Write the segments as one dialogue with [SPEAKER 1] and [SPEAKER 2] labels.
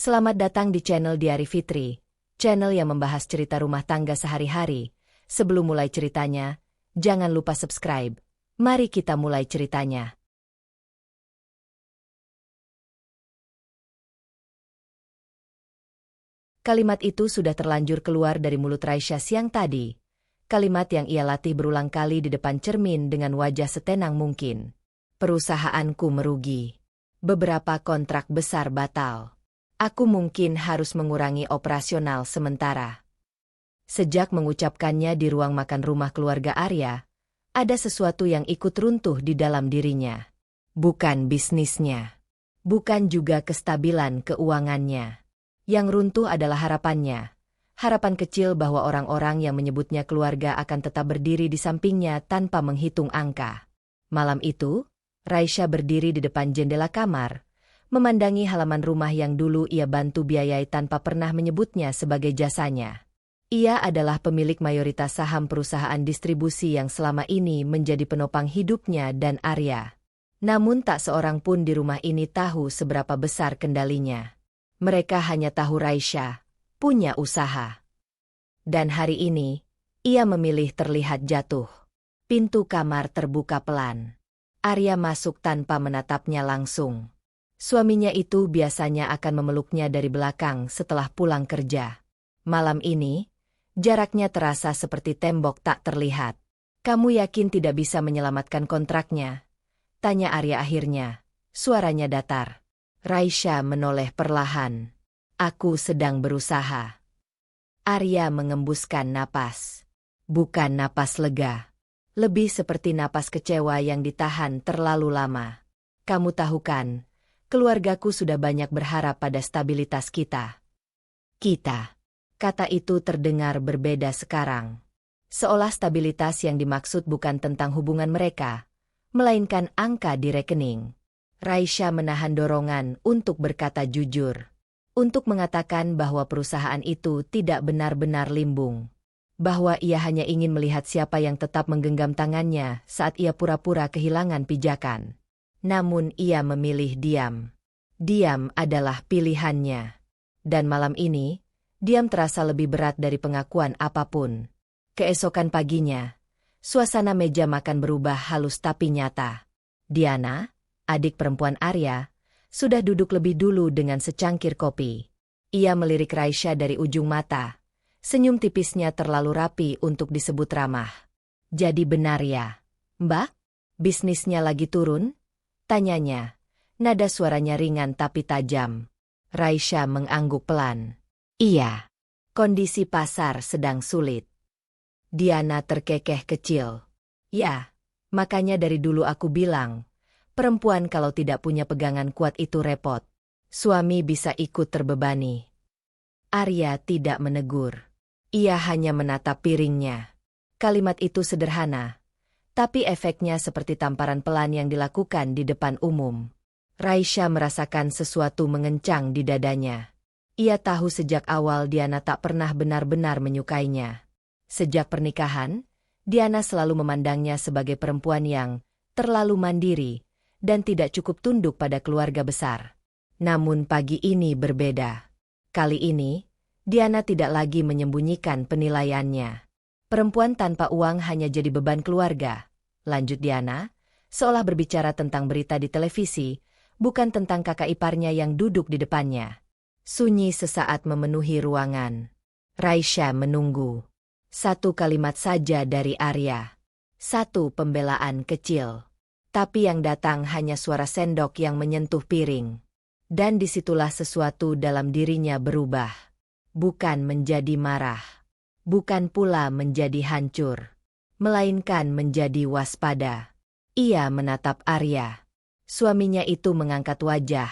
[SPEAKER 1] Selamat datang di channel Diari Fitri, channel yang membahas cerita rumah tangga sehari-hari. Sebelum mulai ceritanya, jangan lupa subscribe. Mari kita mulai ceritanya. Kalimat itu sudah terlanjur keluar dari mulut Raisya siang tadi. Kalimat yang ia latih berulang kali di depan cermin dengan wajah setenang mungkin. Perusahaanku merugi. Beberapa kontrak besar batal. Aku mungkin harus mengurangi operasional sementara. Sejak mengucapkannya di ruang makan rumah keluarga Arya, ada sesuatu yang ikut runtuh di dalam dirinya. Bukan bisnisnya. Bukan juga kestabilan keuangannya. Yang runtuh adalah harapannya. Harapan kecil bahwa orang-orang yang menyebutnya keluarga akan tetap berdiri di sampingnya tanpa menghitung angka. Malam itu, Raisya berdiri di depan jendela kamar, memandangi halaman rumah yang dulu ia bantu biayai tanpa pernah menyebutnya sebagai jasanya. Ia adalah pemilik mayoritas saham perusahaan distribusi yang selama ini menjadi penopang hidupnya dan Arya. Namun tak seorang pun di rumah ini tahu seberapa besar kendalinya. Mereka hanya tahu Raisya punya usaha. Dan hari ini, ia memilih terlihat jatuh. Pintu kamar terbuka pelan. Arya masuk tanpa menatapnya langsung. Suaminya itu biasanya akan memeluknya dari belakang setelah pulang kerja. Malam ini, jaraknya terasa seperti tembok tak terlihat. "Kamu yakin tidak bisa menyelamatkan kontraknya?" tanya Arya akhirnya. Suaranya datar. Raisya menoleh perlahan. "Aku sedang berusaha." Arya mengembuskan napas. Bukan napas lega. Lebih seperti napas kecewa yang ditahan terlalu lama. "Kamu tahu kan, keluargaku sudah banyak berharap pada stabilitas kita." Kita. Kata itu terdengar berbeda sekarang. Seolah stabilitas yang dimaksud bukan tentang hubungan mereka, melainkan angka di rekening. Raisya menahan dorongan untuk berkata jujur. Untuk mengatakan bahwa perusahaan itu tidak benar-benar limbung. Bahwa ia hanya ingin melihat siapa yang tetap menggenggam tangannya saat ia pura-pura kehilangan pijakan. Namun ia memilih diam. Diam adalah pilihannya. Dan malam ini, diam terasa lebih berat dari pengakuan apapun. Keesokan paginya, suasana meja makan berubah halus tapi nyata. Diana, adik perempuan Arya, sudah duduk lebih dulu dengan secangkir kopi. Ia melirik Raisya dari ujung mata. Senyum tipisnya terlalu rapi untuk disebut ramah. "Jadi benar ya, Mbak? Bisnisnya lagi turun?" tanyanya. Nada suaranya ringan tapi tajam. Raisya mengangguk pelan. "Iya. Kondisi pasar sedang sulit." Diana terkekeh kecil. "Ya, makanya dari dulu aku bilang, perempuan kalau tidak punya pegangan kuat itu repot. Suami bisa ikut terbebani." Arya tidak menegur. Ia hanya menatap piringnya. Kalimat itu sederhana, tapi efeknya seperti tamparan pelan yang dilakukan di depan umum. Raisya merasakan sesuatu mengencang di dadanya. Ia tahu sejak awal Diana tak pernah benar-benar menyukainya. Sejak pernikahan, Diana selalu memandangnya sebagai perempuan yang terlalu mandiri dan tidak cukup tunduk pada keluarga besar. Namun pagi ini berbeda. Kali ini, Diana tidak lagi menyembunyikan penilaiannya. "Perempuan tanpa uang hanya jadi beban keluarga," lanjut Diana, seolah berbicara tentang berita di televisi, bukan tentang kakak iparnya yang duduk di depannya. Sunyi sesaat memenuhi ruangan. Raisya menunggu. Satu kalimat saja dari Arya. Satu pembelaan kecil. Tapi yang datang hanya suara sendok yang menyentuh piring. Dan disitulah sesuatu dalam dirinya berubah. Bukan menjadi marah. Bukan pula menjadi hancur. Melainkan menjadi waspada. Ia menatap Arya. Suaminya itu mengangkat wajah.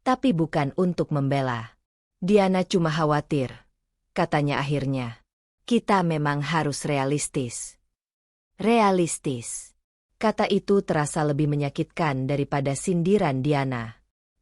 [SPEAKER 1] Tapi bukan untuk membela. "Diana cuma khawatir," katanya akhirnya. "Kita memang harus realistis." Realistis. Kata itu terasa lebih menyakitkan daripada sindiran Diana.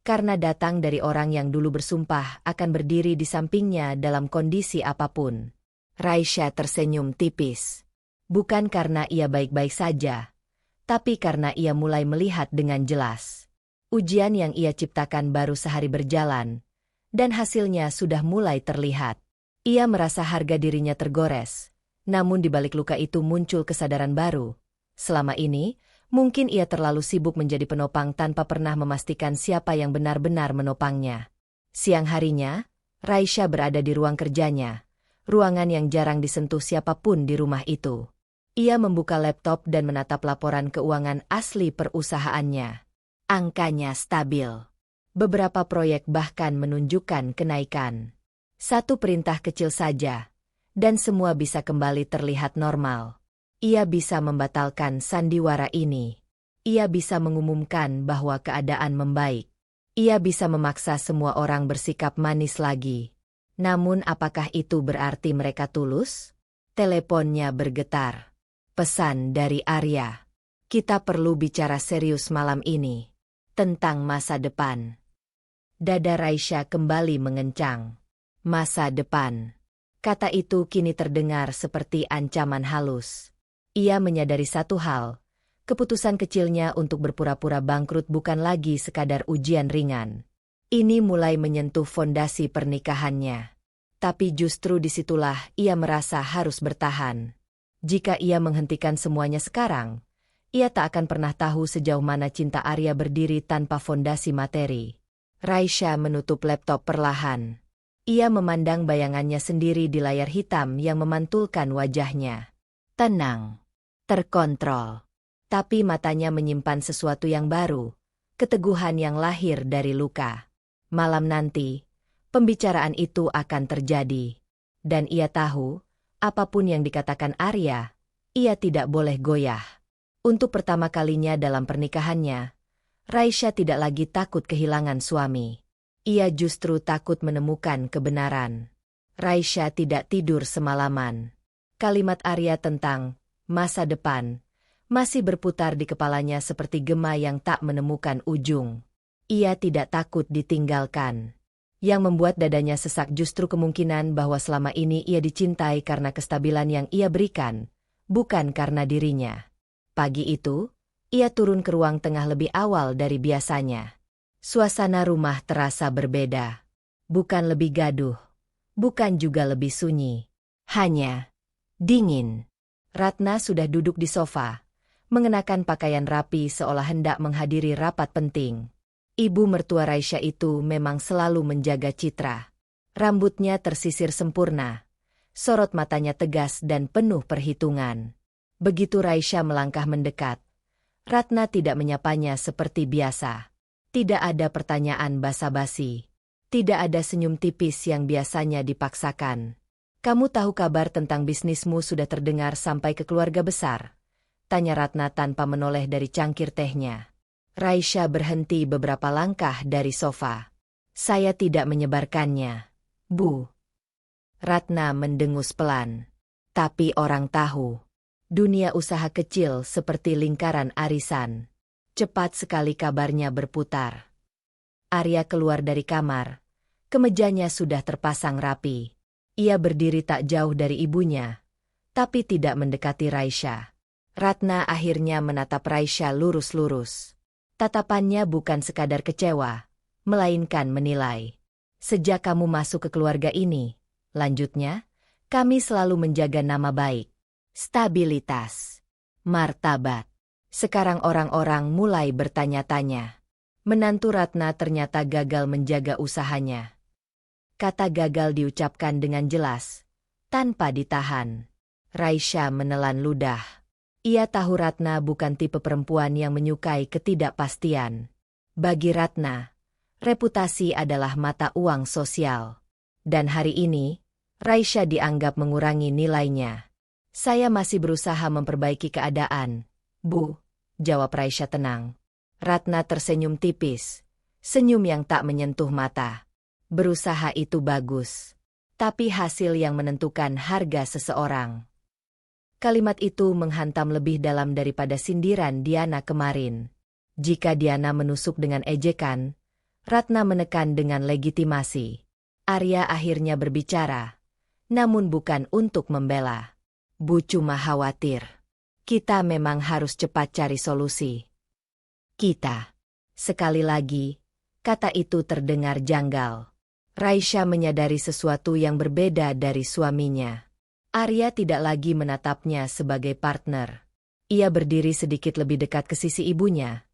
[SPEAKER 1] Karena datang dari orang yang dulu bersumpah akan berdiri di sampingnya dalam kondisi apapun. Raisya tersenyum tipis. Bukan karena ia baik-baik saja, tapi karena ia mulai melihat dengan jelas. Ujian yang ia ciptakan baru sehari berjalan, Dan hasilnya sudah mulai terlihat. Ia merasa harga dirinya tergores. Namun di balik luka itu muncul kesadaran baru. Selama ini, mungkin ia terlalu sibuk menjadi penopang tanpa pernah memastikan siapa yang benar-benar menopangnya. Siang harinya, Raisya berada di ruang kerjanya, ruangan yang jarang disentuh siapapun di rumah itu. Ia membuka laptop dan menatap laporan keuangan asli perusahaannya. Angkanya stabil. Beberapa proyek bahkan menunjukkan kenaikan. Satu perintah kecil saja, dan semua bisa kembali terlihat normal. Ia bisa membatalkan sandiwara ini. Ia bisa mengumumkan bahwa keadaan membaik. Ia bisa memaksa semua orang bersikap manis lagi. Namun apakah itu berarti mereka tulus? Teleponnya bergetar. Pesan dari Arya. Kita perlu bicara serius malam ini. Tentang masa depan. Dada Raisya kembali mengencang. Masa depan. Kata itu kini terdengar seperti ancaman halus. Ia menyadari satu hal. Keputusan kecilnya untuk berpura-pura bangkrut bukan lagi sekadar ujian ringan. Ini mulai menyentuh fondasi pernikahannya. Tapi justru disitulah ia merasa harus bertahan. Jika ia menghentikan semuanya sekarang, ia tak akan pernah tahu sejauh mana cinta Arya berdiri tanpa fondasi materi. Raisya menutup laptop perlahan. Ia memandang bayangannya sendiri di layar hitam yang memantulkan wajahnya. Tenang, terkontrol. Tapi matanya menyimpan sesuatu yang baru, keteguhan yang lahir dari luka. Malam nanti, pembicaraan itu akan terjadi. Dan ia tahu, apapun yang dikatakan Arya, ia tidak boleh goyah. Untuk pertama kalinya dalam pernikahannya, Raisya tidak lagi takut kehilangan suami. Ia justru takut menemukan kebenaran. Raisya tidak tidur semalaman. Kalimat Arya tentang masa depan masih berputar di kepalanya seperti gema yang tak menemukan ujung. Ia tidak takut ditinggalkan. Yang membuat dadanya sesak justru kemungkinan bahwa selama ini ia dicintai karena kestabilan yang ia berikan, bukan karena dirinya. Pagi itu, ia turun ke ruang tengah lebih awal dari biasanya. Suasana rumah terasa berbeda. Bukan lebih gaduh, bukan juga lebih sunyi. Hanya dingin. Ratna sudah duduk di sofa, mengenakan pakaian rapi seolah hendak menghadiri rapat penting. Ibu mertua Raisya itu memang selalu menjaga citra. Rambutnya tersisir sempurna, sorot matanya tegas dan penuh perhitungan. Begitu Raisya melangkah mendekat, Ratna tidak menyapanya seperti biasa. Tidak ada pertanyaan basa-basi. Tidak ada senyum tipis yang biasanya dipaksakan. Kamu tahu kabar tentang bisnismu sudah terdengar sampai ke keluarga besar? Tanya Ratna tanpa menoleh dari cangkir tehnya. Raisya berhenti beberapa langkah dari sofa. Saya tidak menyebarkannya, Bu. Ratna mendengus pelan. Tapi orang tahu. Dunia usaha kecil seperti lingkaran arisan. Cepat sekali kabarnya berputar. Arya keluar dari kamar. Kemejanya sudah terpasang rapi. Ia berdiri tak jauh dari ibunya, tapi tidak mendekati Raisya. Ratna akhirnya menatap Raisya lurus-lurus. Tatapannya bukan sekadar kecewa, melainkan menilai. Sejak kamu masuk ke keluarga ini, lanjutnya, kami selalu menjaga nama baik, stabilitas, martabat. Sekarang orang-orang mulai bertanya-tanya. Menantu Ratna ternyata gagal menjaga usahanya. Kata gagal diucapkan dengan jelas, tanpa ditahan. Raisya menelan ludah. Ia tahu Ratna bukan tipe perempuan yang menyukai ketidakpastian. Bagi Ratna, reputasi adalah mata uang sosial. Dan hari ini, Raisya dianggap mengurangi nilainya. Saya masih berusaha memperbaiki keadaan, Bu, jawab Raisya tenang. Ratna tersenyum tipis, senyum yang tak menyentuh mata. Berusaha itu bagus, tapi hasil yang menentukan harga seseorang. Kalimat itu menghantam lebih dalam daripada sindiran Diana kemarin. Jika Diana menusuk dengan ejekan, Ratna menekan dengan legitimasi. Arya akhirnya berbicara, namun bukan untuk membela. Bu cuma khawatir. Kita memang harus cepat cari solusi. Kita. Sekali lagi, kata itu terdengar janggal. Raisya menyadari sesuatu yang berbeda dari suaminya. Arya tidak lagi menatapnya sebagai partner. Ia berdiri sedikit lebih dekat ke sisi ibunya.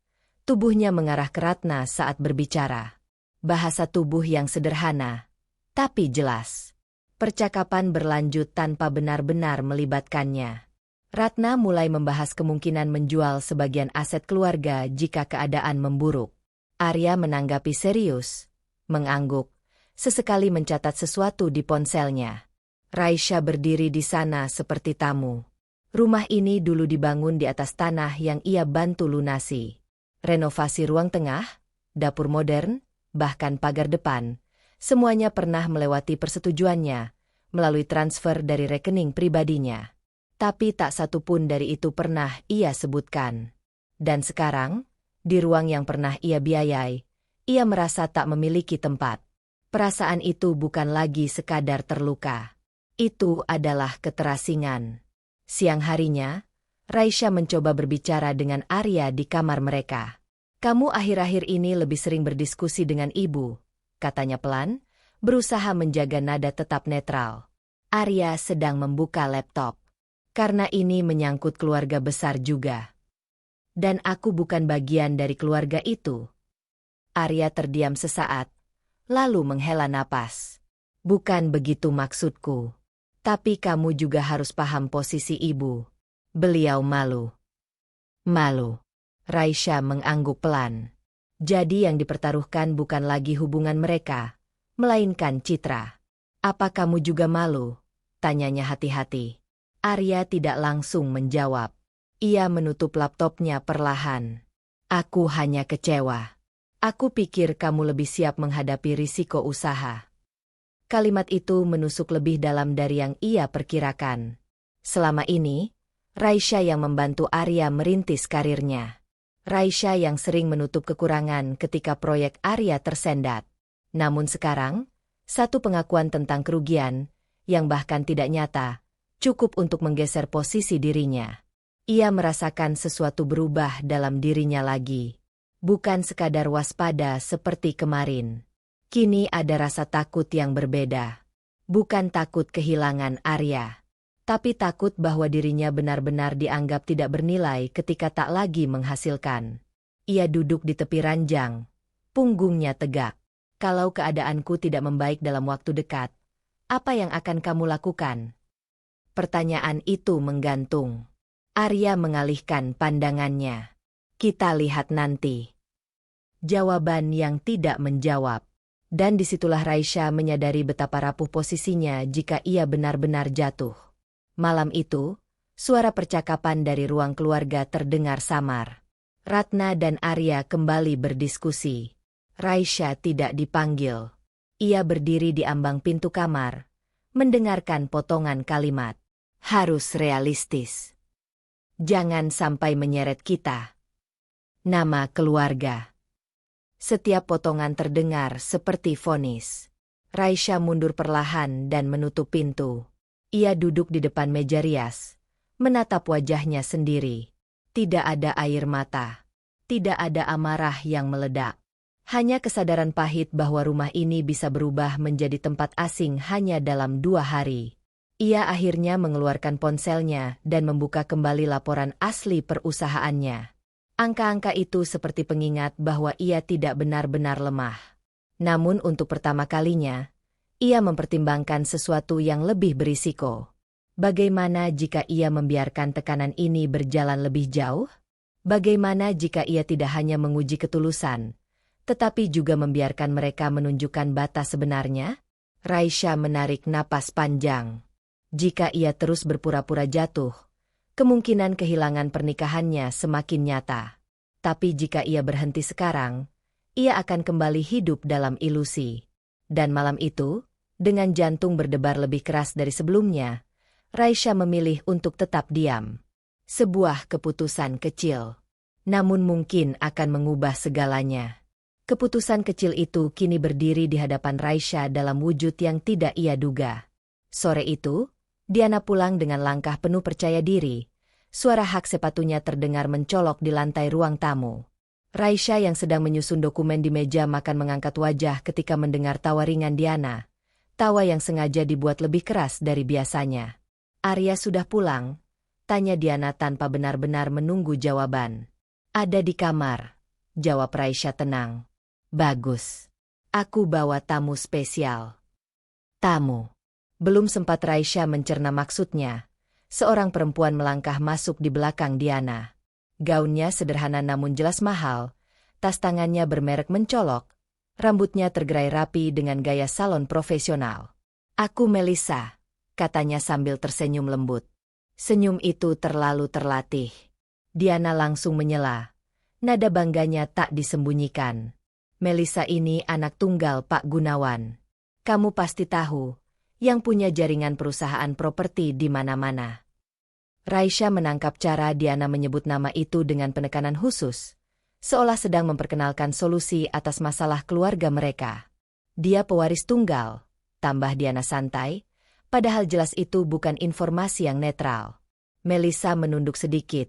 [SPEAKER 1] Tubuhnya mengarah ke Ratna saat berbicara. Bahasa tubuh yang sederhana, tapi jelas. Percakapan berlanjut tanpa benar-benar melibatkannya. Ratna mulai membahas kemungkinan menjual sebagian aset keluarga jika keadaan memburuk. Arya menanggapi serius, mengangguk, sesekali mencatat sesuatu di ponselnya. Raisya berdiri di sana seperti tamu. Rumah ini dulu dibangun di atas tanah yang ia bantu lunasi. Renovasi ruang tengah, dapur modern, bahkan pagar depan, semuanya pernah melewati persetujuannya, melalui transfer dari rekening pribadinya. Tapi tak satu pun dari itu pernah ia sebutkan. Dan sekarang, di ruang yang pernah ia biayai, ia merasa tak memiliki tempat. Perasaan itu bukan lagi sekadar terluka. Itu adalah keterasingan. Siang harinya, Raisya mencoba berbicara dengan Arya di kamar mereka. "Kamu akhir-akhir ini lebih sering berdiskusi dengan ibu," katanya pelan, berusaha menjaga nada tetap netral. Arya sedang membuka laptop. "Karena ini menyangkut keluarga besar juga. Dan aku bukan bagian dari keluarga itu." Arya terdiam sesaat, lalu menghela napas. "Bukan begitu maksudku. Tapi kamu juga harus paham posisi ibu." Beliau malu. "Malu?" Raisya mengangguk pelan. "Jadi yang dipertaruhkan bukan lagi hubungan mereka, melainkan citra." "Apa kamu juga malu?" tanyanya hati-hati. Arya tidak langsung menjawab. Ia menutup laptopnya perlahan. "Aku hanya kecewa. Aku pikir kamu lebih siap menghadapi risiko usaha." Kalimat itu menusuk lebih dalam dari yang ia perkirakan. Selama ini, Raisya yang membantu Arya merintis karirnya. Raisya yang sering menutup kekurangan ketika proyek Arya tersendat. Namun sekarang, satu pengakuan tentang kerugian, yang bahkan tidak nyata, cukup untuk menggeser posisi dirinya. Ia merasakan sesuatu berubah dalam dirinya lagi. Bukan sekadar waspada seperti kemarin. Kini ada rasa takut yang berbeda. Bukan takut kehilangan Arya, tapi takut bahwa dirinya benar-benar dianggap tidak bernilai ketika tak lagi menghasilkan. Ia duduk di tepi ranjang, punggungnya tegak. "Kalau keadaanku tidak membaik dalam waktu dekat, apa yang akan kamu lakukan?" Pertanyaan itu menggantung. Arya mengalihkan pandangannya. "Kita lihat nanti." Jawaban yang tidak menjawab. Dan disitulah Raisya menyadari betapa rapuh posisinya jika ia benar-benar jatuh. Malam itu, suara percakapan dari ruang keluarga terdengar samar. Ratna dan Arya kembali berdiskusi. Raisya tidak dipanggil. Ia berdiri di ambang pintu kamar, mendengarkan potongan kalimat. "Harus realistis. Jangan sampai menyeret kita. Nama keluarga." Setiap potongan terdengar seperti vonis. Raisya mundur perlahan dan menutup pintu. Ia duduk di depan meja rias, menatap wajahnya sendiri. Tidak ada air mata. Tidak ada amarah yang meledak. Hanya kesadaran pahit bahwa rumah ini bisa berubah menjadi tempat asing hanya dalam 2 hari. Ia akhirnya mengeluarkan ponselnya dan membuka kembali laporan asli perusahaannya. Angka-angka itu seperti pengingat bahwa ia tidak benar-benar lemah. Namun untuk pertama kalinya, ia mempertimbangkan sesuatu yang lebih berisiko. Bagaimana jika ia membiarkan tekanan ini berjalan lebih jauh? Bagaimana jika ia tidak hanya menguji ketulusan, tetapi juga membiarkan mereka menunjukkan batas sebenarnya? Raisya menarik napas panjang. Jika ia terus berpura-pura jatuh, kemungkinan kehilangan pernikahannya semakin nyata. Tapi jika ia berhenti sekarang, ia akan kembali hidup dalam ilusi. Dan malam itu, dengan jantung berdebar lebih keras dari sebelumnya, Raisya memilih untuk tetap diam. Sebuah keputusan kecil, namun mungkin akan mengubah segalanya. Keputusan kecil itu kini berdiri di hadapan Raisya dalam wujud yang tidak ia duga. Sore itu, Diana pulang dengan langkah penuh percaya diri. Suara hak sepatunya terdengar mencolok di lantai ruang tamu. Raisya yang sedang menyusun dokumen di meja makan mengangkat wajah ketika mendengar tawa ringan Diana. Tawa yang sengaja dibuat lebih keras dari biasanya. Arya sudah pulang? Tanya Diana tanpa benar-benar menunggu jawaban. Ada di kamar, jawab Raisya tenang. Bagus. Aku bawa tamu spesial. Tamu. Belum sempat Raisya mencerna maksudnya. Seorang perempuan melangkah masuk di belakang Diana. Gaunnya sederhana namun jelas mahal. Tas tangannya bermerek mencolok. Rambutnya tergerai rapi dengan gaya salon profesional. Aku Melissa, katanya sambil tersenyum lembut. Senyum itu terlalu terlatih. Diana langsung menyela. Nada bangganya tak disembunyikan. Melissa ini anak tunggal Pak Gunawan. Kamu pasti tahu, yang punya jaringan perusahaan properti di mana-mana. Raisya menangkap cara Diana menyebut nama itu dengan penekanan khusus, seolah sedang memperkenalkan solusi atas masalah keluarga mereka. Dia pewaris tunggal, tambah Diana santai, padahal jelas itu bukan informasi yang netral. Melissa menunduk sedikit,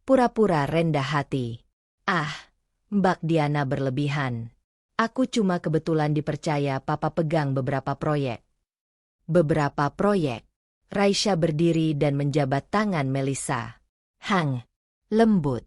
[SPEAKER 1] pura-pura rendah hati. Ah, Mbak Diana berlebihan. Aku cuma kebetulan dipercaya Papa pegang beberapa proyek. Beberapa proyek. Raisya berdiri dan menjabat tangan Melissa. Lembut,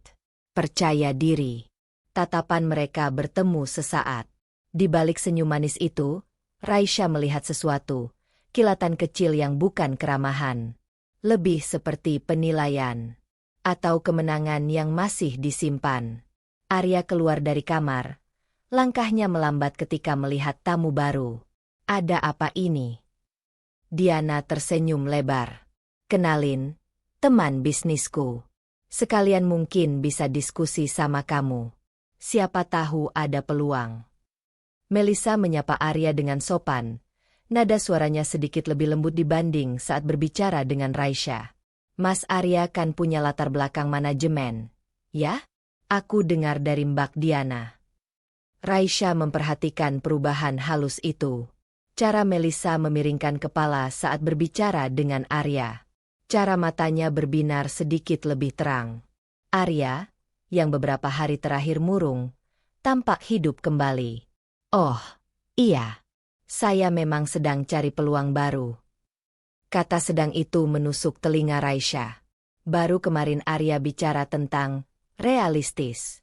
[SPEAKER 1] percaya diri. Tatapan mereka bertemu sesaat. Di balik senyum manis itu, Raisya melihat sesuatu, kilatan kecil yang bukan keramahan. Lebih seperti penilaian. Atau kemenangan yang masih disimpan. Arya keluar dari kamar. Langkahnya melambat ketika melihat tamu baru. Ada apa ini? Diana tersenyum lebar. Kenalin, teman bisnisku. Sekalian mungkin bisa diskusi sama kamu. Siapa tahu ada peluang. Melissa menyapa Arya dengan sopan. Nada suaranya sedikit lebih lembut dibanding saat berbicara dengan Raisya. Mas Arya kan punya latar belakang manajemen, ya? Aku dengar dari Mbak Diana. Raisya memperhatikan perubahan halus itu. Cara Melissa memiringkan kepala saat berbicara dengan Arya. Cara matanya berbinar sedikit lebih terang. Arya, yang beberapa hari terakhir murung, tampak hidup kembali. Oh, iya. Saya memang sedang cari peluang baru. Kata sedang itu menusuk telinga Raisya. Baru kemarin Arya bicara tentang realistis.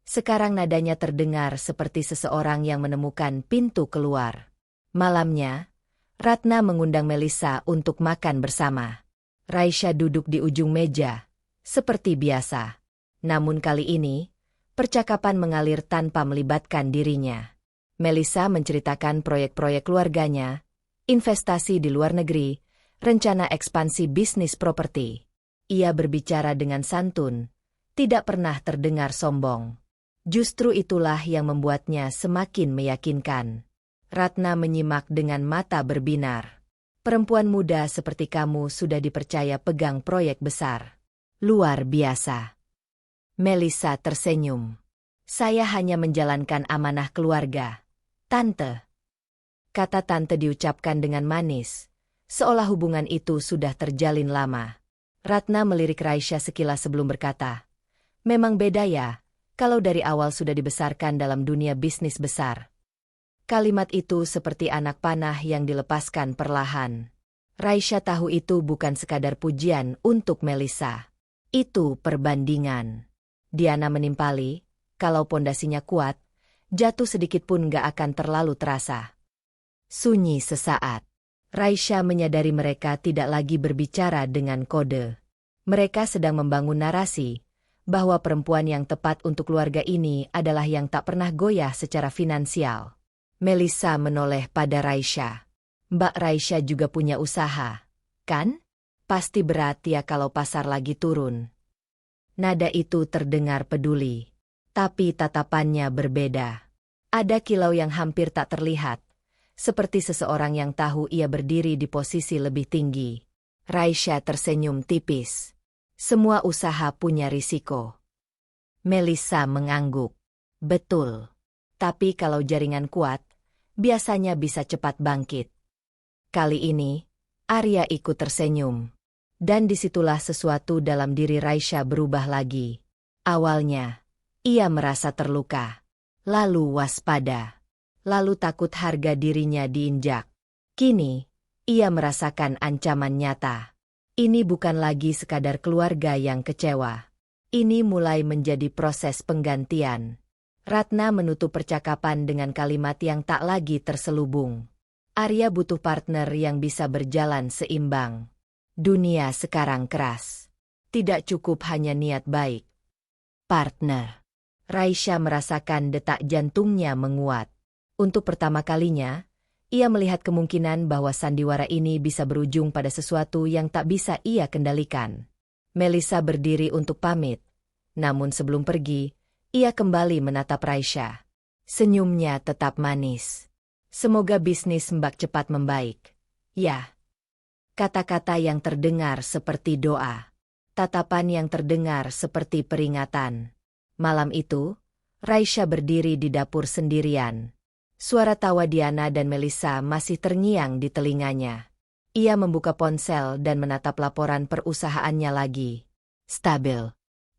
[SPEAKER 1] Sekarang nadanya terdengar seperti seseorang yang menemukan pintu keluar. Malamnya, Ratna mengundang Melissa untuk makan bersama. Raisya duduk di ujung meja, seperti biasa. Namun kali ini, percakapan mengalir tanpa melibatkan dirinya. Melissa menceritakan proyek-proyek keluarganya, investasi di luar negeri, rencana ekspansi bisnis properti. Ia berbicara dengan santun, tidak pernah terdengar sombong. Justru itulah yang membuatnya semakin meyakinkan. Ratna menyimak dengan mata berbinar. Perempuan muda seperti kamu sudah dipercaya pegang proyek besar. Luar biasa. Melissa tersenyum. Saya hanya menjalankan amanah keluarga. Tante. Kata tante diucapkan dengan manis, seolah hubungan itu sudah terjalin lama. Ratna melirik Raisya sekilas sebelum berkata, memang beda ya, kalau dari awal sudah dibesarkan dalam dunia bisnis besar. Kalimat itu seperti anak panah yang dilepaskan perlahan. Raisya tahu itu bukan sekadar pujian untuk Melissa. Itu perbandingan. Diana menimpali, kalau pondasinya kuat, jatuh sedikit pun gak akan terlalu terasa. Sunyi sesaat. Raisya menyadari mereka tidak lagi berbicara dengan kode. Mereka sedang membangun narasi, bahwa perempuan yang tepat untuk keluarga ini adalah yang tak pernah goyah secara finansial. Melissa menoleh pada Raisya. Mbak Raisya juga punya usaha, kan? Pasti berat ya kalau pasar lagi turun. Nada itu terdengar peduli, tapi tatapannya berbeda. Ada kilau yang hampir tak terlihat, seperti seseorang yang tahu ia berdiri di posisi lebih tinggi. Raisya tersenyum tipis. Semua usaha punya risiko. Melissa mengangguk. Betul. Tapi kalau jaringan kuat, biasanya bisa cepat bangkit. Kali ini, Arya ikut tersenyum. Dan disitulah sesuatu dalam diri Raisya berubah lagi. Awalnya, Ia merasa terluka. Lalu waspada. Lalu takut harga dirinya diinjak. Kini, ia merasakan ancaman nyata. Ini bukan lagi sekadar keluarga yang kecewa. Ini mulai menjadi proses penggantian. Ratna menutup percakapan dengan kalimat yang tak lagi terselubung. Arya butuh partner yang bisa berjalan seimbang. Dunia sekarang keras. Tidak cukup hanya niat baik. Partner. Raisya merasakan detak jantungnya menguat. Untuk pertama kalinya, ia melihat kemungkinan bahwa sandiwara ini bisa berujung pada sesuatu yang tak bisa ia kendalikan. Melissa berdiri untuk pamit. Namun sebelum pergi, ia kembali menatap Raisya. Senyumnya tetap manis. Semoga bisnis Mbak cepat membaik. Ya. Kata-kata yang terdengar seperti doa. Tatapan yang terdengar seperti peringatan. Malam itu, Raisya berdiri di dapur sendirian. Suara tawa Diana dan Melissa masih terngiang di telinganya. Ia membuka ponsel dan menatap laporan perusahaannya lagi. Stabil.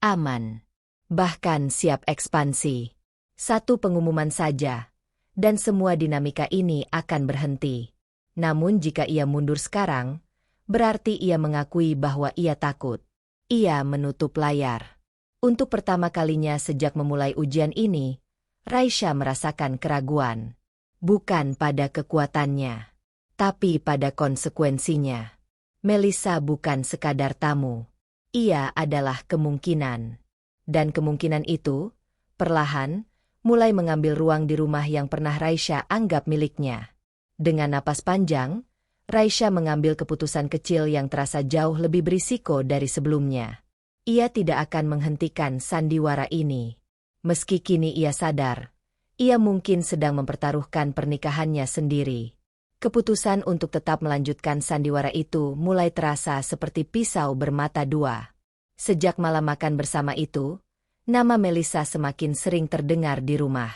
[SPEAKER 1] Aman. Bahkan siap ekspansi. Satu pengumuman saja. Dan semua dinamika ini akan berhenti. Namun jika ia mundur sekarang, berarti ia mengakui bahwa ia takut. Ia menutup layar. Untuk pertama kalinya sejak memulai ujian ini, Raisya merasakan keraguan. Bukan pada kekuatannya, tapi pada konsekuensinya. Melissa bukan sekadar tamu. Ia adalah kemungkinan. Dan kemungkinan itu, perlahan, mulai mengambil ruang di rumah yang pernah Raisya anggap miliknya. Dengan napas panjang, Raisya mengambil keputusan kecil yang terasa jauh lebih berisiko dari sebelumnya. Ia tidak akan menghentikan sandiwara ini. Meski kini ia sadar, ia mungkin sedang mempertaruhkan pernikahannya sendiri. Keputusan untuk tetap melanjutkan sandiwara itu mulai terasa seperti pisau bermata dua. Sejak malam makan bersama itu, nama Melissa semakin sering terdengar di rumah.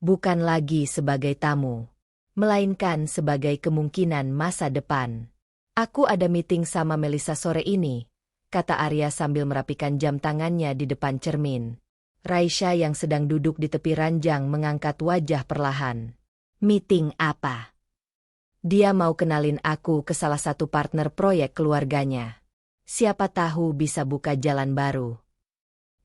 [SPEAKER 1] Bukan lagi sebagai tamu, melainkan sebagai kemungkinan masa depan. Aku ada meeting sama Melissa sore ini, kata Arya sambil merapikan jam tangannya di depan cermin. Raisya yang sedang duduk di tepi ranjang mengangkat wajah perlahan. Meeting apa? Dia mau kenalin aku ke salah satu partner proyek keluarganya. Siapa tahu bisa buka jalan baru.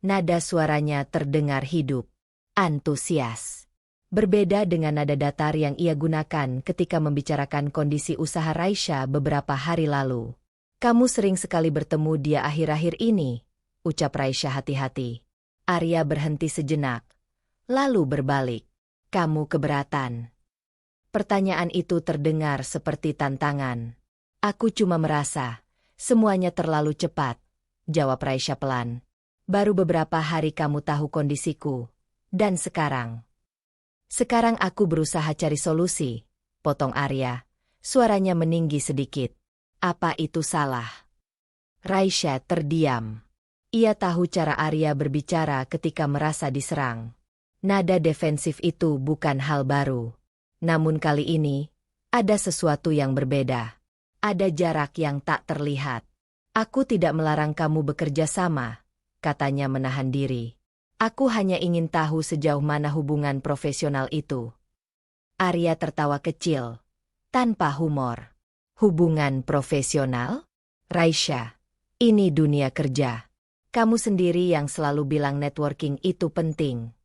[SPEAKER 1] Nada suaranya terdengar hidup, antusias. Berbeda dengan nada datar yang ia gunakan ketika membicarakan kondisi usaha Raisya beberapa hari lalu. Kamu sering sekali bertemu dia akhir-akhir ini, ucap Raisya hati-hati. Arya berhenti sejenak, lalu berbalik. Kamu keberatan? Pertanyaan itu terdengar seperti tantangan. Aku cuma merasa, semuanya terlalu cepat, jawab Raisya pelan. Baru beberapa hari kamu tahu kondisiku, dan sekarang. Sekarang aku berusaha cari solusi, potong Arya. Suaranya meninggi sedikit. Apa itu salah? Raisya terdiam. Ia tahu cara Arya berbicara ketika merasa diserang. Nada defensif itu bukan hal baru. Namun kali ini, ada sesuatu yang berbeda. Ada jarak yang tak terlihat. Aku tidak melarang kamu bekerja sama, katanya menahan diri. Aku hanya ingin tahu sejauh mana hubungan profesional itu. Arya tertawa kecil, tanpa humor. Hubungan profesional? Raisya, ini dunia kerja. Kamu sendiri yang selalu bilang networking itu penting.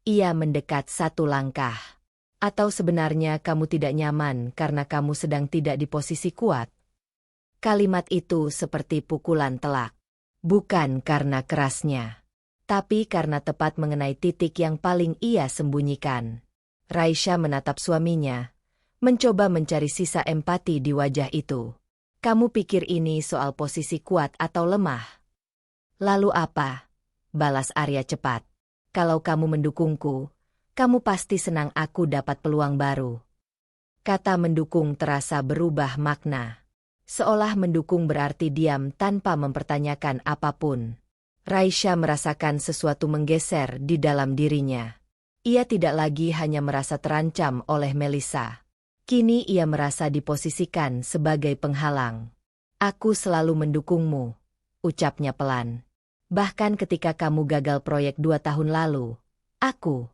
[SPEAKER 1] Ia mendekat satu langkah. Atau sebenarnya kamu tidak nyaman karena kamu sedang tidak di posisi kuat? Kalimat itu seperti pukulan telak. Bukan karena kerasnya, tapi karena tepat mengenai titik yang paling ia sembunyikan. Raisya menatap suaminya, mencoba mencari sisa empati di wajah itu. Kamu pikir ini soal posisi kuat atau lemah? Lalu apa? Balas Arya cepat. Kalau kamu mendukungku, kamu pasti senang aku dapat peluang baru. Kata mendukung terasa berubah makna. Seolah mendukung berarti diam tanpa mempertanyakan apapun. Raisya merasakan sesuatu menggeser di dalam dirinya. Ia tidak lagi hanya merasa terancam oleh Melissa. Kini ia merasa diposisikan sebagai penghalang. Aku selalu mendukungmu, ucapnya pelan. Bahkan ketika kamu gagal proyek 2 tahun lalu, aku.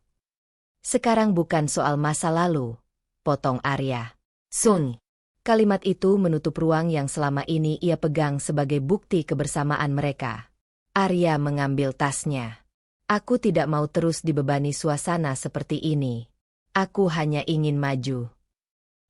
[SPEAKER 1] Sekarang bukan soal masa lalu, potong Arya. Sun. Kalimat itu menutup ruang yang selama ini ia pegang sebagai bukti kebersamaan mereka. Arya mengambil tasnya. Aku tidak mau terus dibebani suasana seperti ini. Aku hanya ingin maju.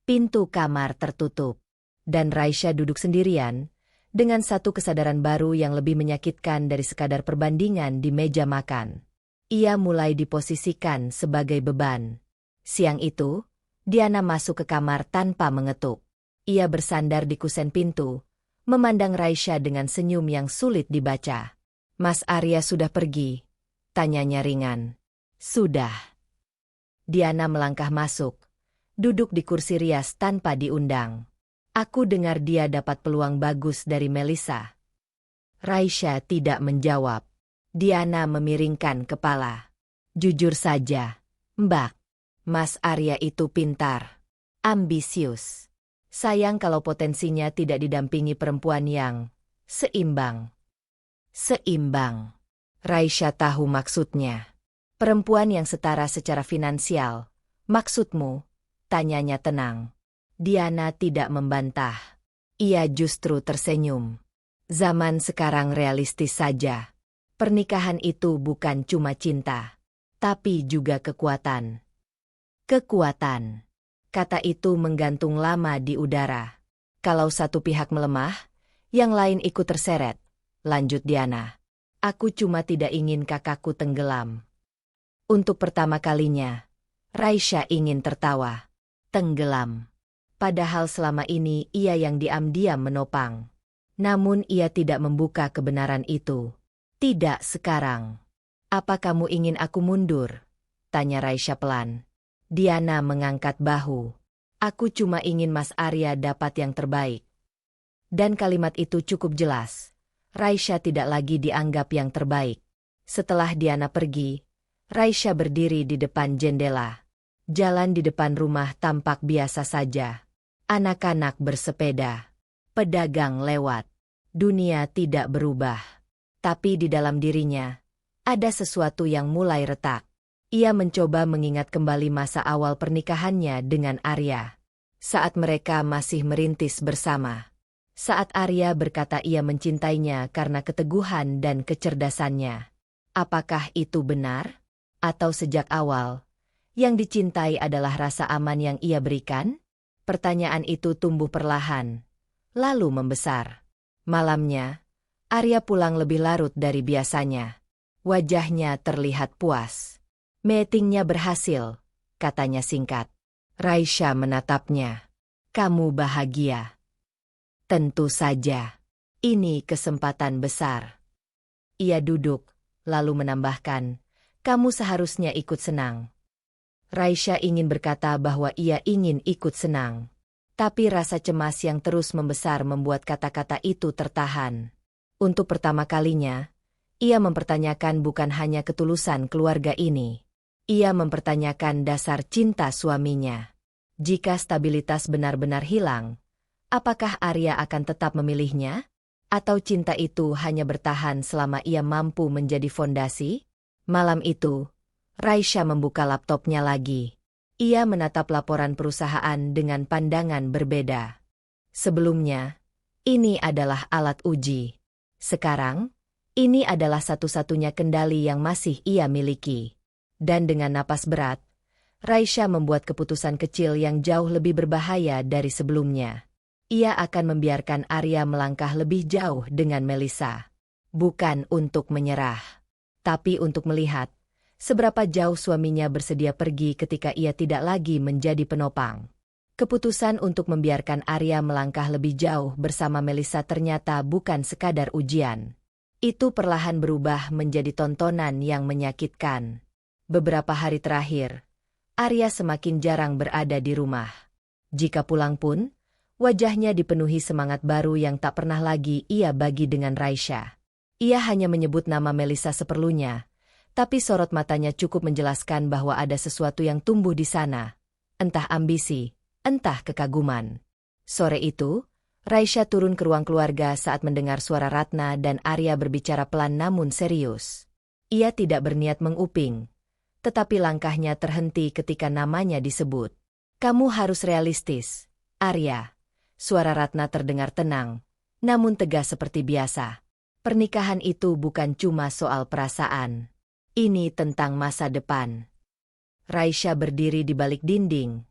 [SPEAKER 1] Pintu kamar tertutup. Dan Raisya duduk sendirian, dengan satu kesadaran baru yang lebih menyakitkan dari sekadar perbandingan di meja makan. Ia mulai diposisikan sebagai beban. Siang itu, Diana masuk ke kamar tanpa mengetuk. Ia bersandar di kusen pintu, memandang Raisya dengan senyum yang sulit dibaca. Mas Arya sudah pergi? Tanyanya ringan. Sudah. Diana melangkah masuk, duduk di kursi rias tanpa diundang. Aku dengar dia dapat peluang bagus dari Melissa. Raisya tidak menjawab. Diana memiringkan kepala. Jujur saja, Mbak, Mas Arya itu pintar, ambisius. Sayang kalau potensinya tidak didampingi perempuan yang seimbang. Seimbang. Raisya tahu maksudnya. Perempuan yang setara secara finansial. Maksudmu? Tanyanya tenang. Diana tidak membantah. Ia justru tersenyum. Zaman sekarang realistis saja. Pernikahan itu bukan cuma cinta, tapi juga kekuatan. Kekuatan. Kata itu menggantung lama di udara. Kalau satu pihak melemah, yang lain ikut terseret. Lanjut Diana. Aku cuma tidak ingin kakakku tenggelam. Untuk pertama kalinya, Raisya ingin tertawa. Tenggelam. Padahal selama ini ia yang diam-diam menopang. Namun ia tidak membuka kebenaran itu. Tidak sekarang. Apa kamu ingin aku mundur? Tanya Raisya pelan. Diana mengangkat bahu. Aku cuma ingin Mas Arya dapat yang terbaik. Dan kalimat itu cukup jelas. Raisya tidak lagi dianggap yang terbaik. Setelah Diana pergi, Raisya berdiri di depan jendela. Jalan di depan rumah tampak biasa saja. Anak-anak bersepeda. Pedagang lewat. Dunia tidak berubah. Tapi di dalam dirinya, ada sesuatu yang mulai retak. Ia mencoba mengingat kembali masa awal pernikahannya dengan Arya. Saat mereka masih merintis bersama. Saat Arya berkata ia mencintainya karena keteguhan dan kecerdasannya. Apakah itu benar? Atau sejak awal, yang dicintai adalah rasa aman yang ia berikan? Pertanyaan itu tumbuh perlahan, lalu membesar. Malamnya, Arya pulang lebih larut dari biasanya. Wajahnya terlihat puas. Meetingnya berhasil, katanya singkat. Raisya menatapnya. Kamu bahagia? Tentu saja. Ini kesempatan besar. Ia duduk, lalu menambahkan, kamu seharusnya ikut senang. Raisya ingin berkata bahwa ia ingin ikut senang. Tapi rasa cemas yang terus membesar membuat kata-kata itu tertahan. Untuk pertama kalinya, ia mempertanyakan bukan hanya ketulusan keluarga ini. Ia mempertanyakan dasar cinta suaminya. Jika stabilitas benar-benar hilang, apakah Arya akan tetap memilihnya? Atau cinta itu hanya bertahan selama ia mampu menjadi fondasi? Malam itu, Raisya membuka laptopnya lagi. Ia menatap laporan perusahaan dengan pandangan berbeda. Sebelumnya, ini adalah alat uji. Sekarang, ini adalah satu-satunya kendali yang masih ia miliki. Dan dengan napas berat, Raisya membuat keputusan kecil yang jauh lebih berbahaya dari sebelumnya. Ia akan membiarkan Arya melangkah lebih jauh dengan Melissa. Bukan untuk menyerah, tapi untuk melihat seberapa jauh suaminya bersedia pergi ketika ia tidak lagi menjadi penopang. Keputusan untuk membiarkan Arya melangkah lebih jauh bersama Melissa ternyata bukan sekadar ujian. Itu perlahan berubah menjadi tontonan yang menyakitkan. Beberapa hari terakhir, Arya semakin jarang berada di rumah. Jika pulang pun, wajahnya dipenuhi semangat baru yang tak pernah lagi ia bagi dengan Raisya. Ia hanya menyebut nama Melissa seperlunya, tapi sorot matanya cukup menjelaskan bahwa ada sesuatu yang tumbuh di sana. Entah ambisi, entah kekaguman. Sore itu, Raisya turun ke ruang keluarga saat mendengar suara Ratna dan Arya berbicara pelan namun serius. Ia tidak berniat menguping, tetapi langkahnya terhenti ketika namanya disebut. Kamu harus realistis, Arya. Suara Ratna terdengar tenang, namun tegas seperti biasa. Pernikahan itu bukan cuma soal perasaan. Ini tentang masa depan. Raisya berdiri di balik dinding.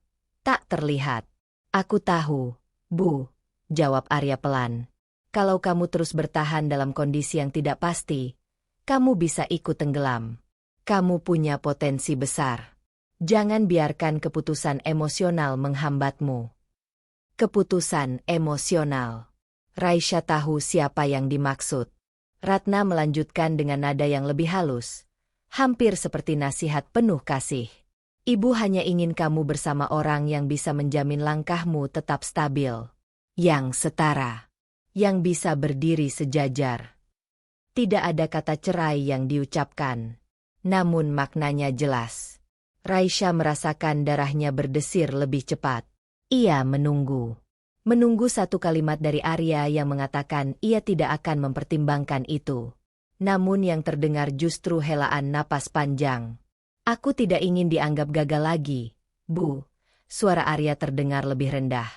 [SPEAKER 1] Tak terlihat. Aku tahu, Bu, jawab Arya pelan. Kalau kamu terus bertahan dalam kondisi yang tidak pasti, kamu bisa ikut tenggelam. Kamu punya potensi besar. Jangan biarkan keputusan emosional menghambatmu. Keputusan emosional. Raisya tahu siapa yang dimaksud. Ratna melanjutkan dengan nada yang lebih halus, hampir seperti nasihat penuh kasih. Ibu hanya ingin kamu bersama orang yang bisa menjamin langkahmu tetap stabil, yang setara, yang bisa berdiri sejajar. Tidak ada kata cerai yang diucapkan, namun maknanya jelas. Raisya merasakan darahnya berdesir lebih cepat. Ia menunggu. Menunggu satu kalimat dari Arya yang mengatakan ia tidak akan mempertimbangkan itu. Namun yang terdengar justru helaan napas panjang. Aku tidak ingin dianggap gagal lagi, Bu. Suara Arya terdengar lebih rendah.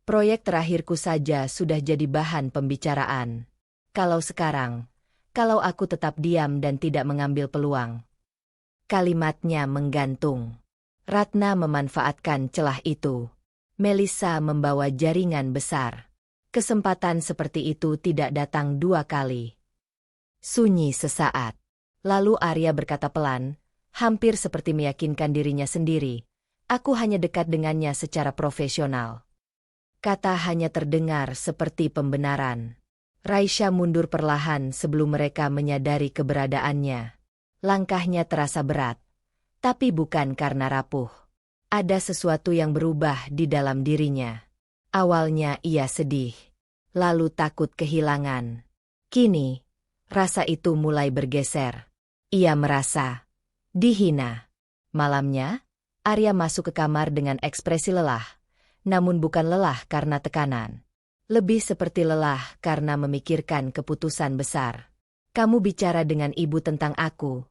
[SPEAKER 1] Proyek terakhirku saja sudah jadi bahan pembicaraan. Kalau sekarang, kalau aku tetap diam dan tidak mengambil peluang. Kalimatnya menggantung. Ratna memanfaatkan celah itu. Melissa membawa jaringan besar. Kesempatan seperti itu tidak datang dua kali. Sunyi sesaat. Lalu Arya berkata pelan, hampir seperti meyakinkan dirinya sendiri. Aku hanya dekat dengannya secara profesional. Kata hanya terdengar seperti pembenaran. Raisya mundur perlahan sebelum mereka menyadari keberadaannya. Langkahnya terasa berat, tapi bukan karena rapuh. Ada sesuatu yang berubah di dalam dirinya. Awalnya ia sedih, lalu takut kehilangan. Kini, rasa itu mulai bergeser. Ia merasa dihina. Malamnya, Arya masuk ke kamar dengan ekspresi lelah, namun bukan lelah karena tekanan. Lebih seperti lelah karena memikirkan keputusan besar. Kamu bicara dengan ibu tentang aku?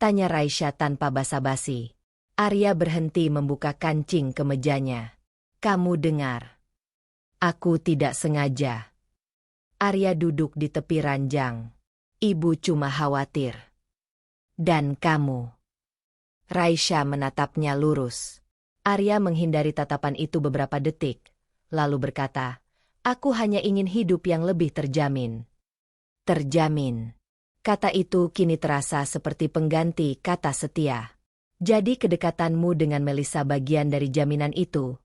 [SPEAKER 1] Tanya Raisya tanpa basa-basi. Arya berhenti membuka kancing kemejanya. Kamu dengar? Aku tidak sengaja. Arya duduk di tepi ranjang. Ibu cuma khawatir. Dan kamu? Raisya menatapnya lurus. Arya menghindari tatapan itu beberapa detik, lalu berkata, aku hanya ingin hidup yang lebih terjamin. Terjamin. Kata itu kini terasa seperti pengganti kata setia. Jadi kedekatanmu dengan Melissa bagian dari jaminan itu?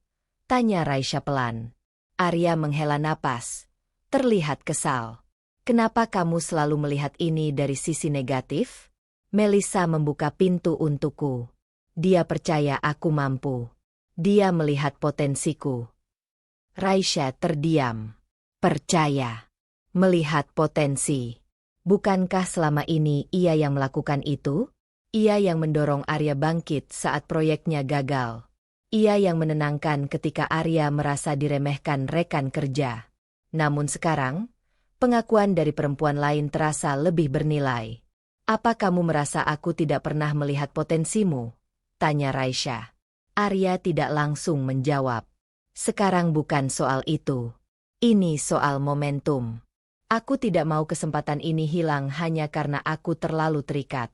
[SPEAKER 1] Tanya Raisya pelan. Arya menghela napas. Terlihat kesal. Kenapa kamu selalu melihat ini dari sisi negatif? Melissa membuka pintu untukku. Dia percaya aku mampu. Dia melihat potensiku. Raisya terdiam. Percaya. Melihat potensi. Bukankah selama ini ia yang melakukan itu? Ia yang mendorong Arya bangkit saat proyeknya gagal. Ia yang menenangkan ketika Arya merasa diremehkan rekan kerja. Namun sekarang, pengakuan dari perempuan lain terasa lebih bernilai. Apa kamu merasa aku tidak pernah melihat potensimu? Tanya Raisya. Arya tidak langsung menjawab. Sekarang bukan soal itu. Ini soal momentum. Aku tidak mau kesempatan ini hilang hanya karena aku terlalu terikat.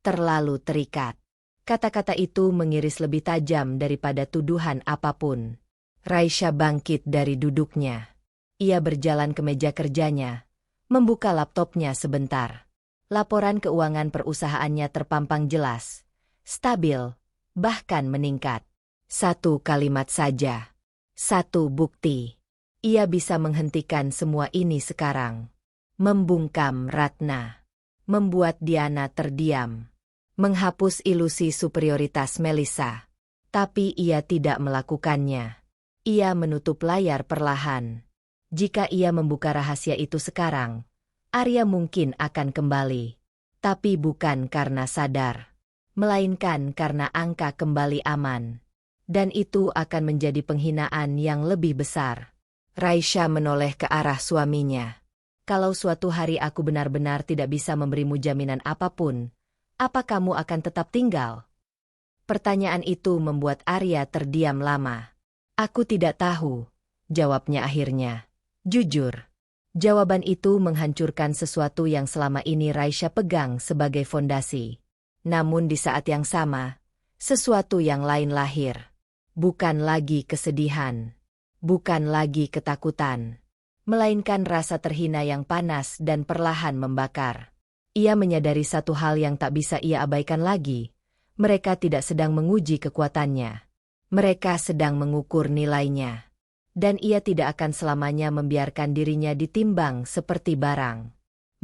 [SPEAKER 1] Terlalu terikat. Kata-kata itu mengiris lebih tajam daripada tuduhan apapun. Raisya bangkit dari duduknya. Ia berjalan ke meja kerjanya, membuka laptopnya sebentar. Laporan keuangan perusahaannya terpampang jelas, stabil, bahkan meningkat. Satu kalimat saja. Satu bukti. Ia bisa menghentikan semua ini sekarang. Membungkam Ratna. Membuat Diana terdiam. Menghapus ilusi superioritas Melissa. Tapi ia tidak melakukannya. Ia menutup layar perlahan. Jika ia membuka rahasia itu sekarang, Arya mungkin akan kembali. Tapi bukan karena sadar. Melainkan karena angka kembali aman. Dan itu akan menjadi penghinaan yang lebih besar. Raisya menoleh ke arah suaminya. Kalau suatu hari aku benar-benar tidak bisa memberimu jaminan apapun, apa kamu akan tetap tinggal? Pertanyaan itu membuat Arya terdiam lama. Aku tidak tahu, jawabnya akhirnya. Jujur. Jawaban itu menghancurkan sesuatu yang selama ini Raisya pegang sebagai fondasi. Namun di saat yang sama, sesuatu yang lain lahir. Bukan lagi kesedihan. Bukan lagi ketakutan. Melainkan rasa terhina yang panas dan perlahan membakar. Ia menyadari satu hal yang tak bisa ia abaikan lagi. Mereka tidak sedang menguji kekuatannya. Mereka sedang mengukur nilainya. Dan ia tidak akan selamanya membiarkan dirinya ditimbang seperti barang.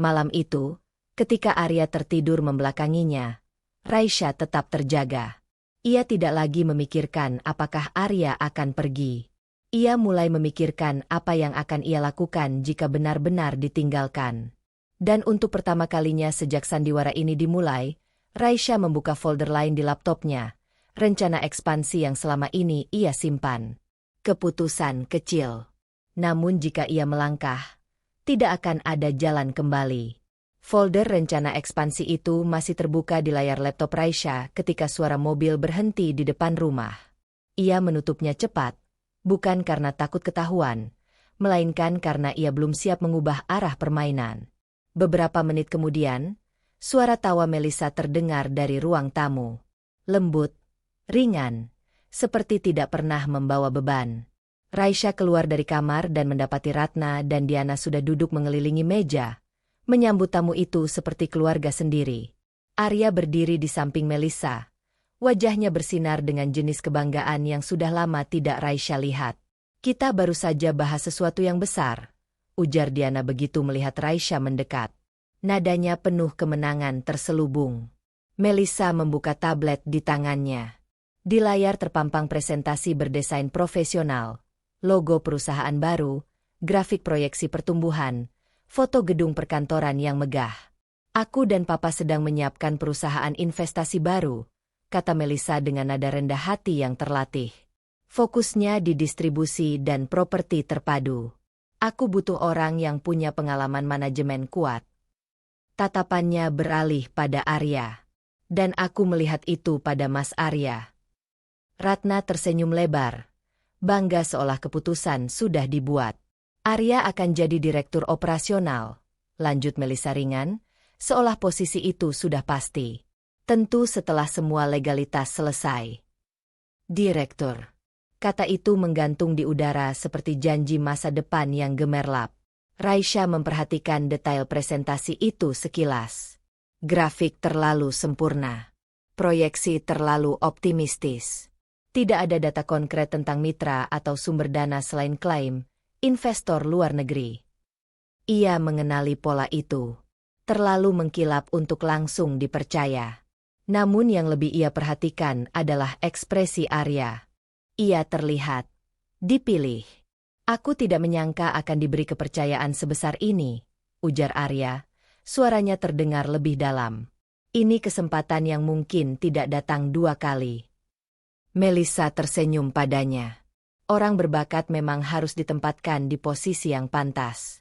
[SPEAKER 1] Malam itu, ketika Arya tertidur membelakanginya, Raisya tetap terjaga. Ia tidak lagi memikirkan apakah Arya akan pergi. Ia mulai memikirkan apa yang akan ia lakukan jika benar-benar ditinggalkan. Dan untuk pertama kalinya sejak sandiwara ini dimulai, Raisya membuka folder lain di laptopnya, rencana ekspansi yang selama ini ia simpan. Keputusan kecil. Namun jika ia melangkah, tidak akan ada jalan kembali. Folder rencana ekspansi itu masih terbuka di layar laptop Raisya ketika suara mobil berhenti di depan rumah. Ia menutupnya cepat. Bukan karena takut ketahuan, melainkan karena ia belum siap mengubah arah permainan. Beberapa menit kemudian, suara tawa Melissa terdengar dari ruang tamu. Lembut, ringan, seperti tidak pernah membawa beban. Raisya keluar dari kamar dan mendapati Ratna dan Diana sudah duduk mengelilingi meja, menyambut tamu itu seperti keluarga sendiri. Arya berdiri di samping Melissa. Wajahnya bersinar dengan jenis kebanggaan yang sudah lama tidak Raisya lihat. Kita baru saja bahas sesuatu yang besar, ujar Diana begitu melihat Raisya mendekat. Nadanya penuh kemenangan terselubung. Melissa membuka tablet di tangannya. Di layar terpampang presentasi berdesain profesional, logo perusahaan baru, grafik proyeksi pertumbuhan, foto gedung perkantoran yang megah. Aku dan Papa sedang menyiapkan perusahaan investasi baru, kata Melissa dengan nada rendah hati yang terlatih. Fokusnya di distribusi dan properti terpadu. Aku butuh orang yang punya pengalaman manajemen kuat. Tatapannya beralih pada Arya. Dan aku melihat itu pada Mas Arya. Ratna tersenyum lebar. Bangga seolah keputusan sudah dibuat. Arya akan jadi direktur operasional, lanjut Melissa ringan, seolah posisi itu sudah pasti. Tentu setelah semua legalitas selesai. Direktur. Kata itu menggantung di udara seperti janji masa depan yang gemerlap. Raisya memperhatikan detail presentasi itu sekilas. Grafik terlalu sempurna. Proyeksi terlalu optimistis. Tidak ada data konkret tentang mitra atau sumber dana selain klaim investor luar negeri. Ia mengenali pola itu. Terlalu mengkilap untuk langsung dipercaya. Namun yang lebih ia perhatikan adalah ekspresi Arya. Ia terlihat dipilih. Aku tidak menyangka akan diberi kepercayaan sebesar ini, ujar Arya. Suaranya terdengar lebih dalam. Ini kesempatan yang mungkin tidak datang dua kali. Melissa tersenyum padanya. Orang berbakat memang harus ditempatkan di posisi yang pantas.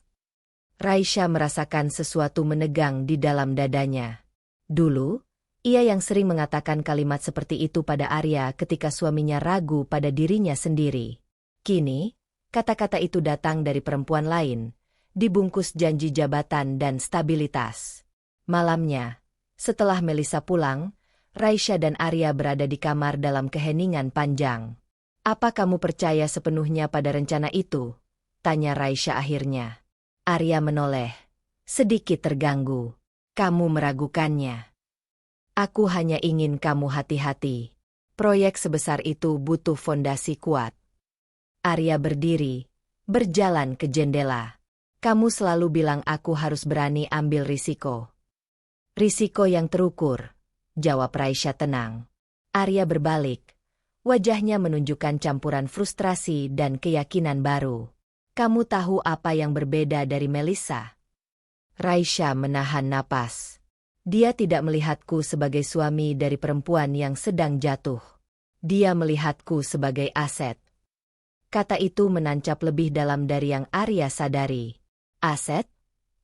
[SPEAKER 1] Raisya merasakan sesuatu menegang di dalam dadanya. Dulu, ia yang sering mengatakan kalimat seperti itu pada Arya ketika suaminya ragu pada dirinya sendiri. Kini, kata-kata itu datang dari perempuan lain, dibungkus janji jabatan dan stabilitas. Malamnya, setelah Melissa pulang, Raisya dan Arya berada di kamar dalam keheningan panjang. Apa kamu percaya sepenuhnya pada rencana itu? Tanya Raisya akhirnya. Arya menoleh, sedikit terganggu. Kamu meragukannya. Aku hanya ingin kamu hati-hati. Proyek sebesar itu butuh fondasi kuat. Arya berdiri, berjalan ke jendela. Kamu selalu bilang aku harus berani ambil risiko. Risiko yang terukur, jawab Raisya tenang. Arya berbalik. Wajahnya menunjukkan campuran frustrasi dan keyakinan baru. Kamu tahu apa yang berbeda dari Melissa? Raisya menahan napas. Dia tidak melihatku sebagai suami dari perempuan yang sedang jatuh. Dia melihatku sebagai aset. Kata itu menancap lebih dalam dari yang Arya sadari. Aset?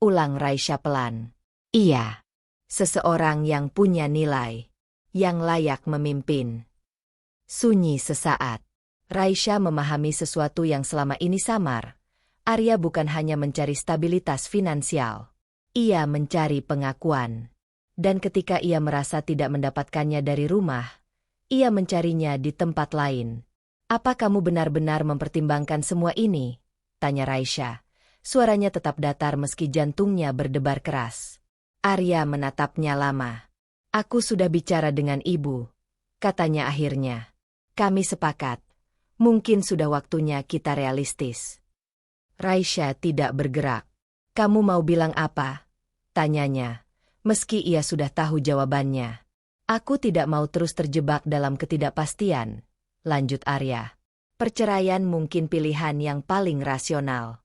[SPEAKER 1] Ulang Raisya pelan. Iya. Seseorang yang punya nilai. Yang layak memimpin. Sunyi sesaat. Raisya memahami sesuatu yang selama ini samar. Arya bukan hanya mencari stabilitas finansial. Ia mencari pengakuan. Dan ketika ia merasa tidak mendapatkannya dari rumah, ia mencarinya di tempat lain. Apa kamu benar-benar mempertimbangkan semua ini? Tanya Raisya. Suaranya tetap datar meski jantungnya berdebar keras. Arya menatapnya lama. Aku sudah bicara dengan ibu, katanya akhirnya. Kami sepakat. Mungkin sudah waktunya kita realistis. Raisya tidak bergerak. Kamu mau bilang apa? Tanyanya. Meski ia sudah tahu jawabannya. Aku tidak mau terus terjebak dalam ketidakpastian, lanjut Arya. Perceraian mungkin pilihan yang paling rasional.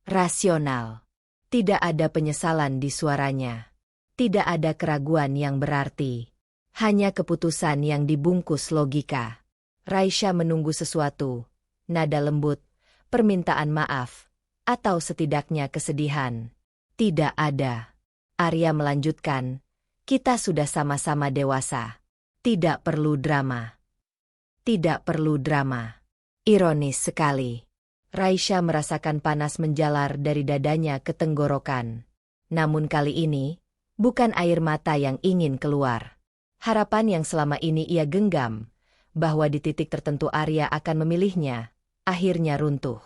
[SPEAKER 1] Rasional. Tidak ada penyesalan di suaranya. Tidak ada keraguan yang berarti. Hanya keputusan yang dibungkus logika. Raisya menunggu sesuatu. Nada lembut, permintaan maaf, atau setidaknya kesedihan. Tidak ada. Arya melanjutkan, kita sudah sama-sama dewasa. Tidak perlu drama. Tidak perlu drama. Ironis sekali. Raisya merasakan panas menjalar dari dadanya ke tenggorokan. Namun kali ini, bukan air mata yang ingin keluar. Harapan yang selama ini ia genggam, bahwa di titik tertentu Arya akan memilihnya, akhirnya runtuh.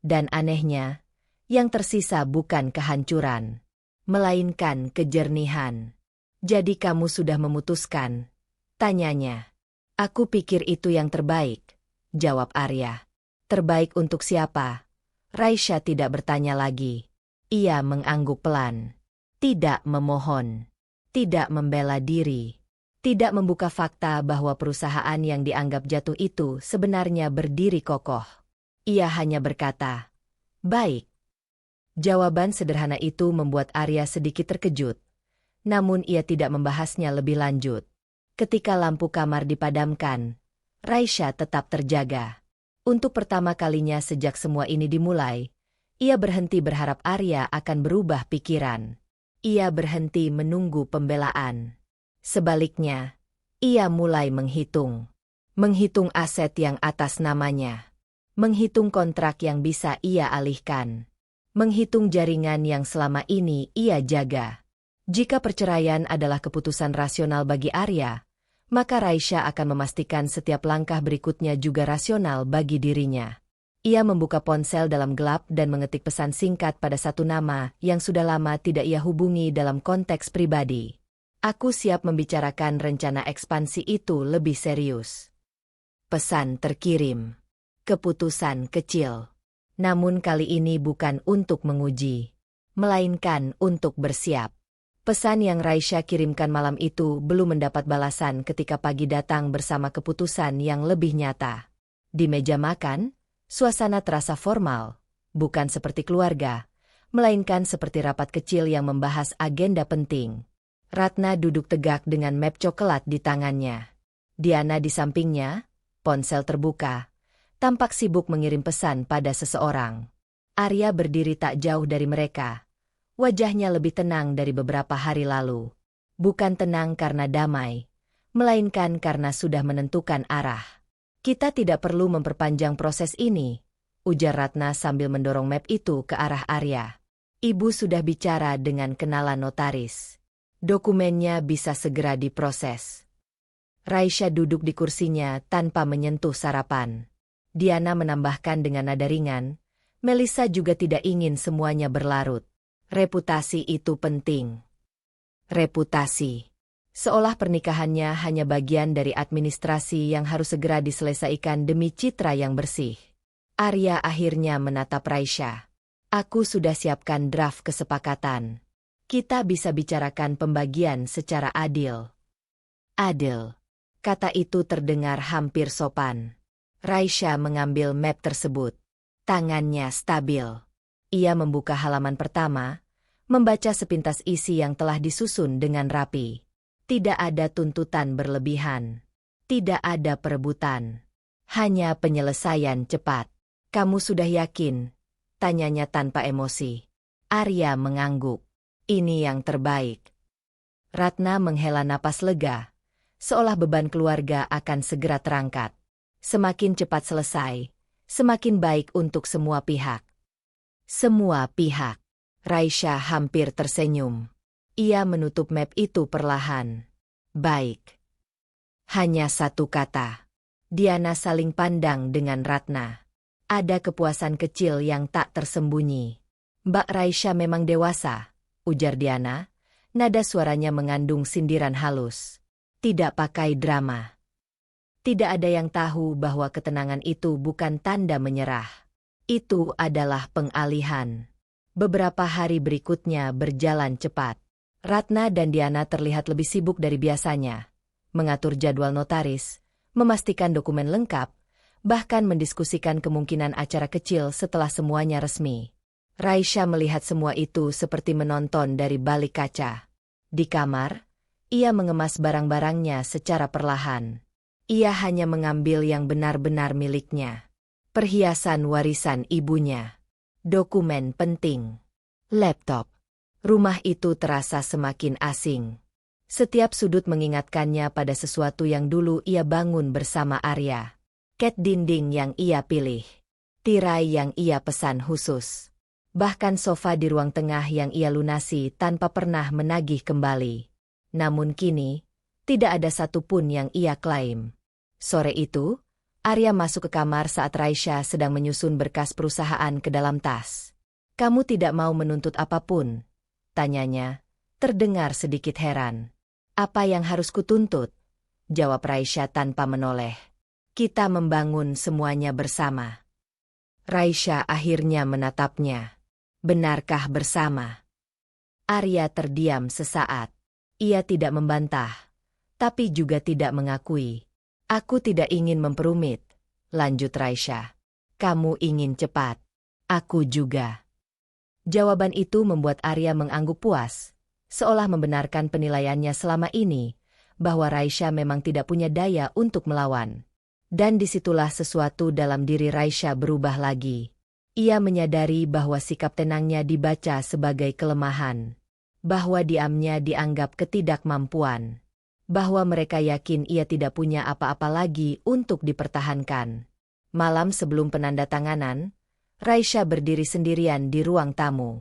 [SPEAKER 1] Dan anehnya, yang tersisa bukan kehancuran, melainkan kejernihan. Jadi kamu sudah memutuskan? Tanyanya. Aku pikir itu yang terbaik, jawab Arya. Terbaik untuk siapa? Raisya tidak bertanya lagi. Ia mengangguk pelan. Tidak memohon. Tidak membela diri. Tidak membuka fakta bahwa perusahaan yang dianggap jatuh itu sebenarnya berdiri kokoh. Ia hanya berkata, baik. Jawaban sederhana itu membuat Arya sedikit terkejut. Namun ia tidak membahasnya lebih lanjut. Ketika lampu kamar dipadamkan, Raisya tetap terjaga. Untuk pertama kalinya sejak semua ini dimulai, ia berhenti berharap Arya akan berubah pikiran. Ia berhenti menunggu pembelaan. Sebaliknya, ia mulai menghitung. Menghitung aset yang atas namanya. Menghitung kontrak yang bisa ia alihkan. Menghitung jaringan yang selama ini ia jaga. Jika perceraian adalah keputusan rasional bagi Arya, maka Raisya akan memastikan setiap langkah berikutnya juga rasional bagi dirinya. Ia membuka ponsel dalam gelap dan mengetik pesan singkat pada satu nama yang sudah lama tidak ia hubungi dalam konteks pribadi. Aku siap membicarakan rencana ekspansi itu lebih serius. Pesan terkirim. Keputusan kecil. Namun kali ini bukan untuk menguji, melainkan untuk bersiap. Pesan yang Raisya kirimkan malam itu belum mendapat balasan ketika pagi datang bersama keputusan yang lebih nyata. Di meja makan, suasana terasa formal, bukan seperti keluarga, melainkan seperti rapat kecil yang membahas agenda penting. Ratna duduk tegak dengan map coklat di tangannya. Diana di sampingnya, ponsel terbuka. Tampak sibuk mengirim pesan pada seseorang. Arya berdiri tak jauh dari mereka. Wajahnya lebih tenang dari beberapa hari lalu. Bukan tenang karena damai, melainkan karena sudah menentukan arah. Kita tidak perlu memperpanjang proses ini, ujar Ratna sambil mendorong map itu ke arah Arya. Ibu sudah bicara dengan kenalan notaris. Dokumennya bisa segera diproses. Raisya duduk di kursinya tanpa menyentuh sarapan. Diana menambahkan dengan nada ringan, Melissa juga tidak ingin semuanya berlarut. Reputasi itu penting. Reputasi. Seolah pernikahannya hanya bagian dari administrasi yang harus segera diselesaikan demi citra yang bersih. Arya akhirnya menatap Raisya. Aku sudah siapkan draft kesepakatan. Kita bisa bicarakan pembagian secara adil. Adil. Kata itu terdengar hampir sopan. Raisya mengambil map tersebut. Tangannya stabil. Ia membuka halaman pertama, membaca sepintas isi yang telah disusun dengan rapi. Tidak ada tuntutan berlebihan. Tidak ada perebutan. Hanya penyelesaian cepat. Kamu sudah yakin? Tanyanya tanpa emosi. Arya mengangguk. Ini yang terbaik. Ratna menghela napas lega, seolah beban keluarga akan segera terangkat. Semakin cepat selesai, semakin baik untuk semua pihak. Semua pihak. Raisya hampir tersenyum. Ia menutup map itu perlahan. Baik. Hanya satu kata. Diana saling pandang dengan Ratna. Ada kepuasan kecil yang tak tersembunyi. Mbak Raisya memang dewasa, ujar Diana. Nada suaranya mengandung sindiran halus. Tidak pakai drama. Tidak ada yang tahu bahwa ketenangan itu bukan tanda menyerah. Itu adalah pengalihan. Beberapa hari berikutnya berjalan cepat. Ratna dan Diana terlihat lebih sibuk dari biasanya. Mengatur jadwal notaris, memastikan dokumen lengkap, bahkan mendiskusikan kemungkinan acara kecil setelah semuanya resmi. Raisya melihat semua itu seperti menonton dari balik kaca. Di kamar, ia mengemas barang-barangnya secara perlahan. Ia hanya mengambil yang benar-benar miliknya. Perhiasan warisan ibunya. Dokumen penting. Laptop. Rumah itu terasa semakin asing. Setiap sudut mengingatkannya pada sesuatu yang dulu ia bangun bersama Arya. Cat dinding yang ia pilih. Tirai yang ia pesan khusus. Bahkan sofa di ruang tengah yang ia lunasi tanpa pernah menagih kembali. Namun kini, tidak ada satupun yang ia klaim. Sore itu, Arya masuk ke kamar saat Raisya sedang menyusun berkas perusahaan ke dalam tas. Kamu tidak mau menuntut apapun? Tanyanya, terdengar sedikit heran. Apa yang harus kutuntut? Jawab Raisya tanpa menoleh. Kita membangun semuanya bersama. Raisya akhirnya menatapnya. Benarkah bersama? Arya terdiam sesaat. Ia tidak membantah, tapi juga tidak mengakui. Aku tidak ingin memperumit, lanjut Raisya. Kamu ingin cepat. Aku juga. Jawaban itu membuat Arya mengangguk puas, seolah membenarkan penilaiannya selama ini, bahwa Raisya memang tidak punya daya untuk melawan. Dan disitulah sesuatu dalam diri Raisya berubah lagi. Ia menyadari bahwa sikap tenangnya dibaca sebagai kelemahan. Bahwa diamnya dianggap ketidakmampuan. Bahwa mereka yakin ia tidak punya apa-apa lagi untuk dipertahankan. Malam sebelum penandatanganan, Raisya berdiri sendirian di ruang tamu.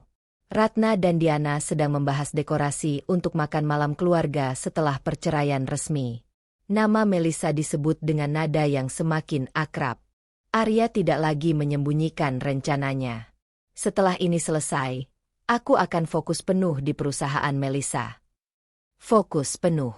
[SPEAKER 1] Ratna dan Diana sedang membahas dekorasi untuk makan malam keluarga setelah perceraian resmi. Nama Melissa disebut dengan nada yang semakin akrab. Arya tidak lagi menyembunyikan rencananya. Setelah ini selesai, aku akan fokus penuh di perusahaan Melissa. Fokus penuh.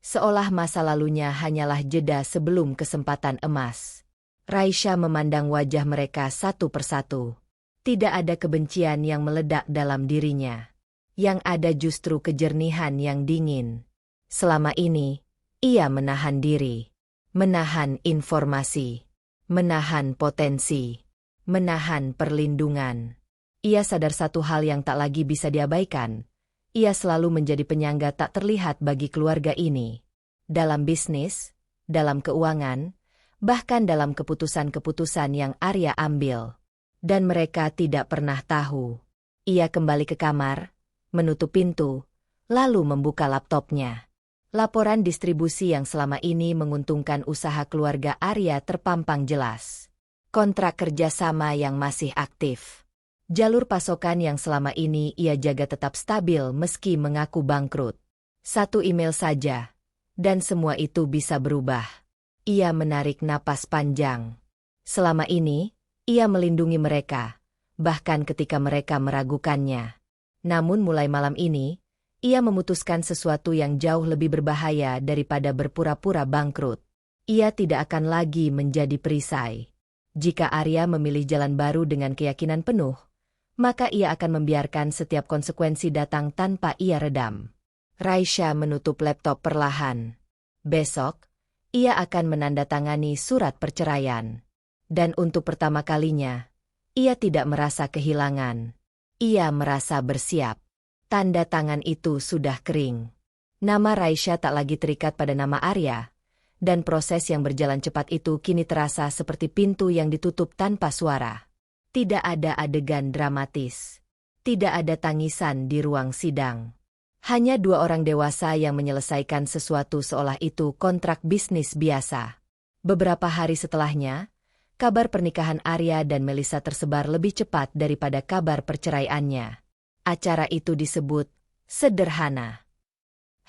[SPEAKER 1] Seolah masa lalunya hanyalah jeda sebelum kesempatan emas. Raisya memandang wajah mereka satu persatu. Tidak ada kebencian yang meledak dalam dirinya. Yang ada justru kejernihan yang dingin. Selama ini, ia menahan diri. Menahan informasi. Menahan potensi. Menahan perlindungan. Ia sadar satu hal yang tak lagi bisa diabaikan. Ia selalu menjadi penyangga tak terlihat bagi keluarga ini. Dalam bisnis, dalam keuangan, bahkan dalam keputusan-keputusan yang Arya ambil. Dan mereka tidak pernah tahu. Ia kembali ke kamar, menutup pintu, lalu membuka laptopnya. Laporan distribusi yang selama ini menguntungkan usaha keluarga Arya terpampang jelas. Kontrak kerjasama yang masih aktif. Jalur pasokan yang selama ini ia jaga tetap stabil meski mengaku bangkrut. Satu email saja, dan semua itu bisa berubah. Ia menarik napas panjang. Selama ini, ia melindungi mereka, bahkan ketika mereka meragukannya. Namun mulai malam ini, ia memutuskan sesuatu yang jauh lebih berbahaya daripada berpura-pura bangkrut. Ia tidak akan lagi menjadi perisai. Jika Arya memilih jalan baru dengan keyakinan penuh, maka ia akan membiarkan setiap konsekuensi datang tanpa ia redam. Raisya menutup laptop perlahan. Besok, ia akan menandatangani surat perceraian. Dan untuk pertama kalinya, ia tidak merasa kehilangan. Ia merasa bersiap. Tanda tangan itu sudah kering. Nama Raisya tak lagi terikat pada nama Arya, dan proses yang berjalan cepat itu kini terasa seperti pintu yang ditutup tanpa suara. Tidak ada adegan dramatis. Tidak ada tangisan di ruang sidang. Hanya dua orang dewasa yang menyelesaikan sesuatu seolah itu kontrak bisnis biasa. Beberapa hari setelahnya, kabar pernikahan Arya dan Melissa tersebar lebih cepat daripada kabar perceraiannya. Acara itu disebut sederhana.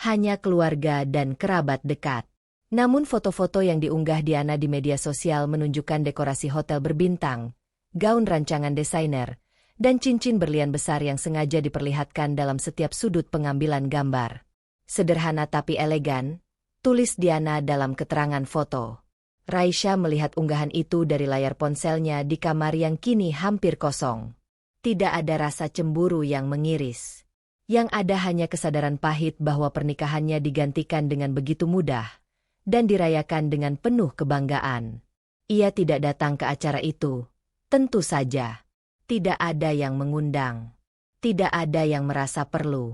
[SPEAKER 1] Hanya keluarga dan kerabat dekat. Namun foto-foto yang diunggah Diana di media sosial menunjukkan dekorasi hotel berbintang, gaun rancangan desainer, dan cincin berlian besar yang sengaja diperlihatkan dalam setiap sudut pengambilan gambar. Sederhana tapi elegan, tulis Diana dalam keterangan foto. Raisya melihat unggahan itu dari layar ponselnya di kamar yang kini hampir kosong. Tidak ada rasa cemburu yang mengiris. Yang ada hanya kesadaran pahit bahwa pernikahannya digantikan dengan begitu mudah dan dirayakan dengan penuh kebanggaan. Ia tidak datang ke acara itu. Tentu saja. Tidak ada yang mengundang. Tidak ada yang merasa perlu.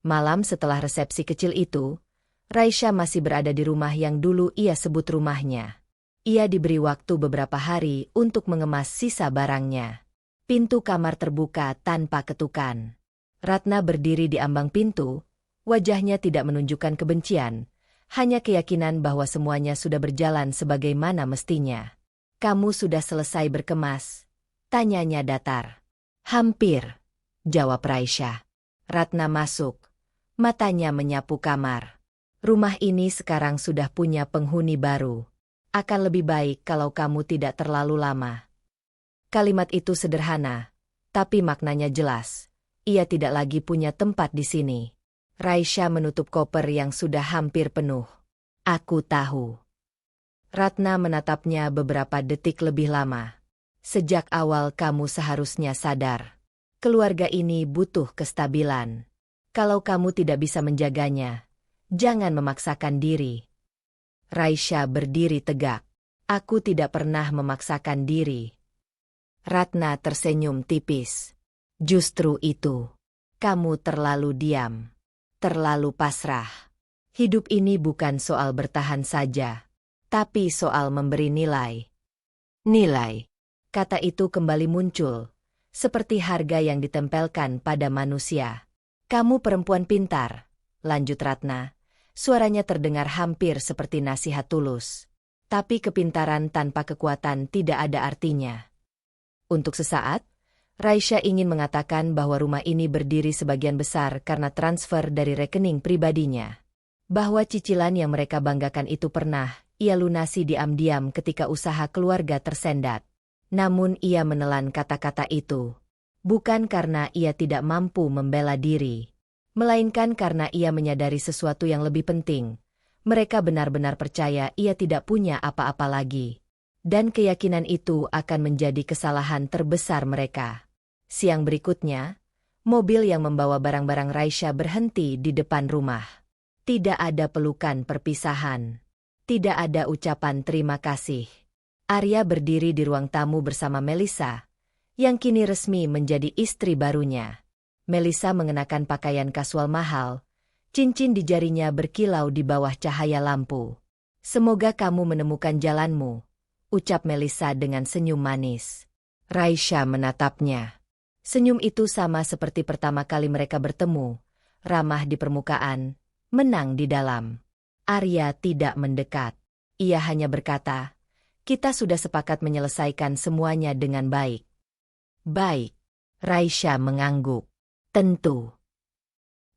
[SPEAKER 1] Malam setelah resepsi kecil itu, Raisya masih berada di rumah yang dulu ia sebut rumahnya. Ia diberi waktu beberapa hari untuk mengemas sisa barangnya. Pintu kamar terbuka tanpa ketukan. Ratna berdiri di ambang pintu, wajahnya tidak menunjukkan kebencian, hanya keyakinan bahwa semuanya sudah berjalan sebagaimana mestinya. "Kamu sudah selesai berkemas?" tanyanya datar. "Hampir," jawab Raisya. Ratna masuk. Matanya menyapu kamar. "Rumah ini sekarang sudah punya penghuni baru. Akan lebih baik kalau kamu tidak terlalu lama." Kalimat itu sederhana, tapi maknanya jelas. Ia tidak lagi punya tempat di sini. Raisya menutup koper yang sudah hampir penuh. "Aku tahu." Ratna menatapnya beberapa detik lebih lama. "Sejak awal kamu seharusnya sadar. Keluarga ini butuh kestabilan. Kalau kamu tidak bisa menjaganya, jangan memaksakan diri." Raisya berdiri tegak. "Aku tidak pernah memaksakan diri." Ratna tersenyum tipis. "Justru itu. Kamu terlalu diam. Terlalu pasrah. Hidup ini bukan soal bertahan saja, tapi soal memberi nilai." Nilai. Kata itu kembali muncul, seperti harga yang ditempelkan pada manusia. "Kamu perempuan pintar," lanjut Ratna. Suaranya terdengar hampir seperti nasihat tulus. "Tapi kepintaran tanpa kekuatan tidak ada artinya." Untuk sesaat, Raisya ingin mengatakan bahwa rumah ini berdiri sebagian besar karena transfer dari rekening pribadinya. Bahwa cicilan yang mereka banggakan itu pernah ia lunasi diam-diam ketika usaha keluarga tersendat. Namun ia menelan kata-kata itu. Bukan karena ia tidak mampu membela diri, melainkan karena ia menyadari sesuatu yang lebih penting. Mereka benar-benar percaya ia tidak punya apa-apa lagi. Dan keyakinan itu akan menjadi kesalahan terbesar mereka. Siang berikutnya, mobil yang membawa barang-barang Raisya berhenti di depan rumah. Tidak ada pelukan perpisahan. Tidak ada ucapan terima kasih. Arya berdiri di ruang tamu bersama Melissa, yang kini resmi menjadi istri barunya. Melissa mengenakan pakaian kasual mahal, cincin di jarinya berkilau di bawah cahaya lampu. "Semoga kamu menemukan jalanmu," ucap Melissa dengan senyum manis. Raisya menatapnya. Senyum itu sama seperti pertama kali mereka bertemu, ramah di permukaan, menang di dalam. Arya tidak mendekat. Ia hanya berkata, "Kita sudah sepakat menyelesaikan semuanya dengan baik." "Baik." Raisya mengangguk. "Tentu."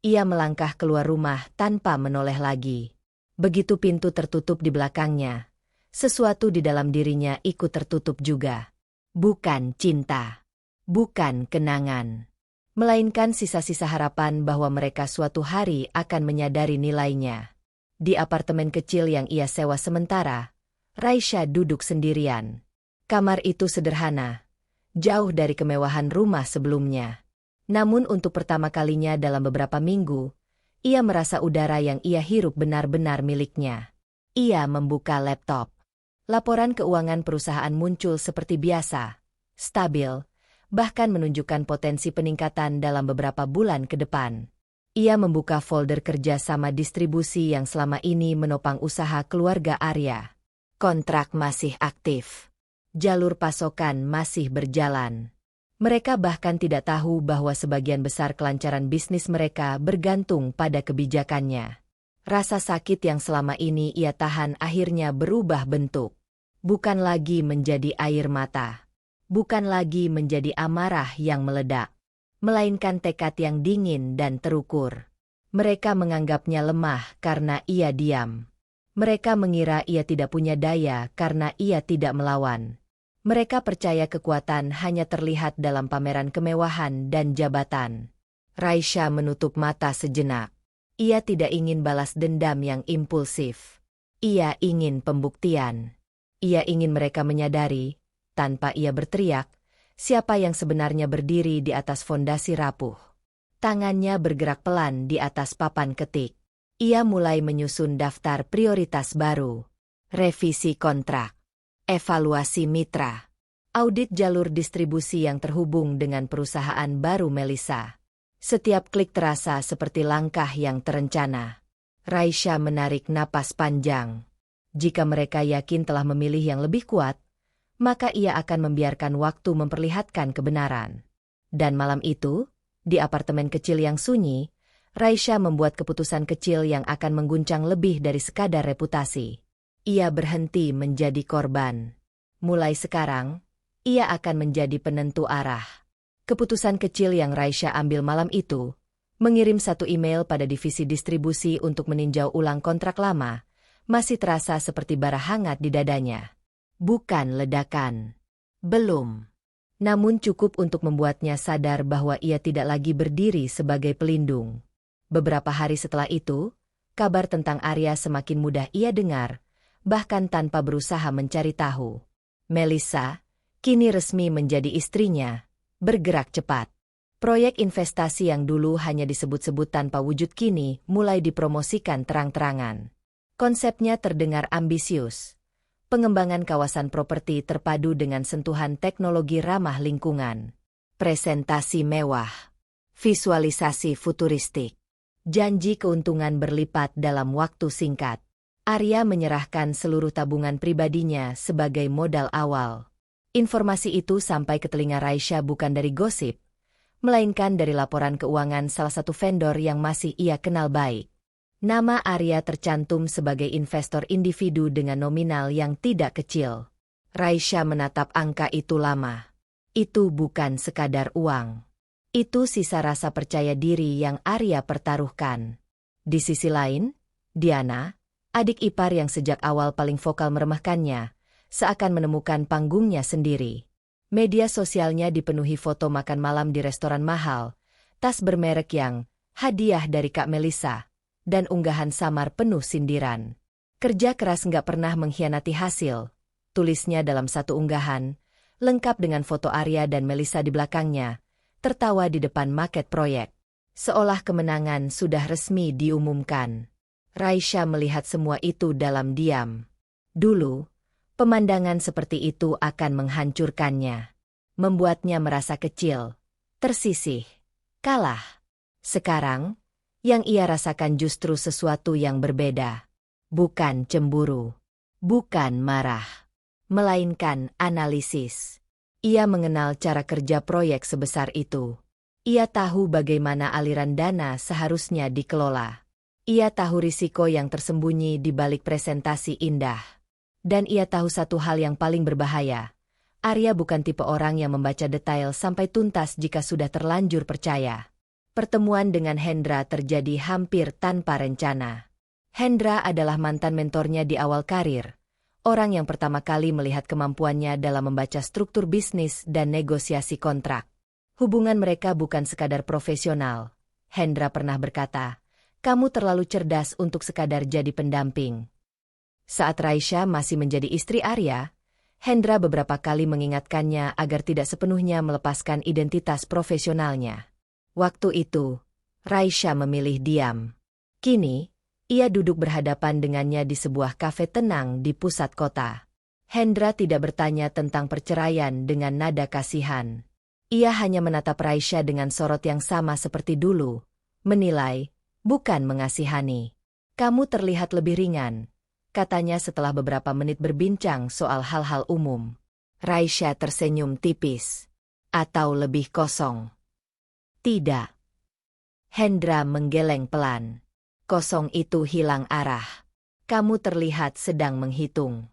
[SPEAKER 1] Ia melangkah keluar rumah tanpa menoleh lagi. Begitu pintu tertutup di belakangnya, sesuatu di dalam dirinya ikut tertutup juga. Bukan cinta, bukan kenangan, melainkan sisa-sisa harapan bahwa mereka suatu hari akan menyadari nilainya. Di apartemen kecil yang ia sewa sementara, Raisya duduk sendirian. Kamar itu sederhana, jauh dari kemewahan rumah sebelumnya. Namun untuk pertama kalinya dalam beberapa minggu, ia merasa udara yang ia hirup benar-benar miliknya. Ia membuka laptop. Laporan keuangan perusahaan muncul seperti biasa, stabil, bahkan menunjukkan potensi peningkatan dalam beberapa bulan ke depan. Ia membuka folder kerja sama distribusi yang selama ini menopang usaha keluarga Arya. Kontrak masih aktif. Jalur pasokan masih berjalan. Mereka bahkan tidak tahu bahwa sebagian besar kelancaran bisnis mereka bergantung pada kebijakannya. Rasa sakit yang selama ini ia tahan akhirnya berubah bentuk. Bukan lagi menjadi air mata. Bukan lagi menjadi amarah yang meledak. Melainkan tekad yang dingin dan terukur. Mereka menganggapnya lemah karena ia diam. Mereka mengira ia tidak punya daya karena ia tidak melawan. Mereka percaya kekuatan hanya terlihat dalam pameran kemewahan dan jabatan. Raisya menutup mata sejenak. Ia tidak ingin balas dendam yang impulsif. Ia ingin pembuktian. Ia ingin mereka menyadari, tanpa ia berteriak, siapa yang sebenarnya berdiri di atas fondasi rapuh. Tangannya bergerak pelan di atas papan ketik. Ia mulai menyusun daftar prioritas baru. Revisi kontrak. Evaluasi mitra. Audit jalur distribusi yang terhubung dengan perusahaan baru Melissa. Setiap klik terasa seperti langkah yang terencana. Raisya menarik napas panjang. Jika mereka yakin telah memilih yang lebih kuat, maka ia akan membiarkan waktu memperlihatkan kebenaran. Dan malam itu, di apartemen kecil yang sunyi, Raisya membuat keputusan kecil yang akan mengguncang lebih dari sekadar reputasi. Ia berhenti menjadi korban. Mulai sekarang, ia akan menjadi penentu arah. Keputusan kecil yang Raisya ambil malam itu, mengirim satu email pada divisi distribusi untuk meninjau ulang kontrak lama, masih terasa seperti bara hangat di dadanya. Bukan ledakan. Belum. Namun cukup untuk membuatnya sadar bahwa ia tidak lagi berdiri sebagai pelindung. Beberapa hari setelah itu, kabar tentang Arya semakin mudah ia dengar, bahkan tanpa berusaha mencari tahu. Melissa, kini resmi menjadi istrinya, bergerak cepat. Proyek investasi yang dulu hanya disebut-sebut tanpa wujud kini mulai dipromosikan terang-terangan. Konsepnya terdengar ambisius. Pengembangan kawasan properti terpadu dengan sentuhan teknologi ramah lingkungan. Presentasi mewah. Visualisasi futuristik. Janji keuntungan berlipat dalam waktu singkat. Arya menyerahkan seluruh tabungan pribadinya sebagai modal awal. Informasi itu sampai ke telinga Raisya bukan dari gosip, melainkan dari laporan keuangan salah satu vendor yang masih ia kenal baik. Nama Arya tercantum sebagai investor individu dengan nominal yang tidak kecil. Raisya menatap angka itu lama. Itu bukan sekadar uang. Itu sisa rasa percaya diri yang Arya pertaruhkan. Di sisi lain, Diana, adik ipar yang sejak awal paling vokal meremehkannya, seakan menemukan panggungnya sendiri. Media sosialnya dipenuhi foto makan malam di restoran mahal, tas bermerek yang hadiah dari Kak Melissa, dan unggahan samar penuh sindiran. Kerja keras nggak pernah mengkhianati hasil, tulisnya dalam satu unggahan, lengkap dengan foto Arya dan Melissa di belakangnya, tertawa di depan maket proyek. Seolah kemenangan sudah resmi diumumkan. Raisya melihat semua itu dalam diam. Dulu, pemandangan seperti itu akan menghancurkannya. Membuatnya merasa kecil, tersisih, kalah. Sekarang, yang ia rasakan justru sesuatu yang berbeda. Bukan cemburu, bukan marah, melainkan analisis. Ia mengenal cara kerja proyek sebesar itu. Ia tahu bagaimana aliran dana seharusnya dikelola. Ia tahu risiko yang tersembunyi di balik presentasi indah. Dan ia tahu satu hal yang paling berbahaya. Arya bukan tipe orang yang membaca detail sampai tuntas jika sudah terlanjur percaya. Pertemuan dengan Hendra terjadi hampir tanpa rencana. Hendra adalah mantan mentornya di awal karir. Orang yang pertama kali melihat kemampuannya dalam membaca struktur bisnis dan negosiasi kontrak. Hubungan mereka bukan sekadar profesional. Hendra pernah berkata, "Kamu terlalu cerdas untuk sekadar jadi pendamping." Saat Raisya masih menjadi istri Arya, Hendra beberapa kali mengingatkannya agar tidak sepenuhnya melepaskan identitas profesionalnya. Waktu itu, Raisya memilih diam. Kini, ia duduk berhadapan dengannya di sebuah kafe tenang di pusat kota. Hendra tidak bertanya tentang perceraian dengan nada kasihan. Ia hanya menatap Raisya dengan sorot yang sama seperti dulu, Menilai, bukan mengasihani. Kamu terlihat lebih ringan, katanya setelah beberapa menit berbincang soal hal-hal umum. Raisya tersenyum tipis. Atau lebih kosong. Tidak. Hendra menggeleng pelan. Kosong itu hilang arah. Kamu terlihat sedang menghitung.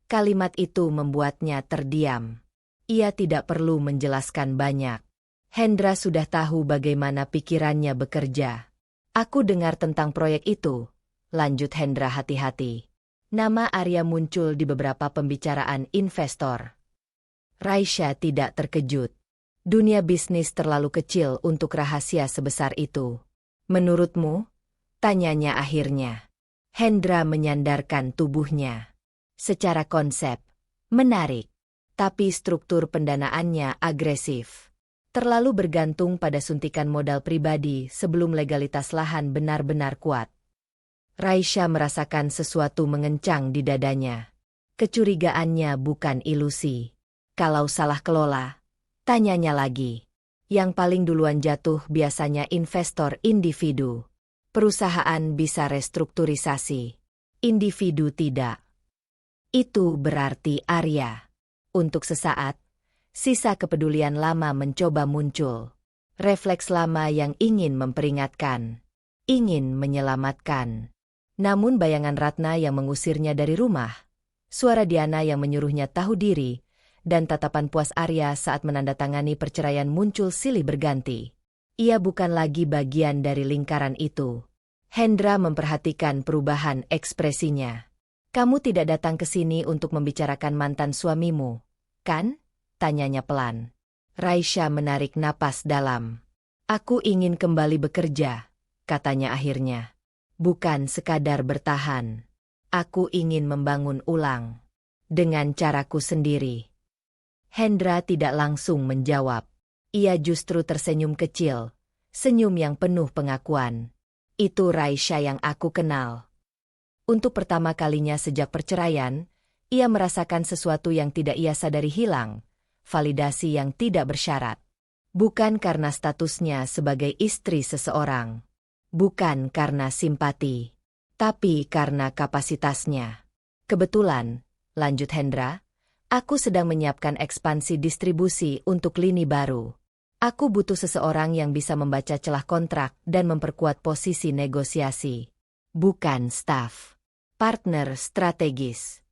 [SPEAKER 1] Kalimat itu membuatnya terdiam. Ia tidak perlu menjelaskan banyak. Hendra sudah tahu bagaimana pikirannya bekerja. Aku dengar tentang proyek itu, lanjut Hendra hati-hati. Nama Arya muncul di beberapa pembicaraan investor. Raisya tidak terkejut. Dunia bisnis terlalu kecil untuk rahasia sebesar itu. Menurutmu? Tanyanya akhirnya. Hendra menyandarkan tubuhnya. Secara konsep, menarik. Tapi struktur pendanaannya agresif. Terlalu bergantung pada suntikan modal pribadi sebelum legalitas lahan benar-benar kuat. Raisya merasakan sesuatu mengencang di dadanya. Kecurigaannya bukan ilusi. Kalau salah kelola, tanyanya lagi. Yang paling duluan jatuh biasanya investor individu. Perusahaan bisa restrukturisasi. Individu tidak. Itu berarti Arya. Untuk sesaat, sisa kepedulian lama mencoba muncul. Refleks lama yang ingin memperingatkan. Ingin menyelamatkan. Namun bayangan Ratna yang mengusirnya dari rumah, suara Diana yang menyuruhnya tahu diri, dan tatapan puas Arya saat menandatangani perceraian muncul silih berganti. Ia bukan lagi bagian dari lingkaran itu. Hendra memperhatikan perubahan ekspresinya. Kamu tidak datang ke sini untuk membicarakan mantan suamimu, kan? Tanyanya pelan. Raisya menarik napas dalam. Aku ingin kembali bekerja, katanya akhirnya. Bukan sekadar bertahan. Aku ingin membangun ulang. Dengan caraku sendiri. Hendra tidak langsung menjawab. Ia justru tersenyum kecil. Senyum yang penuh pengakuan. Itu Raisya yang aku kenal. Untuk pertama kalinya sejak perceraian, ia merasakan sesuatu yang tidak ia sadari hilang. Validasi yang tidak bersyarat. Bukan karena statusnya sebagai istri seseorang. Bukan karena simpati. Tapi karena kapasitasnya. Kebetulan, lanjut Hendra, aku sedang menyiapkan ekspansi distribusi untuk lini baru. Aku butuh seseorang yang bisa membaca celah kontrak dan memperkuat posisi negosiasi. Bukan staf. Partner strategis.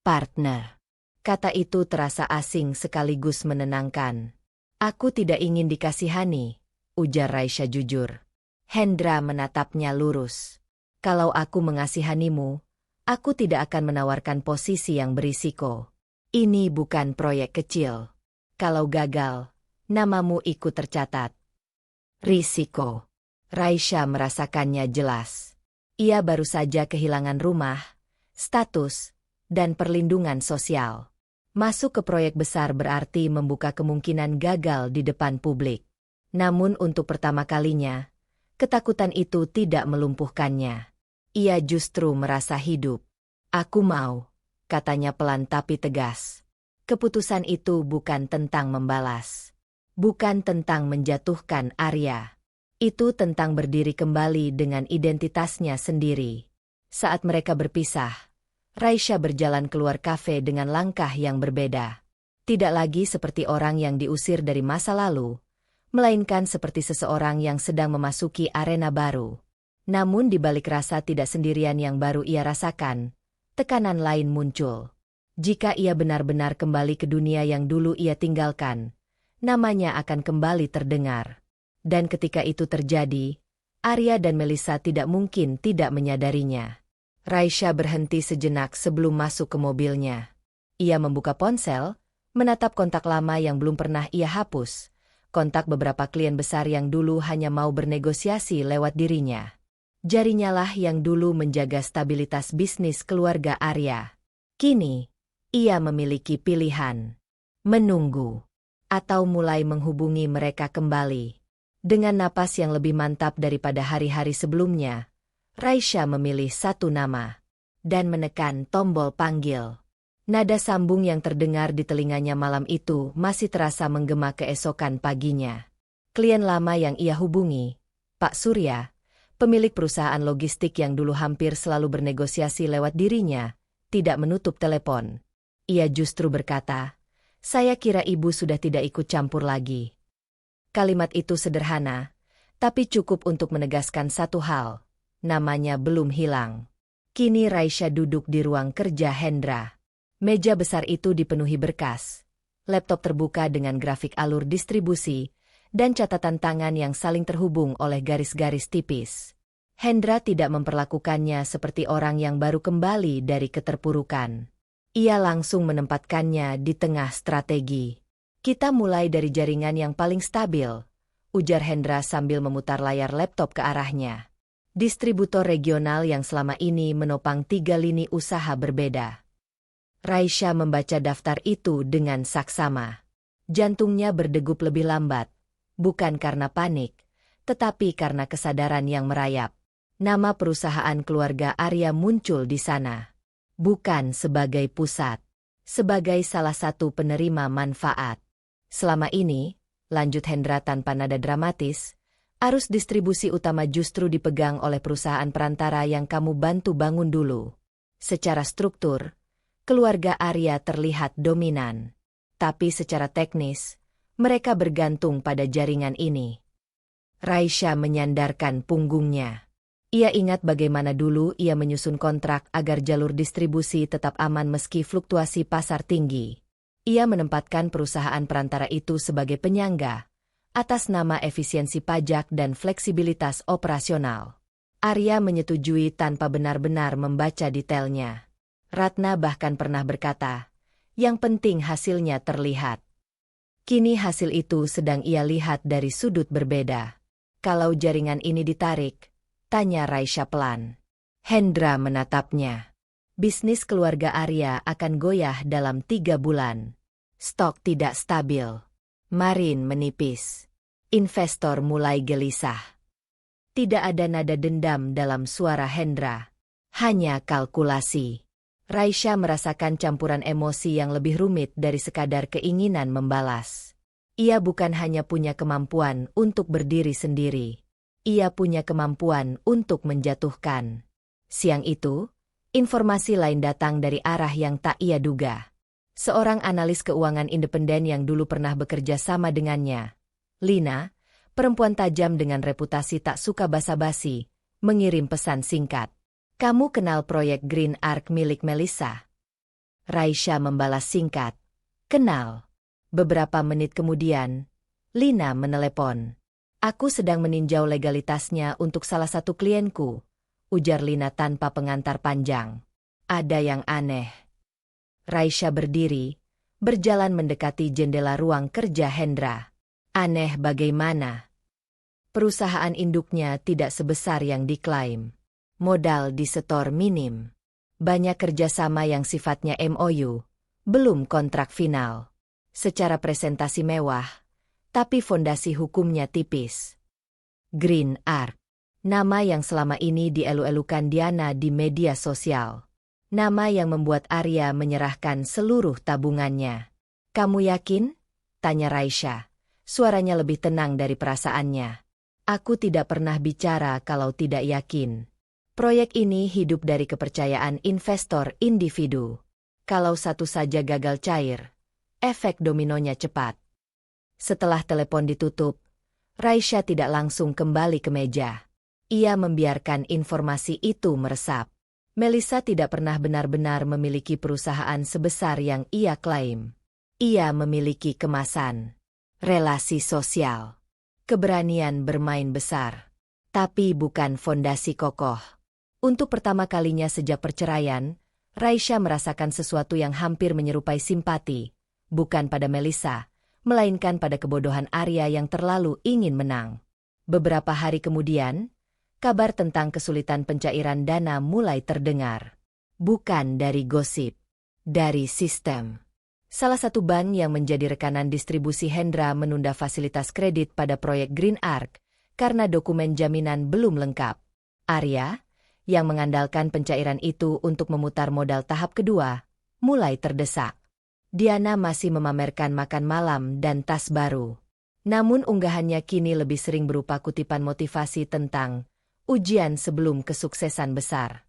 [SPEAKER 1] Partner. Kata itu terasa asing sekaligus menenangkan. Aku tidak ingin dikasihani, ujar Raisya jujur. Hendra menatapnya lurus. Kalau aku mengasihanimu, aku tidak akan menawarkan posisi yang berisiko. Ini bukan proyek kecil. Kalau gagal, namamu ikut tercatat. Risiko. Raisya merasakannya jelas. Ia baru saja kehilangan rumah, status, dan perlindungan sosial. Masuk ke proyek besar berarti membuka kemungkinan gagal di depan publik. Namun untuk pertama kalinya, ketakutan itu tidak melumpuhkannya. Ia justru merasa hidup. Aku mau, katanya pelan tapi tegas. Keputusan itu bukan tentang membalas. Bukan tentang menjatuhkan Arya. Itu tentang berdiri kembali dengan identitasnya sendiri. Saat mereka berpisah, Raisya berjalan keluar kafe dengan langkah yang berbeda. Tidak lagi seperti orang yang diusir dari masa lalu, melainkan seperti seseorang yang sedang memasuki arena baru. Namun di balik rasa tidak sendirian yang baru ia rasakan, tekanan lain muncul. Jika ia benar-benar kembali ke dunia yang dulu ia tinggalkan, namanya akan kembali terdengar. Dan ketika itu terjadi, Arya dan Melissa tidak mungkin tidak menyadarinya. Raisya berhenti sejenak sebelum masuk ke mobilnya. Ia membuka ponsel, menatap kontak lama yang belum pernah ia hapus, kontak beberapa klien besar yang dulu hanya mau bernegosiasi lewat dirinya. Jarinya lah yang dulu menjaga stabilitas bisnis keluarga Arya. Kini, ia memiliki pilihan. Menunggu. Atau mulai menghubungi mereka kembali. Dengan napas yang lebih mantap daripada hari-hari sebelumnya, Raisya memilih satu nama. Dan menekan tombol panggil. Nada sambung yang terdengar di telinganya malam itu masih terasa menggema keesokan paginya. Klien lama yang ia hubungi, Pak Surya, pemilik perusahaan logistik yang dulu hampir selalu bernegosiasi lewat dirinya, tidak menutup telepon. Ia justru berkata, "Saya kira ibu sudah tidak ikut campur lagi." Kalimat itu sederhana, tapi cukup untuk menegaskan satu hal, namanya belum hilang. Kini Raisya duduk di ruang kerja Hendra. Meja besar itu dipenuhi berkas, laptop terbuka dengan grafik alur distribusi, dan catatan tangan yang saling terhubung oleh garis-garis tipis. Hendra tidak memperlakukannya seperti orang yang baru kembali dari keterpurukan. Ia langsung menempatkannya di tengah strategi. "Kita mulai dari jaringan yang paling stabil," ujar Hendra sambil memutar layar laptop ke arahnya. Distributor regional yang selama ini menopang 3 lini usaha berbeda. Raisya membaca daftar itu dengan saksama. Jantungnya berdegup lebih lambat, bukan karena panik, tetapi karena kesadaran yang merayap. Nama perusahaan keluarga Arya muncul di sana. Bukan sebagai pusat, sebagai salah satu penerima manfaat. "Selama ini," lanjut Hendra tanpa nada dramatis, "arus distribusi utama justru dipegang oleh perusahaan perantara yang kamu bantu bangun dulu. Secara struktur, keluarga Arya terlihat dominan. Tapi secara teknis, mereka bergantung pada jaringan ini." Raisya menyandarkan punggungnya. Ia ingat bagaimana dulu ia menyusun kontrak agar jalur distribusi tetap aman meski fluktuasi pasar tinggi. Ia menempatkan perusahaan perantara itu sebagai penyangga, atas nama efisiensi pajak dan fleksibilitas operasional. Arya menyetujui tanpa benar-benar membaca detailnya. Ratna bahkan pernah berkata, "Yang penting hasilnya terlihat." Kini hasil itu sedang ia lihat dari sudut berbeda. "Kalau jaringan ini ditarik," tanya Raisya pelan. Hendra menatapnya. "Bisnis keluarga Arya akan goyah dalam 3 bulan. Stok tidak stabil. Marin menipis. Investor mulai gelisah." Tidak ada nada dendam dalam suara Hendra. Hanya kalkulasi. Raisya merasakan campuran emosi yang lebih rumit dari sekadar keinginan membalas. Ia bukan hanya punya kemampuan untuk berdiri sendiri. Ia punya kemampuan untuk menjatuhkan. Siang itu, informasi lain datang dari arah yang tak ia duga. Seorang analis keuangan independen yang dulu pernah bekerja sama dengannya, Lina, perempuan tajam dengan reputasi tak suka basa-basi, mengirim pesan singkat. "Kamu kenal proyek Green Arc milik Melissa?" Raisya membalas singkat, "Kenal." Beberapa menit kemudian, Lina menelepon. "Aku sedang meninjau legalitasnya untuk salah satu klienku," ujar Lina tanpa pengantar panjang. "Ada yang aneh." Raisya berdiri, berjalan mendekati jendela ruang kerja Hendra. "Aneh bagaimana?" Perusahaan induknya tidak sebesar yang diklaim. Modal disetor minim. Banyak kerjasama yang sifatnya MOU, belum kontrak final. Secara presentasi mewah, tapi fondasi hukumnya tipis. Green Arc, nama yang selama ini dielu-elukan Diana di media sosial. Nama yang membuat Arya menyerahkan seluruh tabungannya. "Kamu yakin?" tanya Raisya. Suaranya lebih tenang dari perasaannya. "Aku tidak pernah bicara kalau tidak yakin. Proyek ini hidup dari kepercayaan investor individu. Kalau satu saja gagal cair, efek dominonya cepat." Setelah telepon ditutup, Raisya tidak langsung kembali ke meja. Ia membiarkan informasi itu meresap. Melissa tidak pernah benar-benar memiliki perusahaan sebesar yang ia klaim. Ia memiliki kemasan, relasi sosial, keberanian bermain besar, tapi bukan fondasi kokoh. Untuk pertama kalinya sejak perceraian, Raisya merasakan sesuatu yang hampir menyerupai simpati, bukan pada Melissa, melainkan pada kebodohan Arya yang terlalu ingin menang. Beberapa hari kemudian, kabar tentang kesulitan pencairan dana mulai terdengar. Bukan dari gosip, dari sistem. Salah satu bank yang menjadi rekanan distribusi Hendra menunda fasilitas kredit pada proyek Green Arc karena dokumen jaminan belum lengkap. Arya, yang mengandalkan pencairan itu untuk memutar modal tahap kedua, mulai terdesak. Diana masih memamerkan makan malam dan tas baru. Namun unggahannya kini lebih sering berupa kutipan motivasi tentang ujian sebelum kesuksesan besar.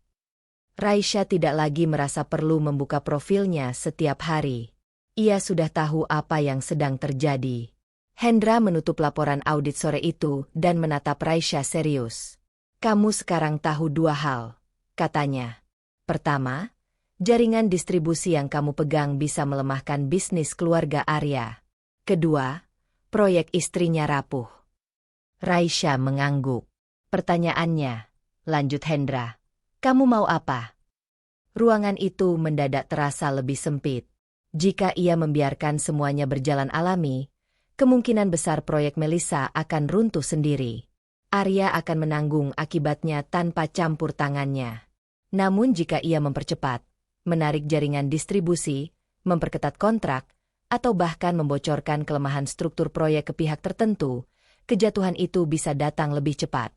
[SPEAKER 1] Raisya tidak lagi merasa perlu membuka profilnya setiap hari. Ia sudah tahu apa yang sedang terjadi. Hendra menutup laporan audit sore itu dan menatap Raisya serius. "Kamu sekarang tahu dua hal," katanya. "Pertama, jaringan distribusi yang kamu pegang bisa melemahkan bisnis keluarga Arya. Kedua, proyek istrinya rapuh." Raisya mengangguk. "Pertanyaannya," lanjut Hendra, "kamu mau apa?" Ruangan itu mendadak terasa lebih sempit. Jika ia membiarkan semuanya berjalan alami, kemungkinan besar proyek Melissa akan runtuh sendiri. Arya akan menanggung akibatnya tanpa campur tangannya. Namun jika ia mempercepat, menarik jaringan distribusi, memperketat kontrak, atau bahkan membocorkan kelemahan struktur proyek ke pihak tertentu, kejatuhan itu bisa datang lebih cepat,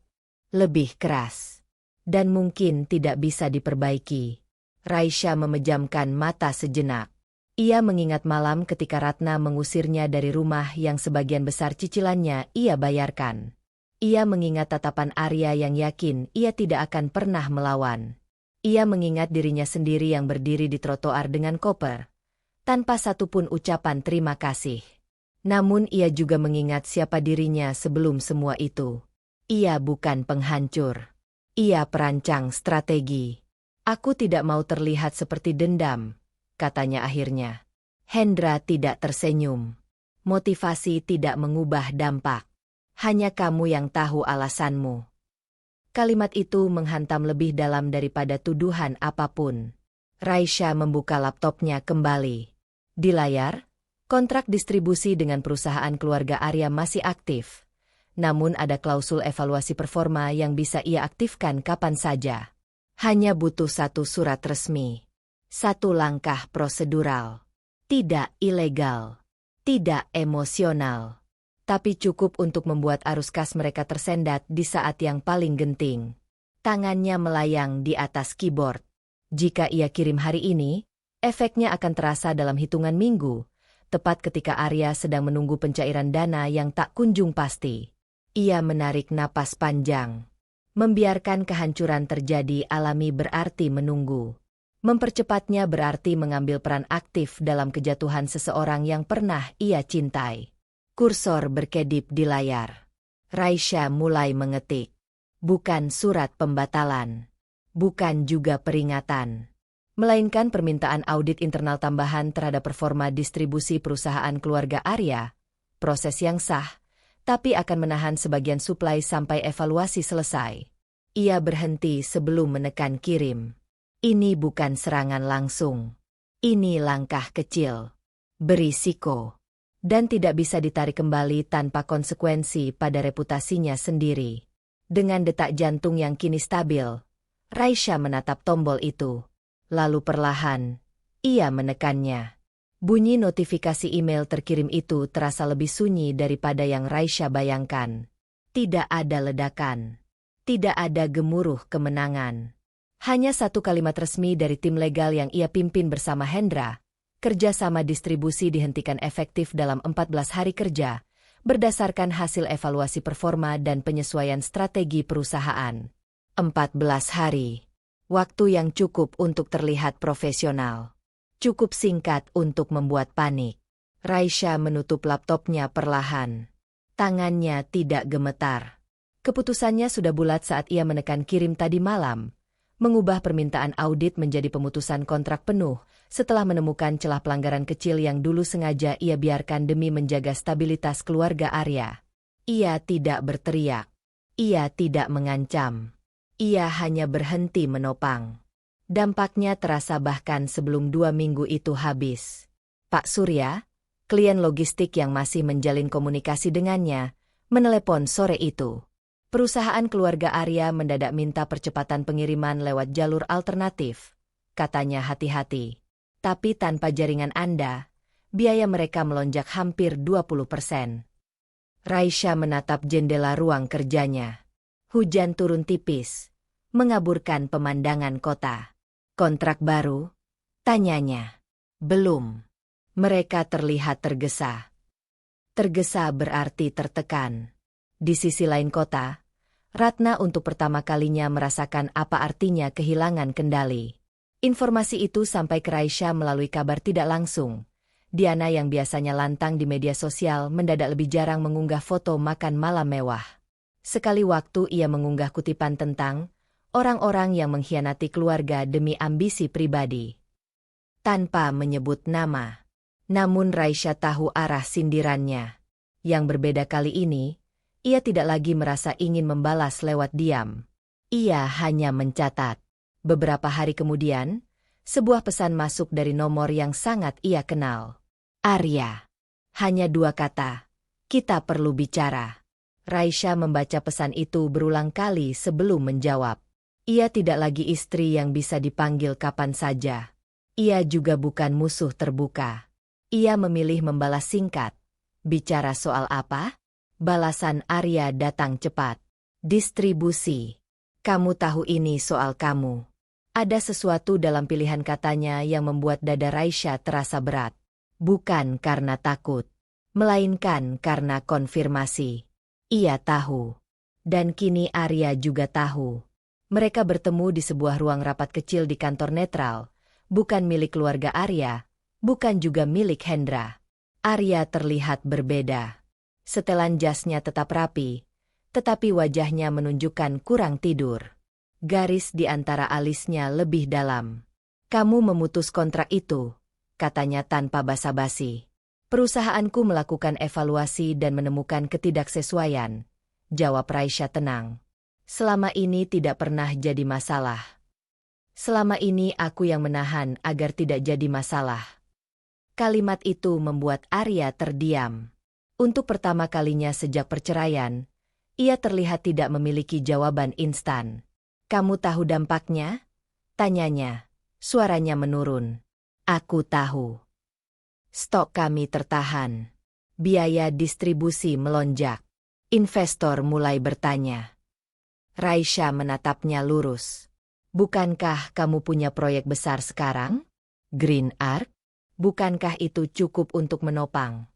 [SPEAKER 1] lebih keras, dan mungkin tidak bisa diperbaiki. Raisya memejamkan mata sejenak. Ia mengingat malam ketika Ratna mengusirnya dari rumah yang sebagian besar cicilannya ia bayarkan. Ia mengingat tatapan Arya yang yakin ia tidak akan pernah melawan. Ia mengingat dirinya sendiri yang berdiri di trotoar dengan koper, tanpa satupun ucapan terima kasih. Namun ia juga mengingat siapa dirinya sebelum semua itu. Ia bukan penghancur. Ia perancang strategi. "Aku tidak mau terlihat seperti dendam," katanya akhirnya. Hendra tidak tersenyum. "Motivasi tidak mengubah dampak. Hanya kamu yang tahu alasanmu." Kalimat itu menghantam lebih dalam daripada tuduhan apapun. Raisya membuka laptopnya kembali. Di layar, kontrak distribusi dengan perusahaan keluarga Arya masih aktif. Namun ada klausul evaluasi performa yang bisa ia aktifkan kapan saja. Hanya butuh satu surat resmi. Satu langkah prosedural. Tidak ilegal. Tidak emosional. Tapi cukup untuk membuat arus kas mereka tersendat di saat yang paling genting. Tangannya melayang di atas keyboard. Jika ia kirim hari ini, efeknya akan terasa dalam hitungan minggu, tepat ketika Arya sedang menunggu pencairan dana yang tak kunjung pasti. Ia menarik napas panjang. Membiarkan kehancuran terjadi alami berarti menunggu. Mempercepatnya berarti mengambil peran aktif dalam kejatuhan seseorang yang pernah ia cintai. Kursor berkedip di layar. Raisya mulai mengetik. Bukan surat pembatalan. Bukan juga peringatan. Melainkan permintaan audit internal tambahan terhadap performa distribusi perusahaan keluarga Arya. Proses yang sah, tapi akan menahan sebagian suplai sampai evaluasi selesai. Ia berhenti sebelum menekan kirim. Ini bukan serangan langsung. Ini langkah kecil. Berisiko. Dan tidak bisa ditarik kembali tanpa konsekuensi pada reputasinya sendiri. Dengan detak jantung yang kini stabil, Raisya menatap tombol itu. Lalu perlahan, ia menekannya. Bunyi notifikasi email terkirim itu terasa lebih sunyi daripada yang Raisya bayangkan. Tidak ada ledakan. Tidak ada gemuruh kemenangan. Hanya satu kalimat resmi dari tim legal yang ia pimpin bersama Hendra. Kerjasama distribusi dihentikan efektif dalam 14 hari kerja, berdasarkan hasil evaluasi performa dan penyesuaian strategi perusahaan. 14 hari. Waktu yang cukup untuk terlihat profesional. Cukup singkat untuk membuat panik. Raisya menutup laptopnya perlahan. Tangannya tidak gemetar. Keputusannya sudah bulat saat ia menekan kirim tadi malam. Mengubah permintaan audit menjadi pemutusan kontrak penuh setelah menemukan celah pelanggaran kecil yang dulu sengaja ia biarkan demi menjaga stabilitas keluarga Arya. Ia tidak berteriak. Ia tidak mengancam. Ia hanya berhenti menopang. Dampaknya terasa bahkan sebelum 2 minggu itu habis. Pak Surya, klien logistik yang masih menjalin komunikasi dengannya, menelepon sore itu. Perusahaan keluarga Arya mendadak minta percepatan pengiriman lewat jalur alternatif. Katanya hati-hati. Tapi tanpa jaringan Anda, biaya mereka melonjak hampir 20%. Raisya menatap jendela ruang kerjanya. Hujan turun tipis, mengaburkan pemandangan kota. Kontrak baru? Tanyanya. Belum. Mereka terlihat tergesa. Tergesa berarti tertekan. Di sisi lain kota, Ratna untuk pertama kalinya merasakan apa artinya kehilangan kendali. Informasi itu sampai ke Raisya melalui kabar tidak langsung. Diana yang biasanya lantang di media sosial mendadak lebih jarang mengunggah foto makan malam mewah. Sekali waktu ia mengunggah kutipan tentang orang-orang yang mengkhianati keluarga demi ambisi pribadi. Tanpa menyebut nama. Namun Raisya tahu arah sindirannya. Yang berbeda kali ini, ia tidak lagi merasa ingin membalas lewat diam. Ia hanya mencatat. Beberapa hari kemudian, sebuah pesan masuk dari nomor yang sangat ia kenal. Arya. Hanya 2 kata. Kita perlu bicara. Raisya membaca pesan itu berulang kali sebelum menjawab. Ia tidak lagi istri yang bisa dipanggil kapan saja. Ia juga bukan musuh terbuka. Ia memilih membalas singkat. Bicara soal apa? Balasan Arya datang cepat. Distribusi. Kamu tahu ini soal kamu. Ada sesuatu dalam pilihan katanya yang membuat dada Raisya terasa berat. Bukan karena takut, melainkan karena konfirmasi. Ia tahu. Dan kini Arya juga tahu. Mereka bertemu di sebuah ruang rapat kecil di kantor netral. Bukan milik keluarga Arya, bukan juga milik Hendra. Arya terlihat berbeda. Setelan jasnya tetap rapi, tetapi wajahnya menunjukkan kurang tidur. Garis di antara alisnya lebih dalam. Kamu memutus kontrak itu, katanya tanpa basa-basi. Perusahaanku melakukan evaluasi dan menemukan ketidaksesuaian, jawab Raisya tenang. Selama ini tidak pernah jadi masalah. Selama ini aku yang menahan agar tidak jadi masalah. Kalimat itu membuat Arya terdiam. Untuk pertama kalinya sejak perceraian, ia terlihat tidak memiliki jawaban instan. Kamu tahu dampaknya? Tanyanya. Suaranya menurun. Aku tahu. Stok kami tertahan. Biaya distribusi melonjak. Investor mulai bertanya. Raisya menatapnya lurus. Bukankah kamu punya proyek besar sekarang? Green Arc? Bukankah itu cukup untuk menopang?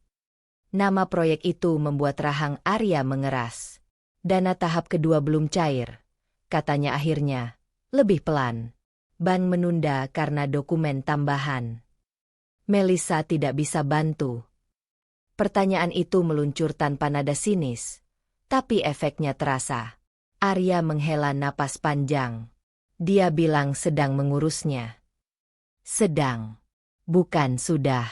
[SPEAKER 1] Nama proyek itu membuat rahang Arya mengeras. Dana tahap kedua belum cair, katanya akhirnya, lebih pelan. Bank menunda karena dokumen tambahan. Melissa tidak bisa bantu. Pertanyaan itu meluncur tanpa nada sinis, tapi efeknya terasa. Arya menghela napas panjang. Dia bilang sedang mengurusnya. Sedang. Bukan sudah.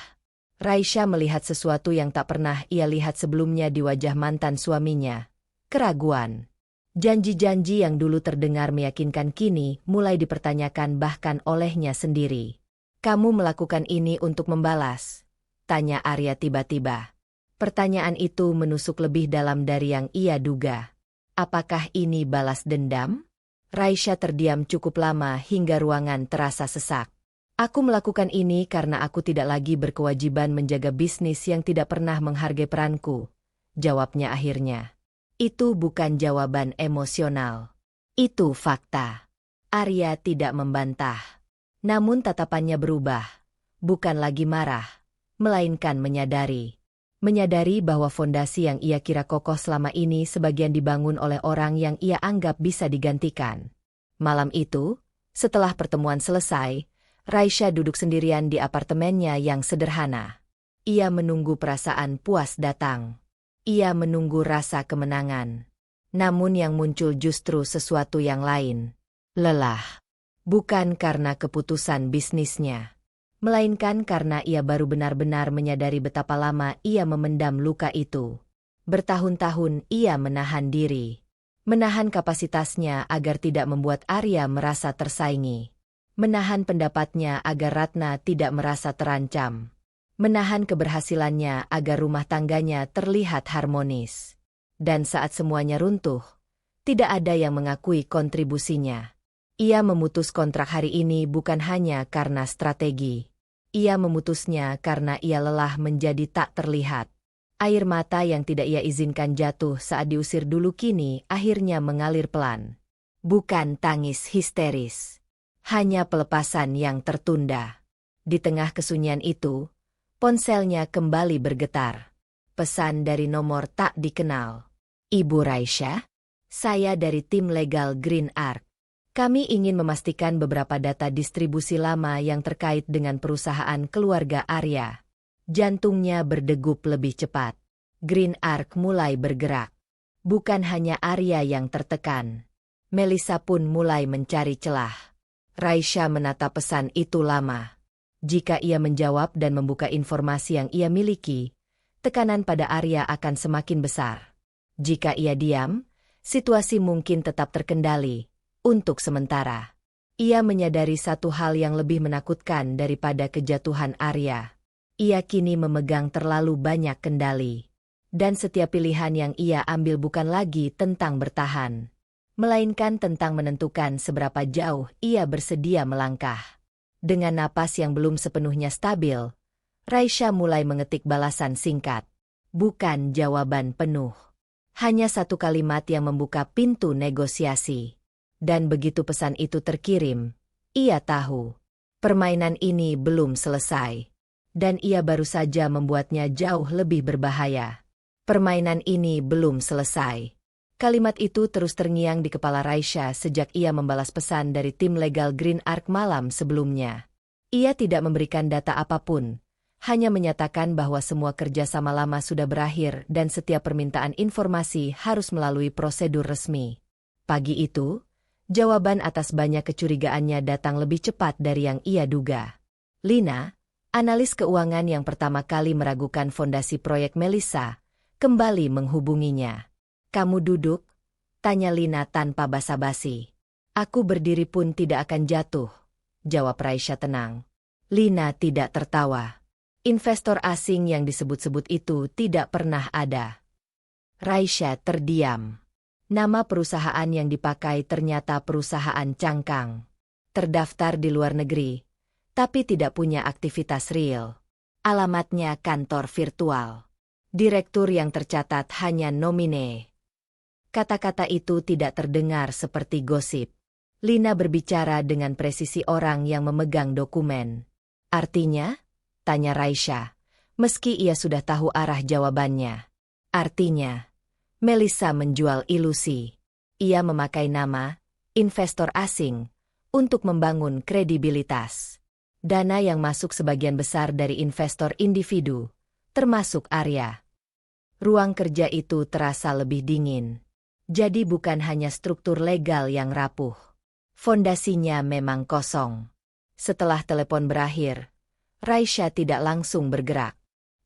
[SPEAKER 1] Raisya melihat sesuatu yang tak pernah ia lihat sebelumnya di wajah mantan suaminya. Keraguan. Janji-janji yang dulu terdengar meyakinkan kini mulai dipertanyakan bahkan olehnya sendiri. Kamu melakukan ini untuk membalas? Tanya Arya tiba-tiba. Pertanyaan itu menusuk lebih dalam dari yang ia duga. Apakah ini balas dendam? Raisya terdiam cukup lama hingga ruangan terasa sesak. Aku melakukan ini karena aku tidak lagi berkewajiban menjaga bisnis yang tidak pernah menghargai peranku, jawabnya akhirnya. Itu bukan jawaban emosional. Itu fakta. Arya tidak membantah. Namun tatapannya berubah. Bukan lagi marah, melainkan menyadari. Menyadari bahwa fondasi yang ia kira kokoh selama ini sebagian dibangun oleh orang yang ia anggap bisa digantikan. Malam itu, setelah pertemuan selesai, Raisya duduk sendirian di apartemennya yang sederhana. Ia menunggu perasaan puas datang. Ia menunggu rasa kemenangan. Namun yang muncul justru sesuatu yang lain. Lelah. Bukan karena keputusan bisnisnya, melainkan karena ia baru benar-benar menyadari betapa lama ia memendam luka itu. Bertahun-tahun ia menahan diri. Menahan kapasitasnya agar tidak membuat Arya merasa tersaingi. Menahan pendapatnya agar Ratna tidak merasa terancam. Menahan keberhasilannya agar rumah tangganya terlihat harmonis. Dan saat semuanya runtuh, tidak ada yang mengakui kontribusinya. Ia memutus kontrak hari ini bukan hanya karena strategi. Ia memutusnya karena ia lelah menjadi tak terlihat. Air mata yang tidak ia izinkan jatuh saat diusir dulu kini akhirnya mengalir pelan. Bukan tangis histeris. Hanya pelepasan yang tertunda. Di tengah kesunyian itu, ponselnya kembali bergetar. Pesan dari nomor tak dikenal. Ibu Raisya, saya dari tim legal Green Ark. Kami ingin memastikan beberapa data distribusi lama yang terkait dengan perusahaan keluarga Arya. Jantungnya berdegup lebih cepat. Green Ark mulai bergerak. Bukan hanya Arya yang tertekan. Melissa pun mulai mencari celah. Raisya menatap pesan itu lama. Jika ia menjawab dan membuka informasi yang ia miliki, tekanan pada Arya akan semakin besar. Jika ia diam, situasi mungkin tetap terkendali. Untuk sementara, ia menyadari satu hal yang lebih menakutkan daripada kejatuhan Arya. Ia kini memegang terlalu banyak kendali. Dan setiap pilihan yang ia ambil bukan lagi tentang bertahan, melainkan tentang menentukan seberapa jauh ia bersedia melangkah. Dengan napas yang belum sepenuhnya stabil, Raisya mulai mengetik balasan singkat. Bukan jawaban penuh. Hanya satu kalimat yang membuka pintu negosiasi. Dan begitu pesan itu terkirim, ia tahu. Permainan ini belum selesai. Dan ia baru saja membuatnya jauh lebih berbahaya. Permainan ini belum selesai. Kalimat itu terus terngiang di kepala Raisya sejak ia membalas pesan dari tim legal Green Ark malam sebelumnya. Ia tidak memberikan data apapun. Hanya menyatakan bahwa semua kerjasama lama sudah berakhir dan setiap permintaan informasi harus melalui prosedur resmi. Pagi itu, jawaban atas banyak kecurigaannya datang lebih cepat dari yang ia duga. Lina, analis keuangan yang pertama kali meragukan fondasi proyek Melissa, kembali menghubunginya. Kamu duduk? Tanya Lina tanpa basa-basi. Aku berdiri pun tidak akan jatuh, jawab Raisya tenang. Lina tidak tertawa. Investor asing yang disebut-sebut itu tidak pernah ada. Raisya terdiam. Nama perusahaan yang dipakai ternyata perusahaan cangkang. Terdaftar di luar negeri, tapi tidak punya aktivitas real. Alamatnya kantor virtual. Direktur yang tercatat hanya nomine. Kata-kata itu tidak terdengar seperti gosip. Lina berbicara dengan presisi orang yang memegang dokumen. Artinya? Tanya Raisya, meski ia sudah tahu arah jawabannya. Artinya, Melissa menjual ilusi. Ia memakai nama investor asing untuk membangun kredibilitas. Dana yang masuk sebagian besar dari investor individu, termasuk Arya. Ruang kerja itu terasa lebih dingin. Jadi bukan hanya struktur legal yang rapuh. Fondasinya memang kosong. Setelah telepon berakhir, Raisya tidak langsung bergerak.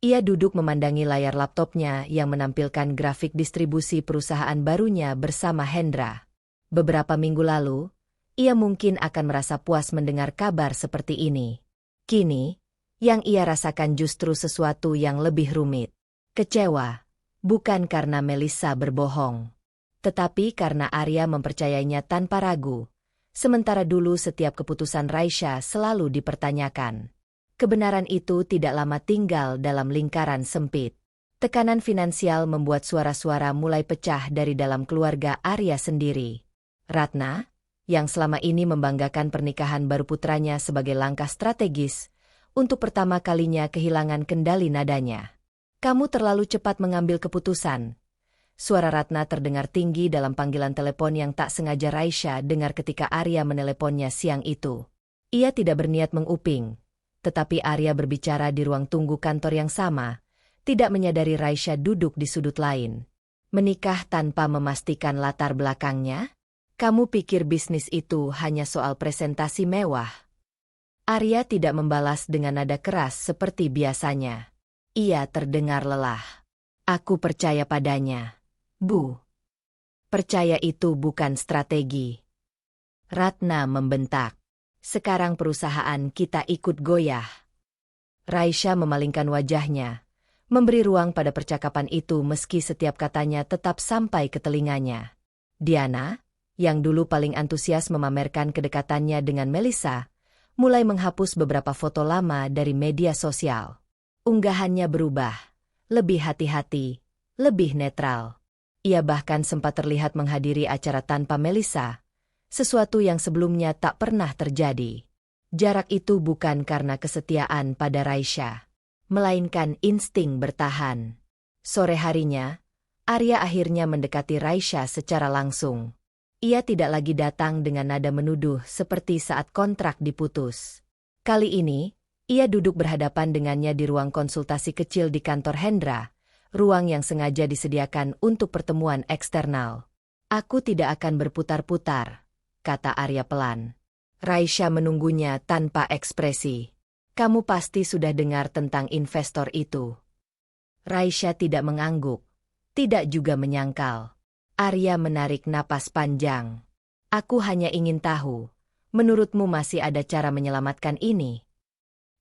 [SPEAKER 1] Ia duduk memandangi layar laptopnya yang menampilkan grafik distribusi perusahaan barunya bersama Hendra. Beberapa minggu lalu, ia mungkin akan merasa puas mendengar kabar seperti ini. Kini, yang ia rasakan justru sesuatu yang lebih rumit. Kecewa, bukan karena Melissa berbohong, tetapi karena Arya mempercayainya tanpa ragu. Sementara dulu setiap keputusan Raisya selalu dipertanyakan. Kebenaran itu tidak lama tinggal dalam lingkaran sempit. Tekanan finansial membuat suara-suara mulai pecah dari dalam keluarga Arya sendiri. Ratna, yang selama ini membanggakan pernikahan baru putranya sebagai langkah strategis, untuk pertama kalinya kehilangan kendali nadanya. Kamu terlalu cepat mengambil keputusan. Suara Ratna terdengar tinggi dalam panggilan telepon yang tak sengaja Raisya dengar ketika Arya meneleponnya siang itu. Ia tidak berniat menguping. Tetapi Arya berbicara di ruang tunggu kantor yang sama, tidak menyadari Raisya duduk di sudut lain. Menikah tanpa memastikan latar belakangnya? Kamu pikir bisnis itu hanya soal presentasi mewah? Arya tidak membalas dengan nada keras seperti biasanya. Ia terdengar lelah. Aku percaya padanya, Bu. Percaya itu bukan strategi. Ratna membentak. Sekarang perusahaan kita ikut goyah. Raisya memalingkan wajahnya, memberi ruang pada percakapan itu meski setiap katanya tetap sampai ke telinganya. Diana, yang dulu paling antusias memamerkan kedekatannya dengan Melissa, mulai menghapus beberapa foto lama dari media sosial. Unggahannya berubah, lebih hati-hati, lebih netral. Ia bahkan sempat terlihat menghadiri acara tanpa Melissa, sesuatu yang sebelumnya tak pernah terjadi. Jarak itu bukan karena kesetiaan pada Raisya, melainkan insting bertahan. Sore harinya, Arya akhirnya mendekati Raisya secara langsung. Ia tidak lagi datang dengan nada menuduh seperti saat kontrak diputus. Kali ini, ia duduk berhadapan dengannya di ruang konsultasi kecil di kantor Hendra, ruang yang sengaja disediakan untuk pertemuan eksternal. Aku tidak akan berputar-putar, kata Arya pelan. Raisya menunggunya tanpa ekspresi. Kamu pasti sudah dengar tentang investor itu. Raisya tidak mengangguk, tidak juga menyangkal. Arya menarik napas panjang. Aku hanya ingin tahu, menurutmu masih ada cara menyelamatkan ini?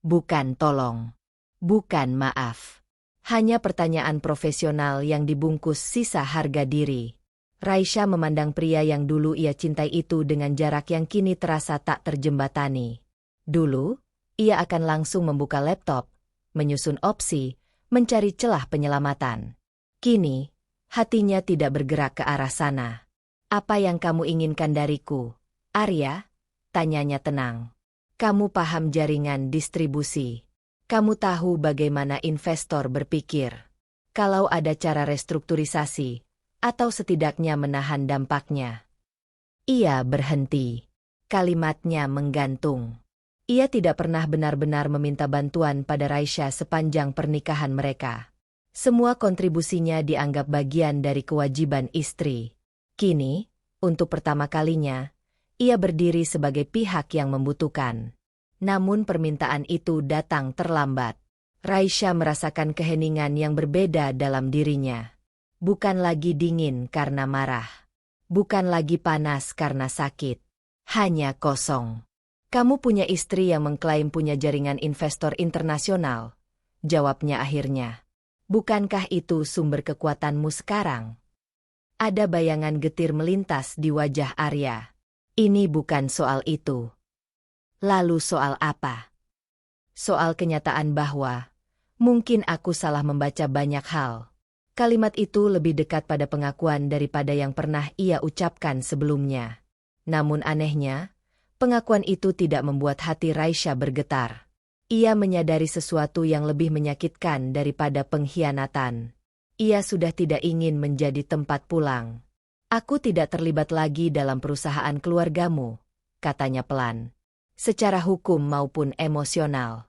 [SPEAKER 1] Bukan tolong. Bukan maaf. Hanya pertanyaan profesional yang dibungkus sisa harga diri. Raisya memandang pria yang dulu ia cintai itu dengan jarak yang kini terasa tak terjembatani. Dulu, ia akan langsung membuka laptop, menyusun opsi, mencari celah penyelamatan. Kini, hatinya tidak bergerak ke arah sana. Apa yang kamu inginkan dariku, Arya? Tanyanya tenang. Kamu paham jaringan distribusi. Kamu tahu bagaimana investor berpikir. Kalau ada cara restrukturisasi, atau setidaknya menahan dampaknya. Ia berhenti. Kalimatnya menggantung. Ia tidak pernah benar-benar meminta bantuan pada Raisya sepanjang pernikahan mereka. Semua kontribusinya dianggap bagian dari kewajiban istri. Kini, untuk pertama kalinya, ia berdiri sebagai pihak yang membutuhkan. Namun permintaan itu datang terlambat. Raisya merasakan keheningan yang berbeda dalam dirinya. Bukan lagi dingin karena marah. Bukan lagi panas karena sakit. Hanya kosong. Kamu punya istri yang mengklaim punya jaringan investor internasional. Jawabnya akhirnya. Bukankah itu sumber kekuatanmu sekarang? Ada bayangan getir melintas di wajah Arya. Ini bukan soal itu. Lalu soal apa? Soal kenyataan bahwa, mungkin aku salah membaca banyak hal. Kalimat itu lebih dekat pada pengakuan daripada yang pernah ia ucapkan sebelumnya. Namun anehnya, pengakuan itu tidak membuat hati Raisya bergetar. Ia menyadari sesuatu yang lebih menyakitkan daripada pengkhianatan. Ia sudah tidak ingin menjadi tempat pulang. Aku tidak terlibat lagi dalam perusahaan keluargamu, katanya pelan. Secara hukum maupun emosional.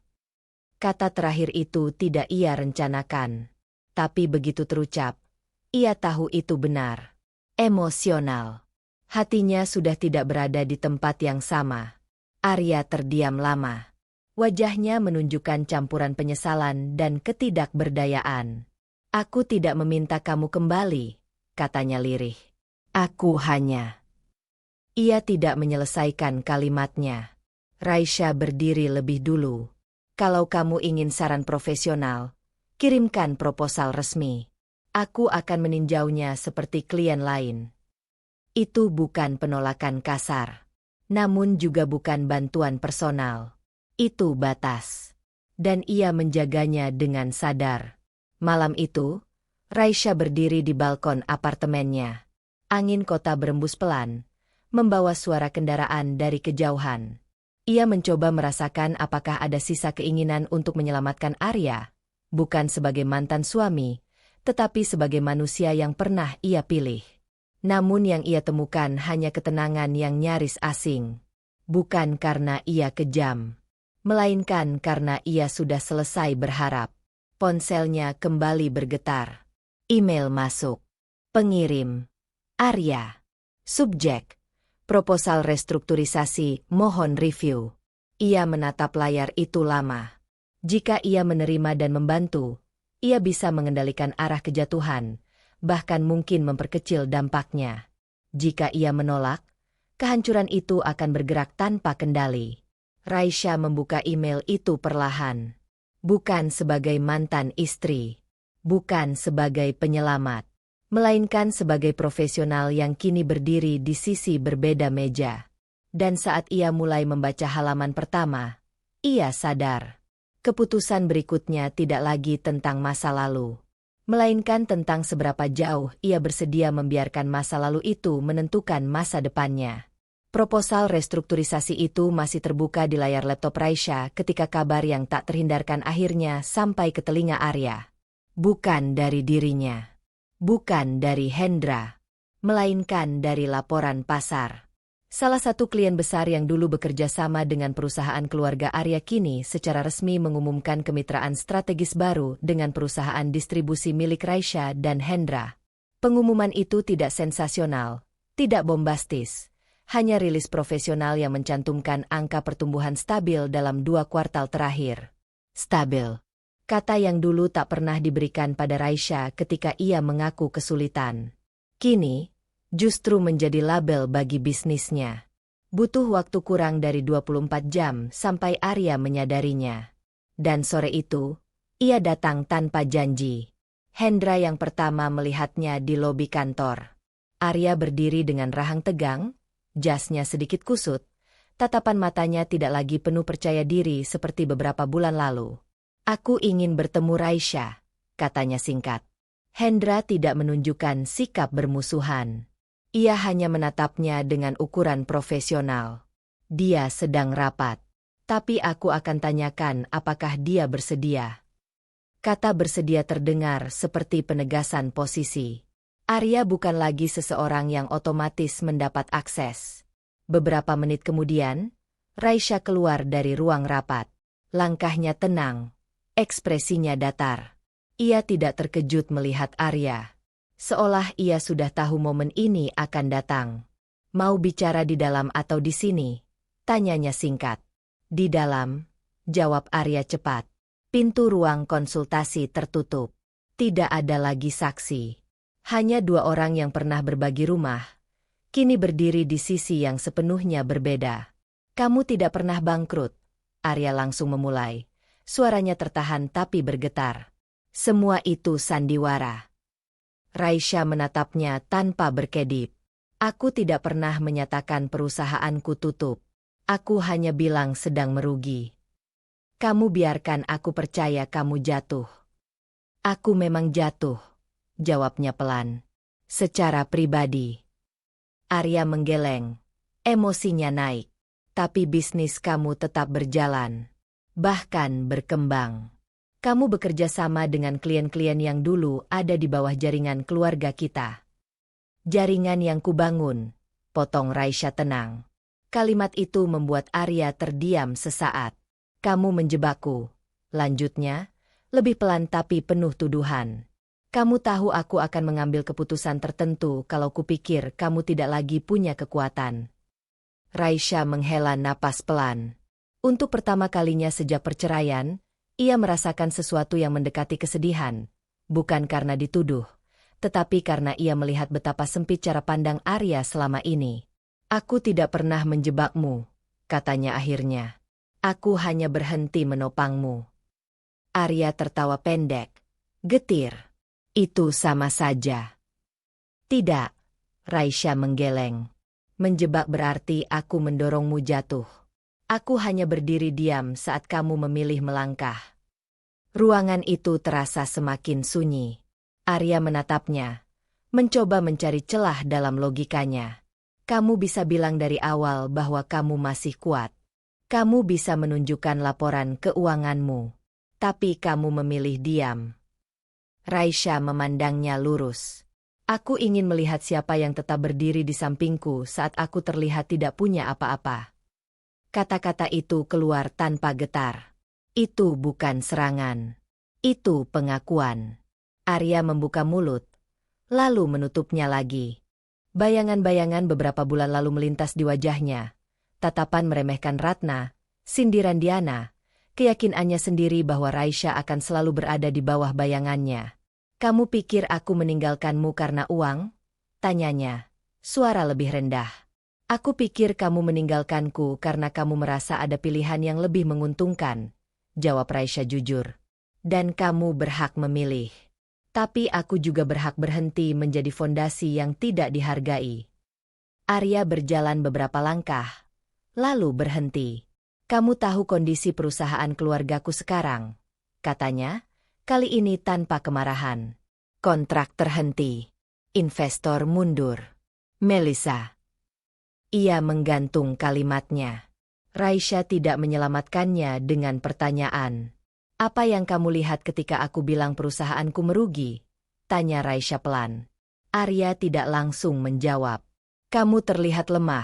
[SPEAKER 1] Kata terakhir itu tidak ia rencanakan. Tapi begitu terucap, ia tahu itu benar. Emosional. Hatinya sudah tidak berada di tempat yang sama. Arya terdiam lama. Wajahnya menunjukkan campuran penyesalan dan ketidakberdayaan. Aku tidak meminta kamu kembali, katanya lirih. Aku hanya... Ia tidak menyelesaikan kalimatnya. Raisya berdiri lebih dulu. Kalau kamu ingin saran profesional, kirimkan proposal resmi. Aku akan meninjaunya seperti klien lain. Itu bukan penolakan kasar. Namun juga bukan bantuan personal. Itu batas. Dan ia menjaganya dengan sadar. Malam itu, Raisya berdiri di balkon apartemennya. Angin kota berembus pelan, membawa suara kendaraan dari kejauhan. Ia mencoba merasakan apakah ada sisa keinginan untuk menyelamatkan Arya, bukan sebagai mantan suami, tetapi sebagai manusia yang pernah ia pilih. Namun yang ia temukan hanya ketenangan yang nyaris asing. Bukan karena ia kejam, melainkan karena ia sudah selesai berharap. Ponselnya kembali bergetar. Email masuk. Pengirim. Arya. Subjek. Proposal restrukturisasi, mohon review. Ia menatap layar itu lama. Jika ia menerima dan membantu, ia bisa mengendalikan arah kejatuhan, bahkan mungkin memperkecil dampaknya. Jika ia menolak, kehancuran itu akan bergerak tanpa kendali. Raisya membuka email itu perlahan. Bukan sebagai mantan istri. Bukan sebagai penyelamat. Melainkan sebagai profesional yang kini berdiri di sisi berbeda meja. Dan saat ia mulai membaca halaman pertama, ia sadar. Keputusan berikutnya tidak lagi tentang masa lalu. Melainkan tentang seberapa jauh ia bersedia membiarkan masa lalu itu menentukan masa depannya. Proposal restrukturisasi itu masih terbuka di layar laptop Raisya ketika kabar yang tak terhindarkan akhirnya sampai ke telinga Arya. Bukan dari dirinya. Bukan dari Hendra. Melainkan dari laporan pasar. Salah satu klien besar yang dulu bekerja sama dengan perusahaan keluarga Arya kini secara resmi mengumumkan kemitraan strategis baru dengan perusahaan distribusi milik Raisya dan Hendra. Pengumuman itu tidak sensasional, tidak bombastis, hanya rilis profesional yang mencantumkan angka pertumbuhan stabil dalam 2 kuartal terakhir. Stabil. Kata yang dulu tak pernah diberikan pada Raisya ketika ia mengaku kesulitan. Kini, justru menjadi label bagi bisnisnya. Butuh waktu kurang dari 24 jam sampai Arya menyadarinya. Dan sore itu, ia datang tanpa janji. Hendra yang pertama melihatnya di lobi kantor. Arya berdiri dengan rahang tegang, jasnya sedikit kusut, tatapan matanya tidak lagi penuh percaya diri seperti beberapa bulan lalu. Aku ingin bertemu Raisya, katanya singkat. Hendra tidak menunjukkan sikap bermusuhan. Ia hanya menatapnya dengan ukuran profesional. Dia sedang rapat. Tapi aku akan tanyakan apakah dia bersedia. Kata bersedia terdengar seperti penegasan posisi. Arya bukan lagi seseorang yang otomatis mendapat akses. Beberapa menit kemudian, Raisya keluar dari ruang rapat. Langkahnya tenang. Ekspresinya datar. Ia tidak terkejut melihat Arya. Seolah ia sudah tahu momen ini akan datang. Mau bicara di dalam atau di sini? Tanyanya singkat. Di dalam, jawab Arya cepat. Pintu ruang konsultasi tertutup. Tidak ada lagi saksi. Hanya 2 orang yang pernah berbagi rumah. Kini berdiri di sisi yang sepenuhnya berbeda. Kamu tidak pernah bangkrut. Arya langsung memulai. Suaranya tertahan tapi bergetar. Semua itu sandiwara. Raisya menatapnya tanpa berkedip. Aku tidak pernah menyatakan perusahaanku tutup. Aku hanya bilang sedang merugi. Kamu biarkan aku percaya kamu jatuh. Aku memang jatuh, jawabnya pelan. Secara pribadi. Arya menggeleng. Emosinya naik. Tapi bisnis kamu tetap berjalan. Bahkan berkembang. Kamu bekerja sama dengan klien-klien yang dulu ada di bawah jaringan keluarga kita. Jaringan yang kubangun, potong Raisya tenang. Kalimat itu membuat Arya terdiam sesaat. Kamu menjebakku, lanjutnya, lebih pelan tapi penuh tuduhan. Kamu tahu aku akan mengambil keputusan tertentu kalau kupikir kamu tidak lagi punya kekuatan. Raisya menghela napas pelan. Untuk pertama kalinya sejak perceraian, ia merasakan sesuatu yang mendekati kesedihan, bukan karena dituduh, tetapi karena ia melihat betapa sempit cara pandang Arya selama ini. Aku tidak pernah menjebakmu, katanya akhirnya. Aku hanya berhenti menopangmu. Arya tertawa pendek, getir. Itu sama saja. Tidak, Raisya menggeleng. Menjebak berarti aku mendorongmu jatuh. Aku hanya berdiri diam saat kamu memilih melangkah. Ruangan itu terasa semakin sunyi. Arya menatapnya, mencoba mencari celah dalam logikanya. Kamu bisa bilang dari awal bahwa kamu masih kuat. Kamu bisa menunjukkan laporan keuanganmu. Tapi kamu memilih diam. Raisya memandangnya lurus. Aku ingin melihat siapa yang tetap berdiri di sampingku saat aku terlihat tidak punya apa-apa. Kata-kata itu keluar tanpa getar. Itu bukan serangan. Itu pengakuan. Arya membuka mulut, lalu menutupnya lagi. Bayangan-bayangan beberapa bulan lalu melintas di wajahnya. Tatapan meremehkan Ratna, sindiran Diana, keyakinannya sendiri bahwa Raisya akan selalu berada di bawah bayangannya. Kamu pikir aku meninggalkanmu karena uang? Tanyanya, suara lebih rendah. Aku pikir kamu meninggalkanku karena kamu merasa ada pilihan yang lebih menguntungkan, jawab Raisya jujur. Dan kamu berhak memilih. Tapi aku juga berhak berhenti menjadi fondasi yang tidak dihargai. Arya berjalan beberapa langkah, lalu berhenti. Kamu tahu kondisi perusahaan keluargaku sekarang, katanya, kali ini tanpa kemarahan. Kontrak terhenti. Investor mundur. Melissa. Ia menggantung kalimatnya. Raisya tidak menyelamatkannya dengan pertanyaan. Apa yang kamu lihat ketika aku bilang perusahaanku merugi? Tanya Raisya pelan. Arya tidak langsung menjawab. Kamu terlihat lemah,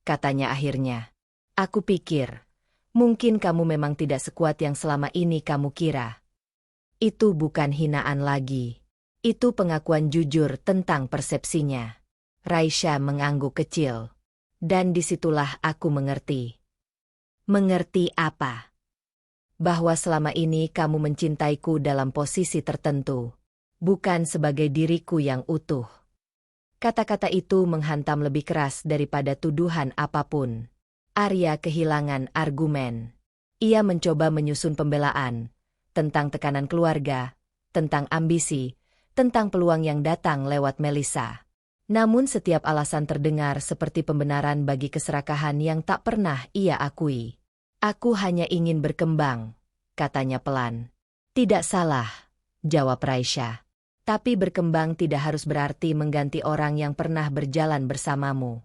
[SPEAKER 1] katanya akhirnya. Aku pikir, mungkin kamu memang tidak sekuat yang selama ini kamu kira. Itu bukan hinaan lagi. Itu pengakuan jujur tentang persepsinya. Raisya mengangguk kecil. Dan disitulah aku mengerti. Mengerti apa? Bahwa selama ini kamu mencintaiku dalam posisi tertentu, bukan sebagai diriku yang utuh. Kata-kata itu menghantam lebih keras daripada tuduhan apapun. Arya kehilangan argumen. Ia mencoba menyusun pembelaan tentang tekanan keluarga, tentang ambisi, tentang peluang yang datang lewat Melissa. Namun setiap alasan terdengar seperti pembenaran bagi keserakahan yang tak pernah ia akui. Aku hanya ingin berkembang, katanya pelan. Tidak salah, jawab Raisya. Tapi berkembang tidak harus berarti mengganti orang yang pernah berjalan bersamamu.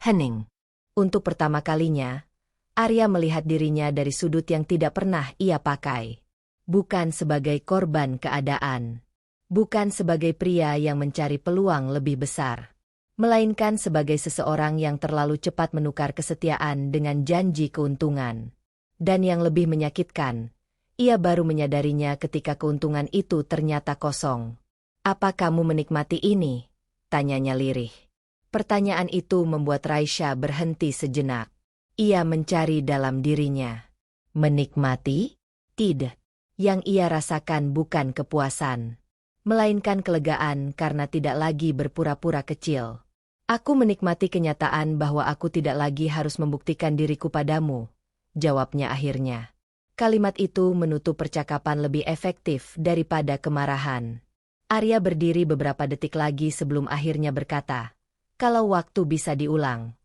[SPEAKER 1] Hening. Untuk pertama kalinya, Arya melihat dirinya dari sudut yang tidak pernah ia pakai. Bukan sebagai korban keadaan. Bukan sebagai pria yang mencari peluang lebih besar. Melainkan sebagai seseorang yang terlalu cepat menukar kesetiaan dengan janji keuntungan. Dan yang lebih menyakitkan, ia baru menyadarinya ketika keuntungan itu ternyata kosong. Apa kamu menikmati ini? Tanyanya lirih. Pertanyaan itu membuat Raisya berhenti sejenak. Ia mencari dalam dirinya. Menikmati? Tidak. Yang ia rasakan bukan kepuasan, melainkan kelegaan karena tidak lagi berpura-pura kecil. Aku menikmati kenyataan bahwa aku tidak lagi harus membuktikan diriku padamu, jawabnya akhirnya. Kalimat itu menutup percakapan lebih efektif daripada kemarahan. Arya berdiri beberapa detik lagi sebelum akhirnya berkata, kalau waktu bisa diulang.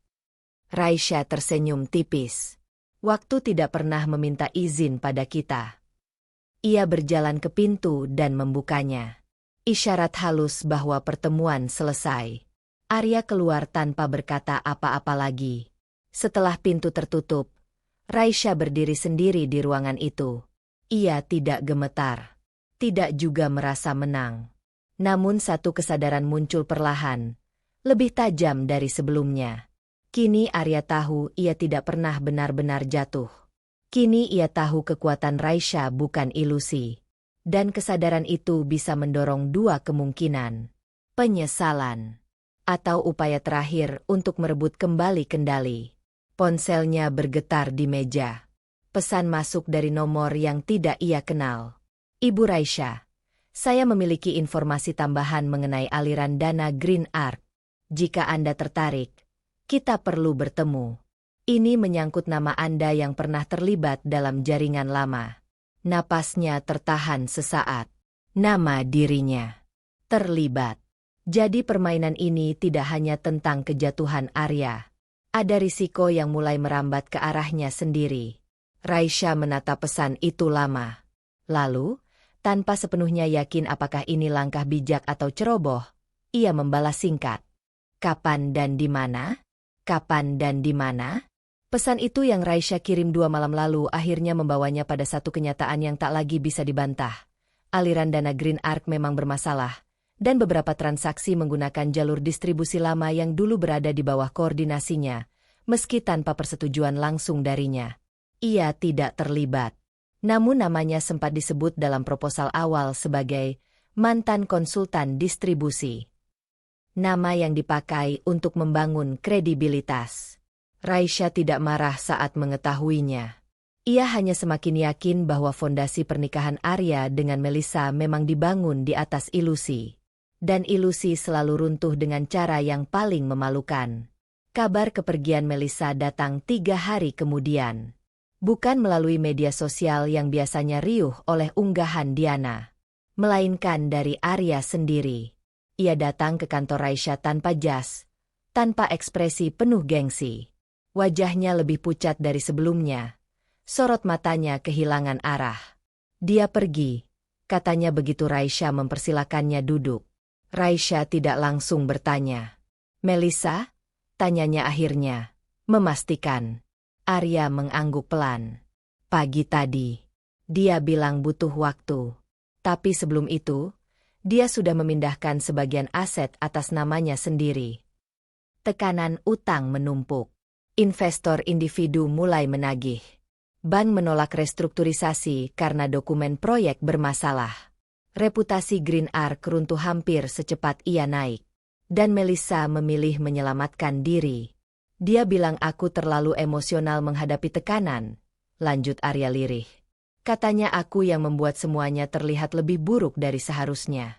[SPEAKER 1] Raisya tersenyum tipis. Waktu tidak pernah meminta izin pada kita. Ia berjalan ke pintu dan membukanya. Isyarat halus bahwa pertemuan selesai. Arya keluar tanpa berkata apa-apa lagi. Setelah pintu tertutup, Raisya berdiri sendiri di ruangan itu. Ia tidak gemetar. Tidak juga merasa menang. Namun satu kesadaran muncul perlahan. Lebih tajam dari sebelumnya. Kini Arya tahu ia tidak pernah benar-benar jatuh. Kini ia tahu kekuatan Raisya bukan ilusi. Dan kesadaran itu bisa mendorong dua kemungkinan. Penyesalan. Atau upaya terakhir untuk merebut kembali kendali. Ponselnya bergetar di meja. Pesan masuk dari nomor yang tidak ia kenal. Ibu Raisya, saya memiliki informasi tambahan mengenai aliran dana Green Ark. Jika Anda tertarik, kita perlu bertemu. Ini menyangkut nama Anda yang pernah terlibat dalam jaringan lama. Napasnya tertahan sesaat. Nama dirinya. Terlibat. Jadi permainan ini tidak hanya tentang kejatuhan Arya. Ada risiko yang mulai merambat ke arahnya sendiri. Raisya menatap pesan itu lama. Lalu, tanpa sepenuhnya yakin apakah ini langkah bijak atau ceroboh, ia membalas singkat. Kapan dan di mana? Kapan dan di mana? Pesan itu yang Raisya kirim 2 malam lalu akhirnya membawanya pada satu kenyataan yang tak lagi bisa dibantah. Aliran dana Green Ark memang bermasalah. Dan beberapa transaksi menggunakan jalur distribusi lama yang dulu berada di bawah koordinasinya, meski tanpa persetujuan langsung darinya. Ia tidak terlibat. Namun namanya sempat disebut dalam proposal awal sebagai mantan konsultan distribusi. Nama yang dipakai untuk membangun kredibilitas. Raisya tidak marah saat mengetahuinya. Ia hanya semakin yakin bahwa fondasi pernikahan Arya dengan Melissa memang dibangun di atas ilusi. Dan ilusi selalu runtuh dengan cara yang paling memalukan. Kabar kepergian Melissa datang 3 hari kemudian. Bukan melalui media sosial yang biasanya riuh oleh unggahan Diana. Melainkan dari Arya sendiri. Ia datang ke kantor Raisya tanpa jas, tanpa ekspresi penuh gengsi. Wajahnya lebih pucat dari sebelumnya. Sorot matanya kehilangan arah. Dia pergi, katanya begitu Raisya mempersilakannya duduk. Raisya tidak langsung bertanya. Melissa? Tanyanya akhirnya. Memastikan. Arya mengangguk pelan. Pagi tadi. Dia bilang butuh waktu. Tapi sebelum itu, dia sudah memindahkan sebagian aset atas namanya sendiri. Tekanan utang menumpuk. Investor individu mulai menagih. Bank menolak restrukturisasi karena dokumen proyek bermasalah. Reputasi Green Arc runtuh hampir secepat ia naik. Dan Melissa memilih menyelamatkan diri. Dia bilang aku terlalu emosional menghadapi tekanan, lanjut Arya lirih. Katanya aku yang membuat semuanya terlihat lebih buruk dari seharusnya.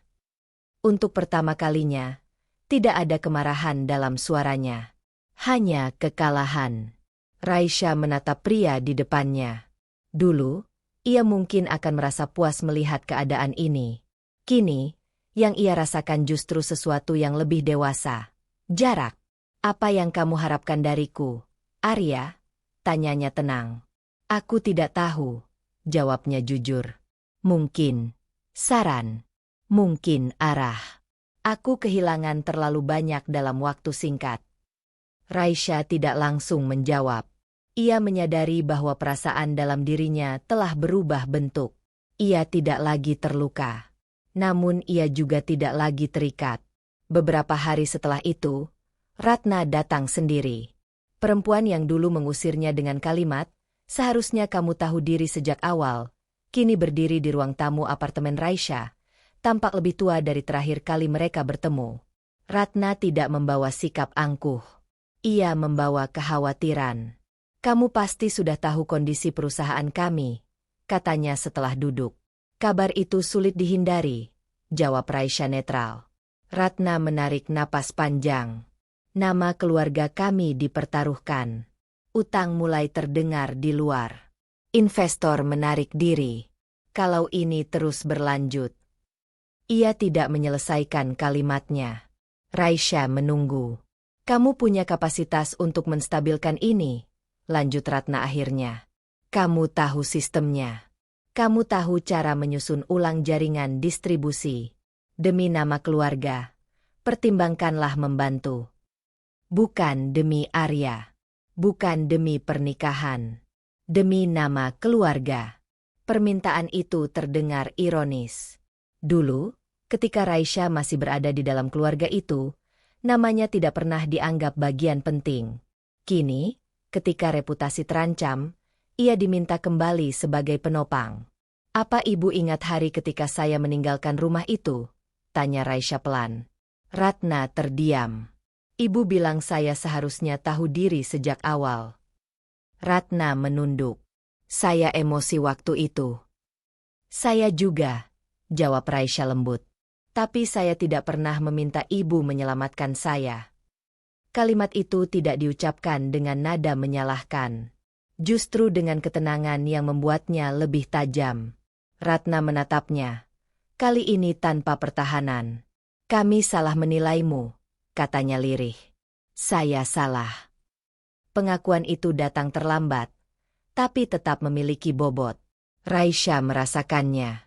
[SPEAKER 1] Untuk pertama kalinya, tidak ada kemarahan dalam suaranya. Hanya kekalahan. Raisya menatap pria di depannya. Dulu, ia mungkin akan merasa puas melihat keadaan ini. Kini, yang ia rasakan justru sesuatu yang lebih dewasa. Jarak. Apa yang kamu harapkan dariku, Arya? Tanyanya tenang. Aku tidak tahu, jawabnya jujur. Mungkin saran, mungkin arah. Aku kehilangan terlalu banyak dalam waktu singkat. Raisya tidak langsung menjawab. Ia menyadari bahwa perasaan dalam dirinya telah berubah bentuk. Ia tidak lagi terluka. Namun ia juga tidak lagi terikat. Beberapa hari setelah itu, Ratna datang sendiri. Perempuan yang dulu mengusirnya dengan kalimat, "Seharusnya kamu tahu diri sejak awal," kini berdiri di ruang tamu apartemen Raisya, tampak lebih tua dari terakhir kali mereka bertemu. Ratna tidak membawa sikap angkuh. Ia membawa kekhawatiran. "Kamu pasti sudah tahu kondisi perusahaan kami," katanya setelah duduk. "Kabar itu sulit dihindari," jawab Raisya netral. Ratna menarik napas panjang. "Nama keluarga kami dipertaruhkan." Utang mulai terdengar di luar. Investor menarik diri. Kalau ini terus berlanjut. Ia tidak menyelesaikan kalimatnya. Raisya menunggu. "Kamu punya kapasitas untuk menstabilkan ini," lanjut Ratna akhirnya. "Kamu tahu sistemnya. Kamu tahu cara menyusun ulang jaringan distribusi. Demi nama keluarga, pertimbangkanlah membantu. Bukan demi Arya. Bukan demi pernikahan. Demi nama keluarga." Permintaan itu terdengar ironis. Dulu, ketika Raisya masih berada di dalam keluarga itu, namanya tidak pernah dianggap bagian penting. Kini, ketika reputasi terancam, ia diminta kembali sebagai penopang. "Apa ibu ingat hari ketika saya meninggalkan rumah itu?" tanya Raisya pelan. Ratna terdiam. "Ibu bilang saya seharusnya tahu diri sejak awal." Ratna menunduk. "Saya emosi waktu itu." "Saya juga," jawab Raisya lembut. "Tapi saya tidak pernah meminta ibu menyelamatkan saya." Kalimat itu tidak diucapkan dengan nada menyalahkan. Justru dengan ketenangan yang membuatnya lebih tajam. Ratna menatapnya. Kali ini tanpa pertahanan. "Kami salah menilaimu," katanya lirih. "Saya salah." Pengakuan itu datang terlambat, tapi tetap memiliki bobot. Raisya merasakannya.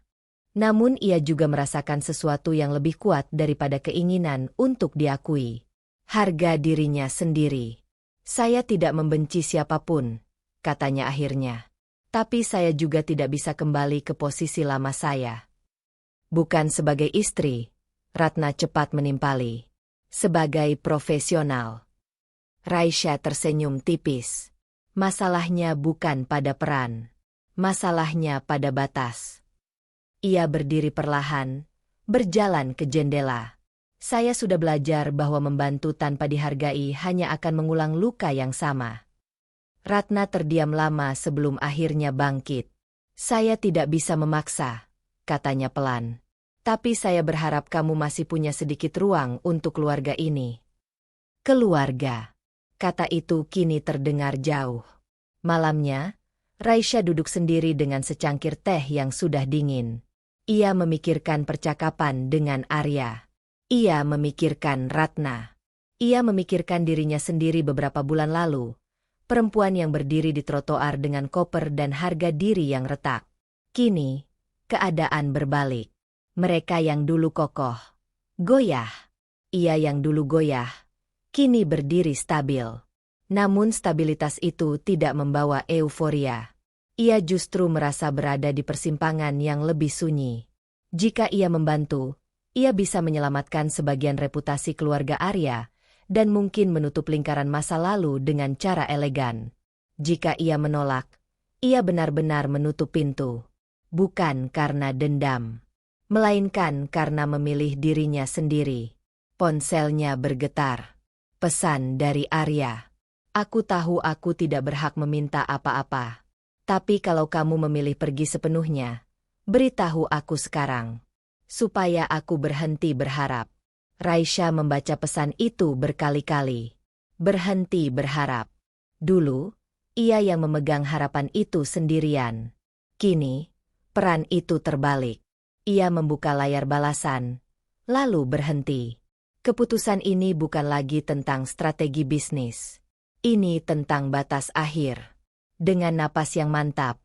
[SPEAKER 1] Namun ia juga merasakan sesuatu yang lebih kuat daripada keinginan untuk diakui. Harga dirinya sendiri. "Saya tidak membenci siapapun," katanya akhirnya. "Tapi saya juga tidak bisa kembali ke posisi lama saya." "Bukan sebagai istri," Ratna cepat menimpali. "Sebagai profesional." Raisya tersenyum tipis. Masalahnya bukan pada peran. Masalahnya pada batas. Ia berdiri perlahan, berjalan ke jendela. "Saya sudah belajar bahwa membantu tanpa dihargai hanya akan mengulang luka yang sama." Ratna terdiam lama sebelum akhirnya bangkit. "Saya tidak bisa memaksa," katanya pelan. "Tapi saya berharap kamu masih punya sedikit ruang untuk keluarga ini." "Keluarga." Kata itu kini terdengar jauh. Malamnya, Raisya duduk sendiri dengan secangkir teh yang sudah dingin. Ia memikirkan percakapan dengan Arya. Ia memikirkan Ratna. Ia memikirkan dirinya sendiri beberapa bulan lalu. Perempuan yang berdiri di trotoar dengan koper dan harga diri yang retak. Kini, keadaan berbalik. Mereka yang dulu kokoh, goyah. Ia yang dulu goyah, kini berdiri stabil. Namun stabilitas itu tidak membawa euforia. Ia justru merasa berada di persimpangan yang lebih sunyi. Jika ia membantu, ia bisa menyelamatkan sebagian reputasi keluarga Arya, dan mungkin menutup lingkaran masa lalu dengan cara elegan. Jika ia menolak, ia benar-benar menutup pintu. Bukan karena dendam, melainkan karena memilih dirinya sendiri. Ponselnya bergetar. Pesan dari Arya. Aku tahu aku tidak berhak meminta apa-apa. Tapi kalau kamu memilih pergi sepenuhnya, beritahu aku sekarang. Supaya aku berhenti berharap. Raisya membaca pesan itu berkali-kali. Berhenti berharap. Dulu, ia yang memegang harapan itu sendirian. Kini, peran itu terbalik. Ia membuka layar balasan, lalu berhenti. Keputusan ini bukan lagi tentang strategi bisnis. Ini tentang batas akhir. Dengan napas yang mantap,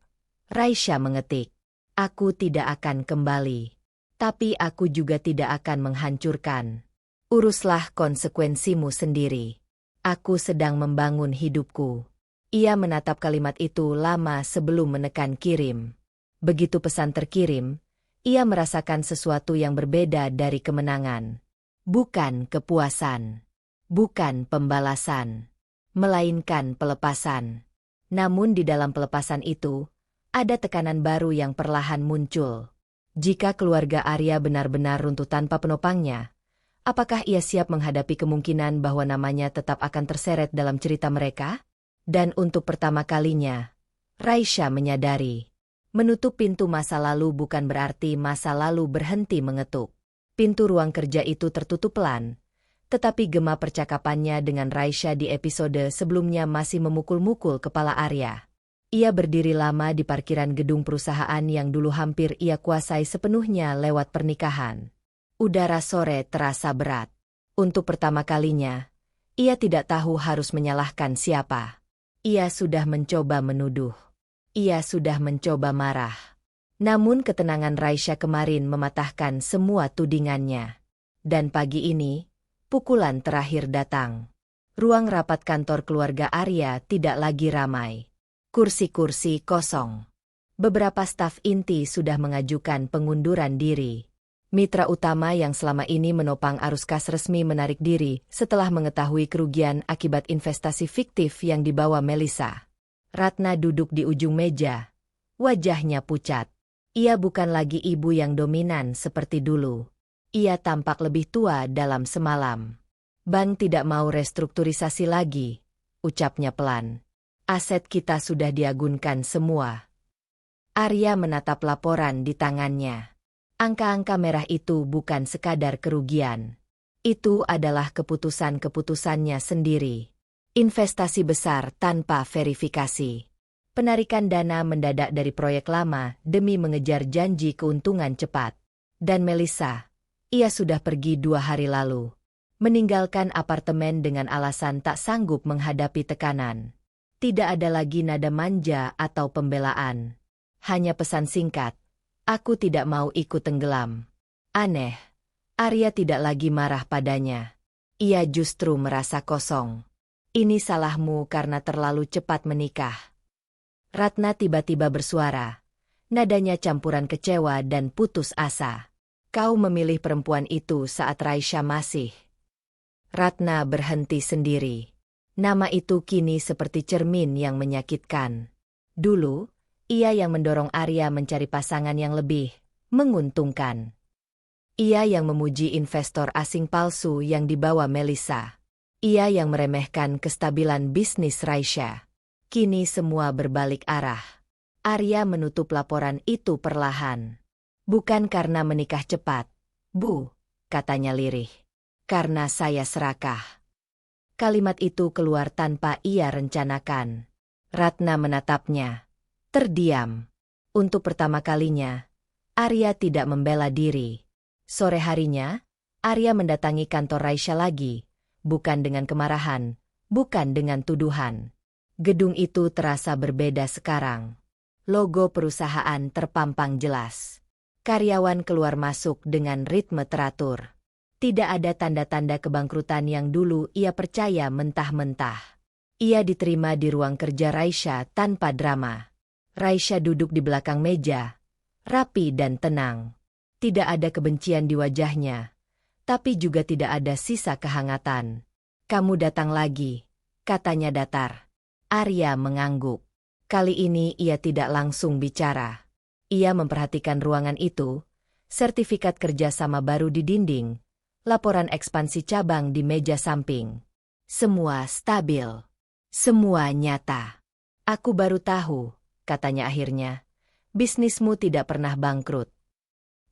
[SPEAKER 1] Raisya mengetik, "Aku tidak akan kembali. Tapi aku juga tidak akan menghancurkan. Uruslah konsekuensimu sendiri. Aku sedang membangun hidupku." Ia menatap kalimat itu lama sebelum menekan kirim. Begitu pesan terkirim, ia merasakan sesuatu yang berbeda dari kemenangan. Bukan kepuasan. Bukan pembalasan. Melainkan pelepasan. Namun di dalam pelepasan itu, ada tekanan baru yang perlahan muncul. Jika keluarga Arya benar-benar runtuh tanpa penopangnya, apakah ia siap menghadapi kemungkinan bahwa namanya tetap akan terseret dalam cerita mereka? Dan untuk pertama kalinya, Raisya menyadari, menutup pintu masa lalu bukan berarti masa lalu berhenti mengetuk. Pintu ruang kerja itu tertutup pelan, tetapi gema percakapannya dengan Raisya di episode sebelumnya masih memukul-mukul kepala Arya. Ia berdiri lama di parkiran gedung perusahaan yang dulu hampir ia kuasai sepenuhnya lewat pernikahan. Udara sore terasa berat. Untuk pertama kalinya, ia tidak tahu harus menyalahkan siapa. Ia sudah mencoba menuduh. Ia sudah mencoba marah. Namun ketenangan Raisya kemarin mematahkan semua tudingannya. Dan pagi ini, pukulan terakhir datang. Ruang rapat kantor keluarga Arya tidak lagi ramai. Kursi-kursi kosong. Beberapa staf inti sudah mengajukan pengunduran diri. Mitra utama yang selama ini menopang arus kas resmi menarik diri setelah mengetahui kerugian akibat investasi fiktif yang dibawa Melissa. Ratna duduk di ujung meja. Wajahnya pucat. Ia bukan lagi ibu yang dominan seperti dulu. Ia tampak lebih tua dalam semalam. Bank tidak mau restrukturisasi lagi, ucapnya pelan. Aset kita sudah diagunkan semua. Arya menatap laporan di tangannya. Angka-angka merah itu bukan sekadar kerugian. Itu adalah keputusan-keputusannya sendiri. Investasi besar tanpa verifikasi. Penarikan dana mendadak dari proyek lama demi mengejar janji keuntungan cepat. Dan Melissa, ia sudah pergi 2 hari lalu. Meninggalkan apartemen dengan alasan tak sanggup menghadapi tekanan. Tidak ada lagi nada manja atau pembelaan. Hanya pesan singkat. Aku tidak mau ikut tenggelam. Aneh, Arya tidak lagi marah padanya. Ia justru merasa kosong. Ini salahmu karena terlalu cepat menikah. Ratna tiba-tiba bersuara. Nadanya campuran kecewa dan putus asa. Kau memilih perempuan itu saat Raisya masih. Ratna berhenti sendiri. Nama itu kini seperti cermin yang menyakitkan. Dulu, ia yang mendorong Arya mencari pasangan yang lebih menguntungkan. Ia yang memuji investor asing palsu yang dibawa Melissa. Ia yang meremehkan kestabilan bisnis Raisya. Kini semua berbalik arah. Arya menutup laporan itu perlahan. Bukan karena menikah cepat, Bu, katanya lirih. Karena saya serakah. Kalimat itu keluar tanpa ia rencanakan. Ratna menatapnya. Terdiam. Untuk pertama kalinya, Arya tidak membela diri. Sore harinya, Arya mendatangi kantor Raisya lagi, bukan dengan kemarahan, bukan dengan tuduhan. Gedung itu terasa berbeda sekarang. Logo perusahaan terpampang jelas. Karyawan keluar masuk dengan ritme teratur. Tidak ada tanda-tanda kebangkrutan yang dulu ia percaya mentah-mentah. Ia diterima di ruang kerja Raisya tanpa drama. Raisya duduk di belakang meja, rapi dan tenang. Tidak ada kebencian di wajahnya, tapi juga tidak ada sisa kehangatan. Kamu datang lagi, katanya datar. Arya mengangguk. Kali ini ia tidak langsung bicara. Ia memperhatikan ruangan itu, sertifikat kerjasama baru di dinding, laporan ekspansi cabang di meja samping. Semua stabil. Semua nyata. Aku baru tahu, katanya akhirnya, bisnismu tidak pernah bangkrut.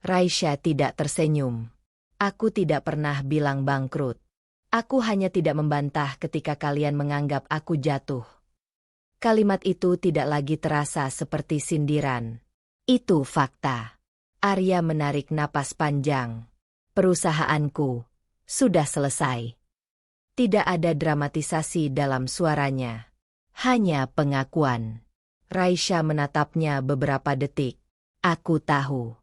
[SPEAKER 1] Raisya tidak tersenyum. Aku tidak pernah bilang bangkrut. Aku hanya tidak membantah ketika kalian menganggap aku jatuh. Kalimat itu tidak lagi terasa seperti sindiran. Itu fakta. Arya menarik napas panjang. Perusahaanku sudah selesai. Tidak ada dramatisasi dalam suaranya. Hanya pengakuan. Raisya menatapnya beberapa detik. Aku tahu.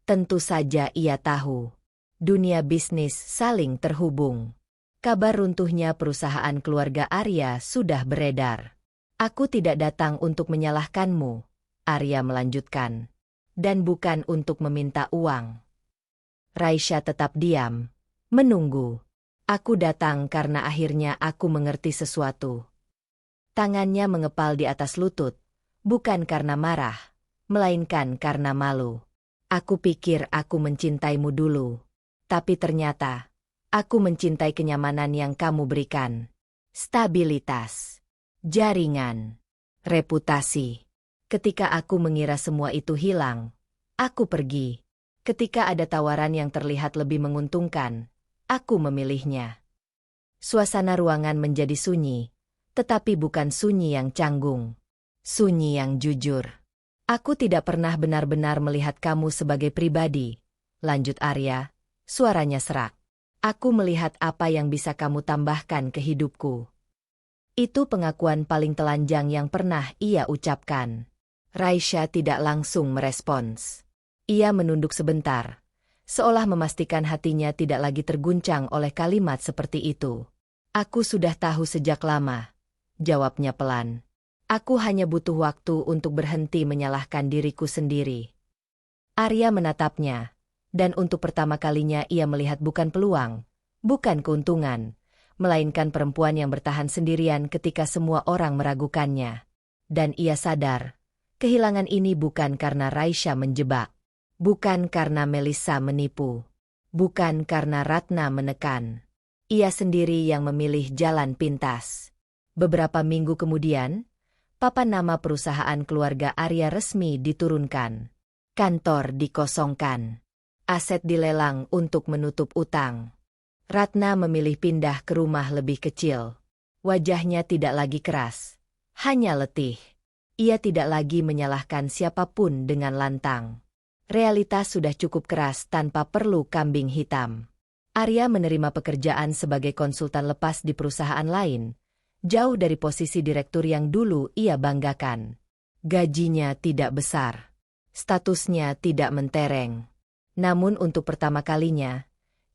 [SPEAKER 1] Tentu saja ia tahu. Dunia bisnis saling terhubung. Kabar runtuhnya perusahaan keluarga Arya sudah beredar. Aku tidak datang untuk menyalahkanmu, Arya melanjutkan. Dan bukan untuk meminta uang. Raisya tetap diam, menunggu. Aku datang karena akhirnya aku mengerti sesuatu. Tangannya mengepal di atas lutut, bukan karena marah, melainkan karena malu. Aku pikir aku mencintaimu dulu, tapi ternyata aku mencintai kenyamanan yang kamu berikan. Stabilitas, jaringan, reputasi. Ketika aku mengira semua itu hilang, aku pergi. Ketika ada tawaran yang terlihat lebih menguntungkan, aku memilihnya. Suasana ruangan menjadi sunyi, tetapi bukan sunyi yang canggung. Sunyi yang jujur. Aku tidak pernah benar-benar melihat kamu sebagai pribadi, lanjut Arya, suaranya serak. Aku melihat apa yang bisa kamu tambahkan ke hidupku. Itu pengakuan paling telanjang yang pernah ia ucapkan. Raisya tidak langsung merespons. Ia menunduk sebentar, seolah memastikan hatinya tidak lagi terguncang oleh kalimat seperti itu. Aku sudah tahu sejak lama, jawabnya pelan. Aku hanya butuh waktu untuk berhenti menyalahkan diriku sendiri. Arya menatapnya, dan untuk pertama kalinya ia melihat bukan peluang, bukan keuntungan, melainkan perempuan yang bertahan sendirian ketika semua orang meragukannya. Dan ia sadar, kehilangan ini bukan karena Raisya menjebak. Bukan karena Melissa menipu. Bukan karena Ratna menekan. Ia sendiri yang memilih jalan pintas. Beberapa minggu kemudian, papan nama perusahaan keluarga Arya resmi diturunkan. Kantor dikosongkan. Aset dilelang untuk menutup utang. Ratna memilih pindah ke rumah lebih kecil. Wajahnya tidak lagi keras. Hanya letih. Ia tidak lagi menyalahkan siapapun dengan lantang. Realitas sudah cukup keras tanpa perlu kambing hitam. Arya menerima pekerjaan sebagai konsultan lepas di perusahaan lain, jauh dari posisi direktur yang dulu ia banggakan. Gajinya tidak besar. Statusnya tidak mentereng. Namun untuk pertama kalinya,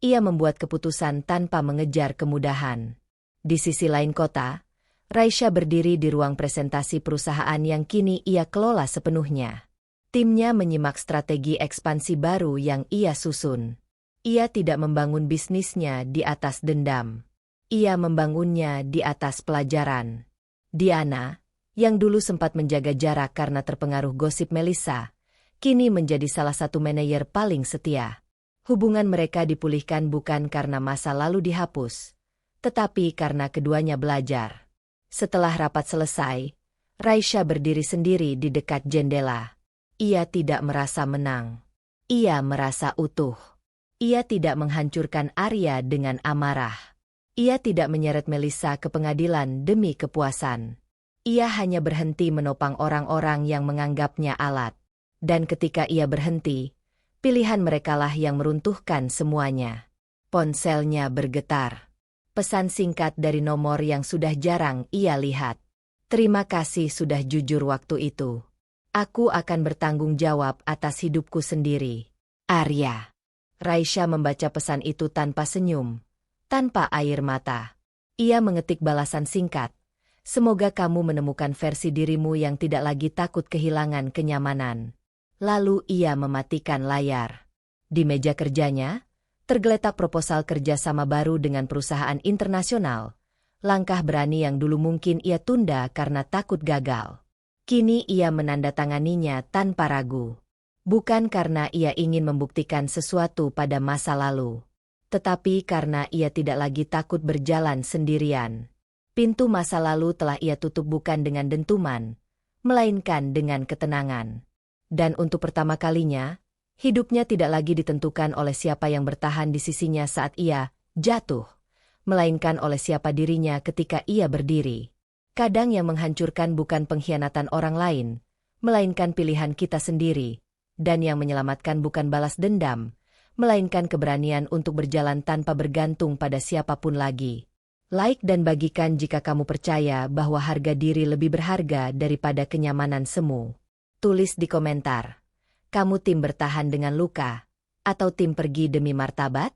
[SPEAKER 1] ia membuat keputusan tanpa mengejar kemudahan. Di sisi lain kota, Raisya berdiri di ruang presentasi perusahaan yang kini ia kelola sepenuhnya. Timnya menyimak strategi ekspansi baru yang ia susun. Ia tidak membangun bisnisnya di atas dendam. Ia membangunnya di atas pelajaran. Diana, yang dulu sempat menjaga jarak karena terpengaruh gosip Melissa, kini menjadi salah satu manajer paling setia. Hubungan mereka dipulihkan bukan karena masa lalu dihapus, tetapi karena keduanya belajar. Setelah rapat selesai, Raisya berdiri sendiri di dekat jendela. Ia tidak merasa menang. Ia merasa utuh. Ia tidak menghancurkan Arya dengan amarah. Ia tidak menyeret Melissa ke pengadilan demi kepuasan. Ia hanya berhenti menopang orang-orang yang menganggapnya alat. Dan ketika ia berhenti, pilihan merekalah yang meruntuhkan semuanya. Ponselnya bergetar. Pesan singkat dari nomor yang sudah jarang ia lihat. Terima kasih sudah jujur waktu itu. Aku akan bertanggung jawab atas hidupku sendiri. Arya. Raisya membaca pesan itu tanpa senyum, tanpa air mata. Ia mengetik balasan singkat, Semoga kamu menemukan versi dirimu yang tidak lagi takut kehilangan kenyamanan. Lalu ia mematikan layar. Di meja kerjanya, tergeletak proposal kerjasama baru dengan perusahaan internasional. Langkah berani yang dulu mungkin ia tunda karena takut gagal. Kini ia menandatanganinya tanpa ragu. Bukan karena ia ingin membuktikan sesuatu pada masa lalu, tetapi karena ia tidak lagi takut berjalan sendirian. Pintu masa lalu telah ia tutup bukan dengan dentuman, melainkan dengan ketenangan. Dan untuk pertama kalinya, hidupnya tidak lagi ditentukan oleh siapa yang bertahan di sisinya saat ia jatuh, melainkan oleh siapa dirinya ketika ia berdiri. Kadang yang menghancurkan bukan pengkhianatan orang lain, melainkan pilihan kita sendiri, dan yang menyelamatkan bukan balas dendam, melainkan keberanian untuk berjalan tanpa bergantung pada siapapun lagi. Like dan bagikan jika kamu percaya bahwa harga diri lebih berharga daripada kenyamanan semu. Tulis di komentar. Kamu tim bertahan dengan luka, atau tim pergi demi martabat?